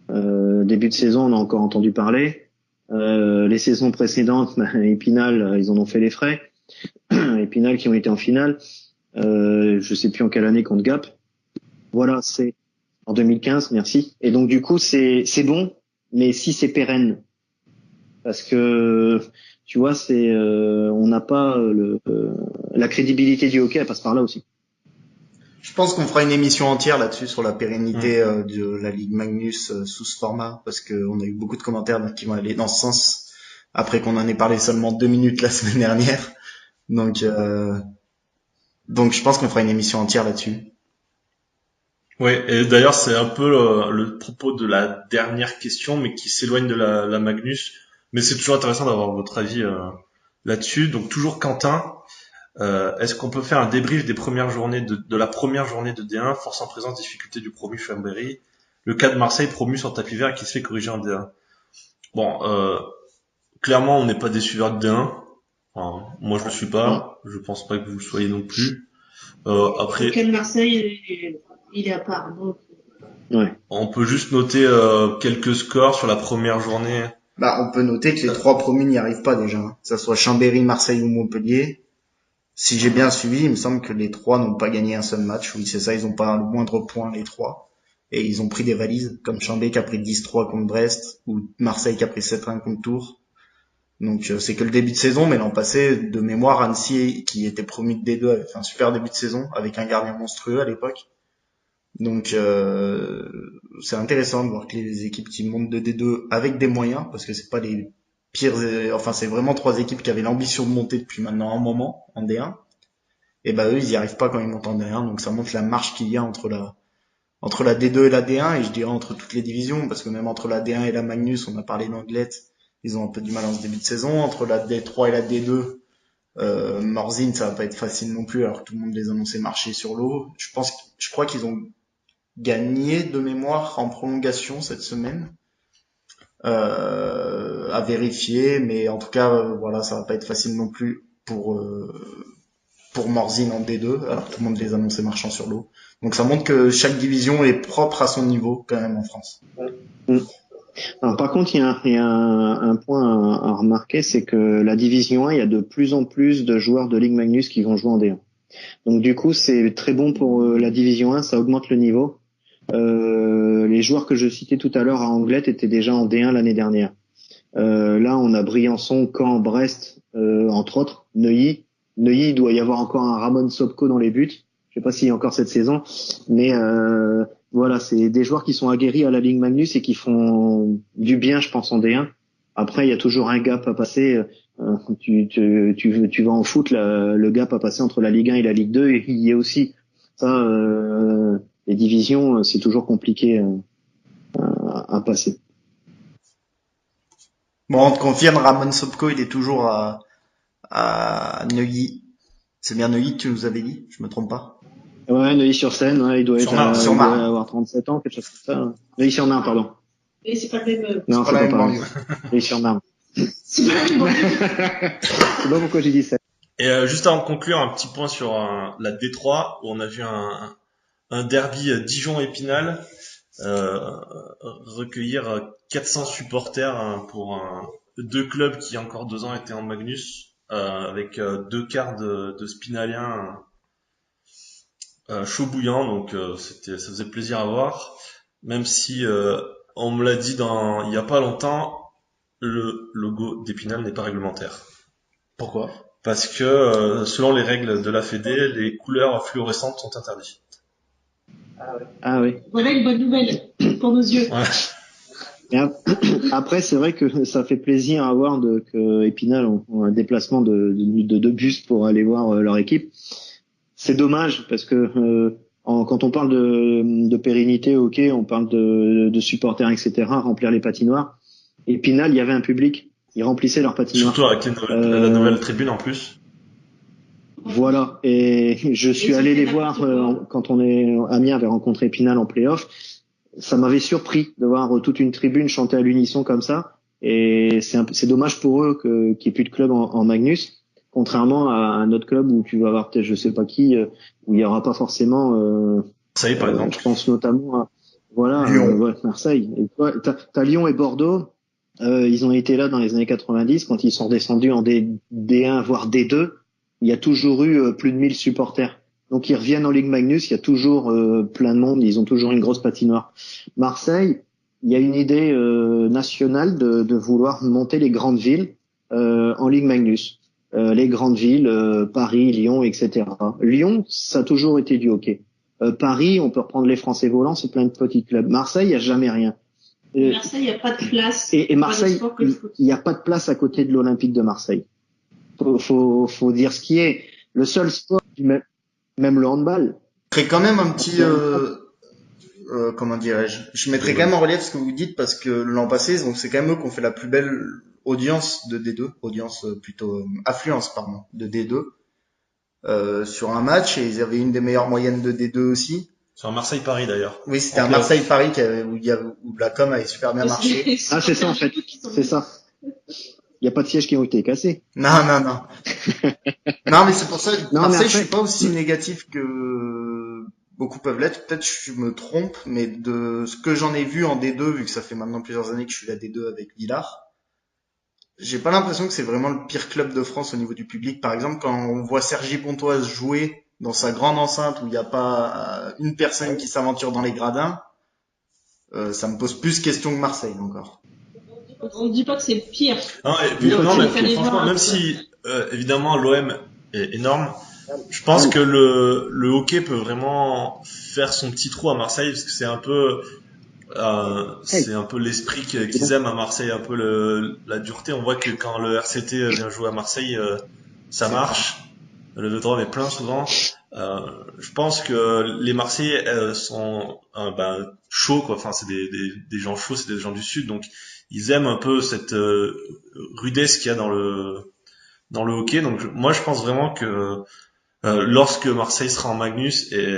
Début de saison, on a encore entendu parler. Les saisons précédentes, Épinal, ils en ont fait les frais. Épinal qui ont été en finale. Je sais plus en quelle année contre Gap. Voilà, c'est en 2015, merci. Et donc du coup, c'est bon, mais si c'est pérenne, parce que tu vois, on n'a pas la crédibilité du hockey, elle passe par là aussi. je pense qu'on fera une émission entière là-dessus sur la pérennité de la Ligue Magnus sous ce format, parce qu'on a eu beaucoup de commentaires qui vont aller dans ce sens, après qu'on en ait parlé seulement 2 minutes la semaine dernière. Donc je pense qu'on fera une émission entière là-dessus. Oui, et d'ailleurs c'est un peu le propos de la dernière question, mais qui s'éloigne de la Magnus. Mais c'est toujours intéressant d'avoir votre avis là-dessus. Donc toujours Quentin, est-ce qu'on peut faire un débrief des premières journées de la première journée de D1, force en présence, difficulté du promu Chambéry, le cas de Marseille promu sur tapis vert qui se fait corriger en D1. Bon, clairement on n'est pas des suiveurs de D1. Enfin, moi je le suis pas, je pense pas que vous le soyez non plus. Après, Le cas de Marseille, il est à part. Donc, Ouais. on peut juste noter quelques scores sur la première journée. Bah, on peut noter que les 3 promus n'y arrivent pas déjà, hein. Que ça soit Chambéry, Marseille ou Montpellier. Si j'ai bien suivi, il me semble que les 3 n'ont pas gagné un seul match. Oui, c'est ça, ils ont pas le moindre point, les 3. Et ils ont pris des valises, comme Chambéry qui a pris 10-3 contre Brest, ou Marseille qui a pris 7-1 contre Tours. Donc c'est que le début de saison, mais l'an passé, de mémoire, Annecy, qui était promu de D2, avait fait un super début de saison, avec un gardien monstrueux à l'époque. Donc c'est intéressant de voir que les équipes qui montent de D2 avec des moyens, parce que c'est pas les pires, enfin c'est vraiment 3 équipes qui avaient l'ambition de monter depuis maintenant un moment en D1. Et bah eux ils y arrivent pas quand ils montent en D1, donc ça montre la marche qu'il y a entre la D2 et la D1, et je dirais entre toutes les divisions, parce que même entre la D1 et la Magnus, on a parlé d'Anglette, ils ont un peu du mal en ce début de saison. Entre la D3 et la D2, Morzine, ça va pas être facile non plus, alors que tout le monde les annonçait marcher sur l'eau. Je crois qu'ils ont gagné de mémoire en prolongation cette semaine, à vérifier, mais en tout cas, voilà, ça va pas être facile non plus pour Morzine en D2, alors que tout le monde les annonçait marchant sur l'eau. Donc ça montre que chaque division est propre à son niveau quand même en France. Alors, par contre, il y a un point à remarquer, c'est que la division 1, il y a de plus en plus de joueurs de Ligue Magnus qui vont jouer en D1. Donc du coup, c'est très bon pour la division 1, ça augmente le niveau. Les joueurs que je citais tout à l'heure à Anglette étaient déjà en D1 l'année dernière. Là, on a Briançon, Caen, Brest, entre autres, Neuilly. Neuilly, il doit y avoir encore un Ramon Sobko dans les buts. Je sais pas s'il y a encore cette saison, mais voilà, c'est des joueurs qui sont aguerris à la Ligue Magnus et qui font du bien, je pense, en D1. Après, il y a toujours un gap à passer. Tu vas en foot, le gap à passer entre la Ligue 1 et la Ligue 2, et il y a aussi ça. Les divisions, c'est toujours compliqué à passer. Bon, on te confirme, Ramon Sobko, il est toujours à Neuilly. C'est bien Neuilly que tu nous avais dit, je me trompe pas. Ouais, Neuilly-sur-Seine, ouais, il doit Sur Marne, il doit avoir 37 ans, quelque chose comme ça. Neuilly-sur-Marne, pardon. et c'est pas le même. Non, C'est c'est pas la pas même pareil. banlieue. Neuilly-sur-Marne. C'est pas le même. Je sais pas pourquoi j'ai dit ça. Et juste avant de conclure, un petit point sur la D3, où on a vu un derby Dijon-Épinal recueillir 400 supporters pour deux clubs qui, encore 2 ans, étaient en Magnus, avec 2 quarts de Spinalien chaud bouillant, donc ça faisait plaisir à voir. Même si on me l'a dit il y a pas longtemps, le logo d'Épinal n'est pas réglementaire. Pourquoi? Parce que selon les règles de la Fédé, les couleurs fluorescentes sont interdites. Ah oui. Voilà une bonne nouvelle pour nos yeux. Ouais. Et après, c'est vrai que ça fait plaisir à voir que Épinal ont un déplacement de bus pour aller voir leur équipe. C'est dommage parce que quand on parle de pérennité, ok, on parle de supporters, etc., remplir les patinoires. Épinal, il y avait un public, ils remplissaient leurs patinoires. Surtout avec la nouvelle tribune en plus. Voilà, et je suis allé les voir quand Amiens avait rencontré Épinal en play-off. Ça m'avait surpris de voir toute une tribune chanter à l'unisson comme ça, et c'est dommage pour eux qu'il n'y ait plus de club en Magnus, contrairement à un autre club où tu vas avoir peut-être je sais pas qui, où il y aura pas forcément Marseille par exemple. je pense notamment à Marseille. Et t'as Lyon et Bordeaux, ils ont été là dans les années 90 quand ils sont redescendus en D1 voire D2, il y a toujours eu plus de 1000 supporters. Donc ils reviennent en Ligue Magnus, il y a toujours plein de monde, ils ont toujours une grosse patinoire. Marseille, il y a une idée nationale de vouloir monter les grandes villes en Ligue Magnus. Les grandes villes, Paris, Lyon, etc. Lyon, ça a toujours été du hockey. Paris, on peut reprendre les Français volants, c'est plein de petits clubs. Marseille, il n'y a jamais rien. Marseille, il n'y a pas de place. Et Marseille, il n'y a pas de place à côté de l'Olympique de Marseille. Faut dire ce qui est. Le seul sport, même le handball. Je mettrais quand même un petit, comment dirais-je, je mettrais quand même en relief ce que vous dites parce que l'an passé, donc c'est quand même eux qui ont fait la plus belle audience de D2, affluence, de D2, sur un match, et ils avaient une des meilleures moyennes de D2 aussi. Sur un Marseille-Paris d'ailleurs. Oui, c'était un Marseille-Paris où la com avait super bien marché. Ah, c'est ça en fait. C'est ça. Il n'y a pas de sièges qui ont été cassés. Non. Non, mais c'est pour ça, Marseille, je suis pas aussi négatif que beaucoup peuvent l'être. Peut-être je me trompe, mais de ce que j'en ai vu en D2, vu que ça fait maintenant plusieurs années que je suis à D2 avec Villars, j'ai pas l'impression que c'est vraiment le pire club de France au niveau du public. Par exemple, quand on voit Cergy-Pontoise jouer dans sa grande enceinte où il n'y a pas une personne qui s'aventure dans les gradins, ça me pose plus question que Marseille encore. On ne dit pas que c'est le pire. Non, mais franchement, même si évidemment l'OM est énorme, je pense que le hockey peut vraiment faire son petit trou à Marseille parce que c'est un peu l'esprit qu'ils aiment à Marseille, un peu la dureté. On voit que quand le RCT vient jouer à Marseille, ça marche. Le Vélodrome est plein souvent. Je pense que les Marseillais sont chauds, quoi. Enfin, c'est des gens chauds, c'est des gens du Sud, donc ils aiment un peu cette rudesse qu'il y a dans le hockey. Donc moi, je pense vraiment que lorsque Marseille sera en Magnus et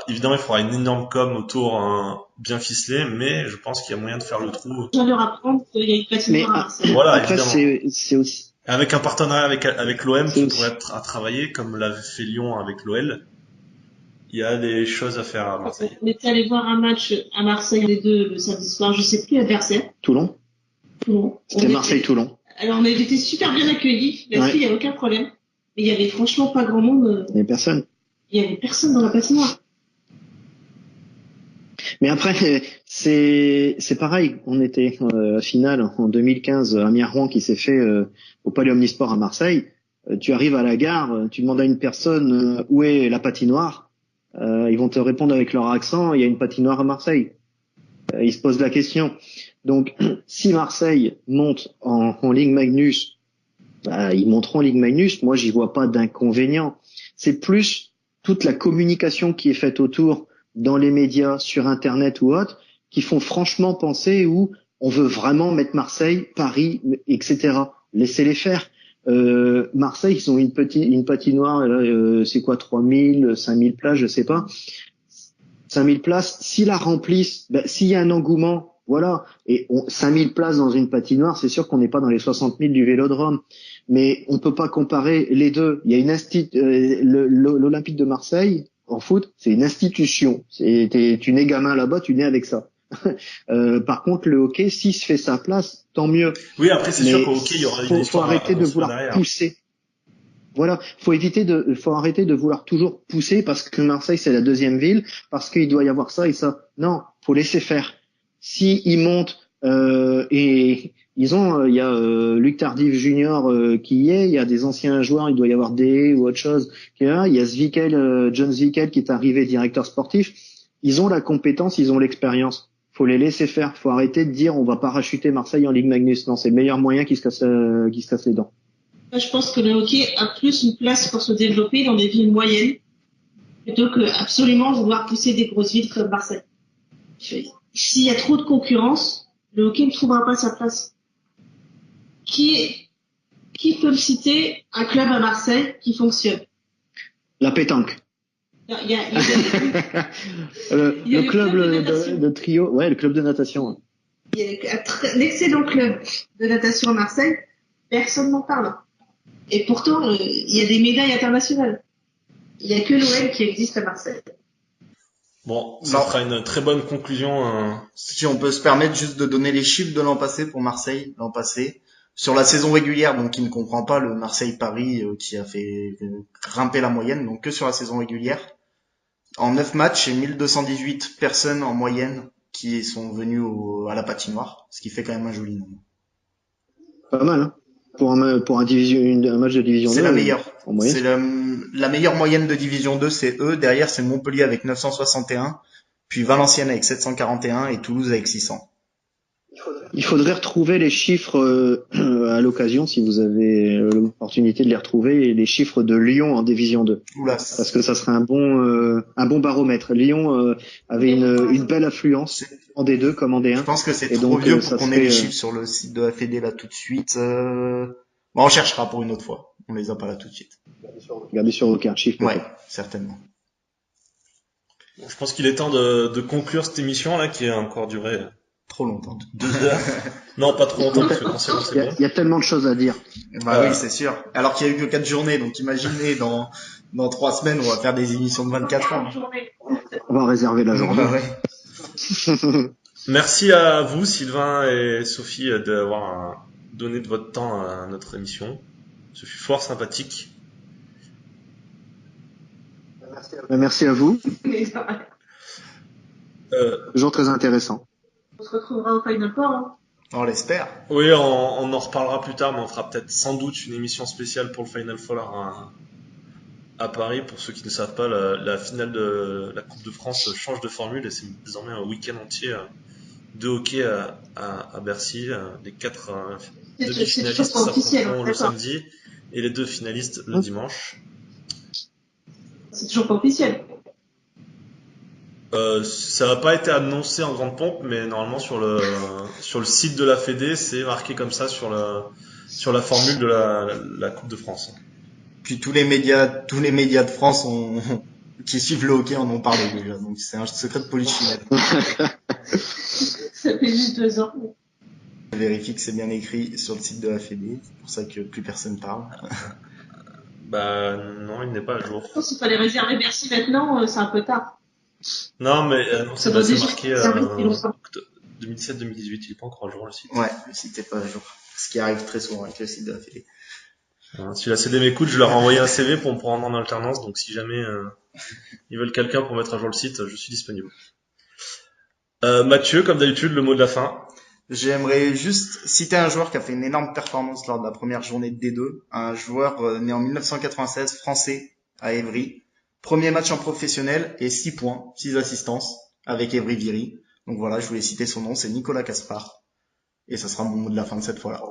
évidemment, il faudra une énorme com autour bien ficelée, mais je pense qu'il y a moyen de faire le trou. Je viens de leur apprendre qu'il y a une patinoire à Marseille. Voilà, après, évidemment. c'est aussi. Avec un partenariat avec l'OM qui pourrait être à travailler, comme l'avait fait Lyon avec l'OL, il y a des choses à faire à Marseille. On était allé voir un match à Marseille, les deux, le samedi soir, je sais plus l'adversaire. Toulon. C'était Marseille-Toulon. Alors on a été super bien accueillis, là-dessus il n'y a aucun problème. Mais il y avait franchement pas grand monde. Il n'y avait personne. Il y avait personne dans la patinoire. Mais après, c'est pareil. On était finale en 2015, Amiens-Rouen qui s'est fait au Palais Omnisport à Marseille. Tu arrives à la gare, tu demandes à une personne où est la patinoire. Ils vont te répondre avec leur accent. Il y a une patinoire à Marseille. Ils se posent la question. Donc, si Marseille monte en Ligue Magnus, ils monteront en Ligue Magnus. Moi, j'y vois pas d'inconvénient. C'est plus toute la communication qui est faite autour dans les médias, sur Internet ou autre, qui font franchement penser où on veut vraiment mettre Marseille, Paris, etc. Laissez-les faire. Marseille, ils ont une patinoire, c'est quoi, 3000, 5000 places, je sais pas. 5000 places, s'ils la remplissent, s'il y a un engouement, voilà. Et 5000 places dans une patinoire, c'est sûr qu'on n'est pas dans les 60 000 du Vélodrome. Mais on peut pas comparer les deux. Il y a l'Olympique de Marseille, en foot, c'est une institution. Tu nais gamin là-bas, tu nais avec ça. Par contre, le hockey, s'il se fait sa place, tant mieux. Oui, après c'est Mais sûr qu'au hockey il y aura une faut histoire arrêter à de construire vouloir derrière. pousser. Voilà, faut arrêter de vouloir toujours pousser parce que Marseille c'est la deuxième ville, parce qu'il doit y avoir ça et ça. Non, faut laisser faire. Si ils montent et ils ont, il y a Luc Tardif Junior qui y est, il y a des anciens joueurs, il doit y avoir des ou autre chose qui est là, il y a Zwickel, John Zwickel qui est arrivé directeur sportif. Ils ont la compétence, ils ont l'expérience. Faut les laisser faire. Faut arrêter de dire on va parachuter Marseille en Ligue Magnus. Non, c'est le meilleur moyen qui se casse les dents. Moi, je pense que le hockey a plus une place pour se développer dans des villes moyennes plutôt que absolument vouloir pousser des grosses villes comme Marseille. S'il y a trop de concurrence, le hockey ne trouvera pas sa place. Qui peut me citer un club à Marseille qui fonctionne? La pétanque. Il y a Le club de trio, ouais, le club de natation. Il y a un excellent club de natation à Marseille, personne n'en parle. Et pourtant, il y a des médailles internationales. Il n'y a que l'OL qui existe à Marseille. Bon, ça fera une très bonne conclusion. Si on peut se permettre juste de donner les chiffres de l'an passé pour Marseille, l'an passé, sur la saison régulière, donc qui ne comprend pas le Marseille-Paris qui a fait grimper la moyenne, donc que sur la saison régulière. En 9 matchs, il y a 1218 personnes en moyenne qui sont venues à la patinoire, ce qui fait quand même un joli nombre. Pas mal, hein. Pour un match de division 2. C'est la meilleure. En moyenne. C'est la meilleure moyenne de division 2, c'est eux. Derrière, c'est Montpellier avec 961, puis Valenciennes avec 741 et Toulouse avec 600. Il faudrait retrouver les chiffres à l'occasion, si vous avez l'opportunité de les retrouver, les chiffres de Lyon en division 2. Oula. Parce que ça serait un bon baromètre. Lyon avait une belle affluence en D2 comme en D1. Je pense que c'est et trop donc, vieux pour qu'on ait les chiffres sur le site de la Fédé là tout de suite. Bon, on cherchera pour une autre fois. On les a pas là tout de suite. Regardez sur Hockey Archive. Ouais, certainement. Bon, je pense qu'il est temps de conclure cette émission là qui a encore duré trop longtemps. 2 heures. Non, pas trop longtemps parce que quand c'est bon, c'est bon. Il y a tellement de choses à dire. Bah oui, c'est sûr. Alors qu'il y a eu que 4 journées, donc imaginez dans 3 semaines, on va faire des émissions de 24 heures. On va réserver la journée. Bah ouais. Merci à vous, Sylvain et Sophie, d'avoir donné de votre temps à notre émission. Ce fut fort sympathique. Merci à vous. Toujours très intéressant. On se retrouvera au Final Four, hein. On l'espère. Oui, on en reparlera plus tard, mais on fera peut-être sans doute une émission spéciale pour le Final Four à Paris. Pour ceux qui ne savent pas, la finale de la Coupe de France change de formule et c'est désormais un week-end entier de hockey à Bercy. Les 4 demi-finalistes s'affronteront le samedi et les 2 finalistes le dimanche. C'est toujours pas officiel. Ça n'a pas été annoncé en grande pompe, mais normalement sur le site de la Fédé, c'est marqué comme ça sur la formule de la Coupe de France. Puis tous les médias de France qui suivent le hockey en ont parlé déjà, donc c'est un secret de polichinelle. Ça fait juste 2 ans. Je vérifie que c'est bien écrit sur le site de la Fédé, c'est pour ça que plus personne parle. Bah non, il n'est pas à jour. Je pense qu'il fallait réserver Bercy maintenant, c'est un peu tard. Non, mais non, c'est marqué 2017-2018, il n'est pas encore à jour le site. Ouais, le site n'est pas à jour. Ce qui arrive très souvent avec le site de la Fédé. Si la CD m'écoute, je leur ai envoyé un CV pour me prendre en alternance, donc si jamais ils veulent quelqu'un pour mettre à jour le site, je suis disponible. Mathieu, comme d'habitude, le mot de la fin. J'aimerais juste citer un joueur qui a fait une énorme performance lors de la première journée de D2, un joueur né en 1996, français, à Évry. Premier match en professionnel et 6 points, 6 assistances avec Évry-Viry. Donc voilà, je voulais citer son nom, c'est Nicolas Caspar. Et ça sera mon mot de la fin de cette fois-là.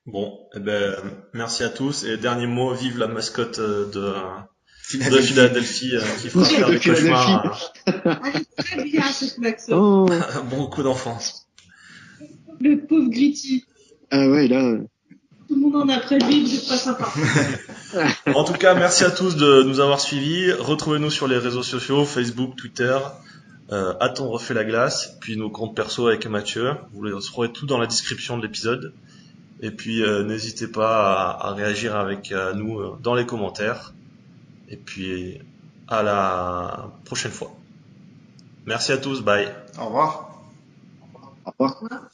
Bon, merci à tous. Et dernier mot, vive la mascotte de Philadelphie qui fera faire des cauchemars. Très bien cette Max. Bon coup d'enfance. Le pauvre Gritty. Ah ouais, là. Tout le monde en a après lui, vous êtes pas sympa. En tout cas, merci à tous de nous avoir suivis. Retrouvez-nous sur les réseaux sociaux, Facebook, Twitter, @on refait la glace, puis nos comptes perso avec Mathieu. Vous les retrouverez tout dans la description de l'épisode. Et puis n'hésitez pas à réagir avec nous dans les commentaires. Et puis à la prochaine fois. Merci à tous, bye. Au revoir. Au revoir. Voilà.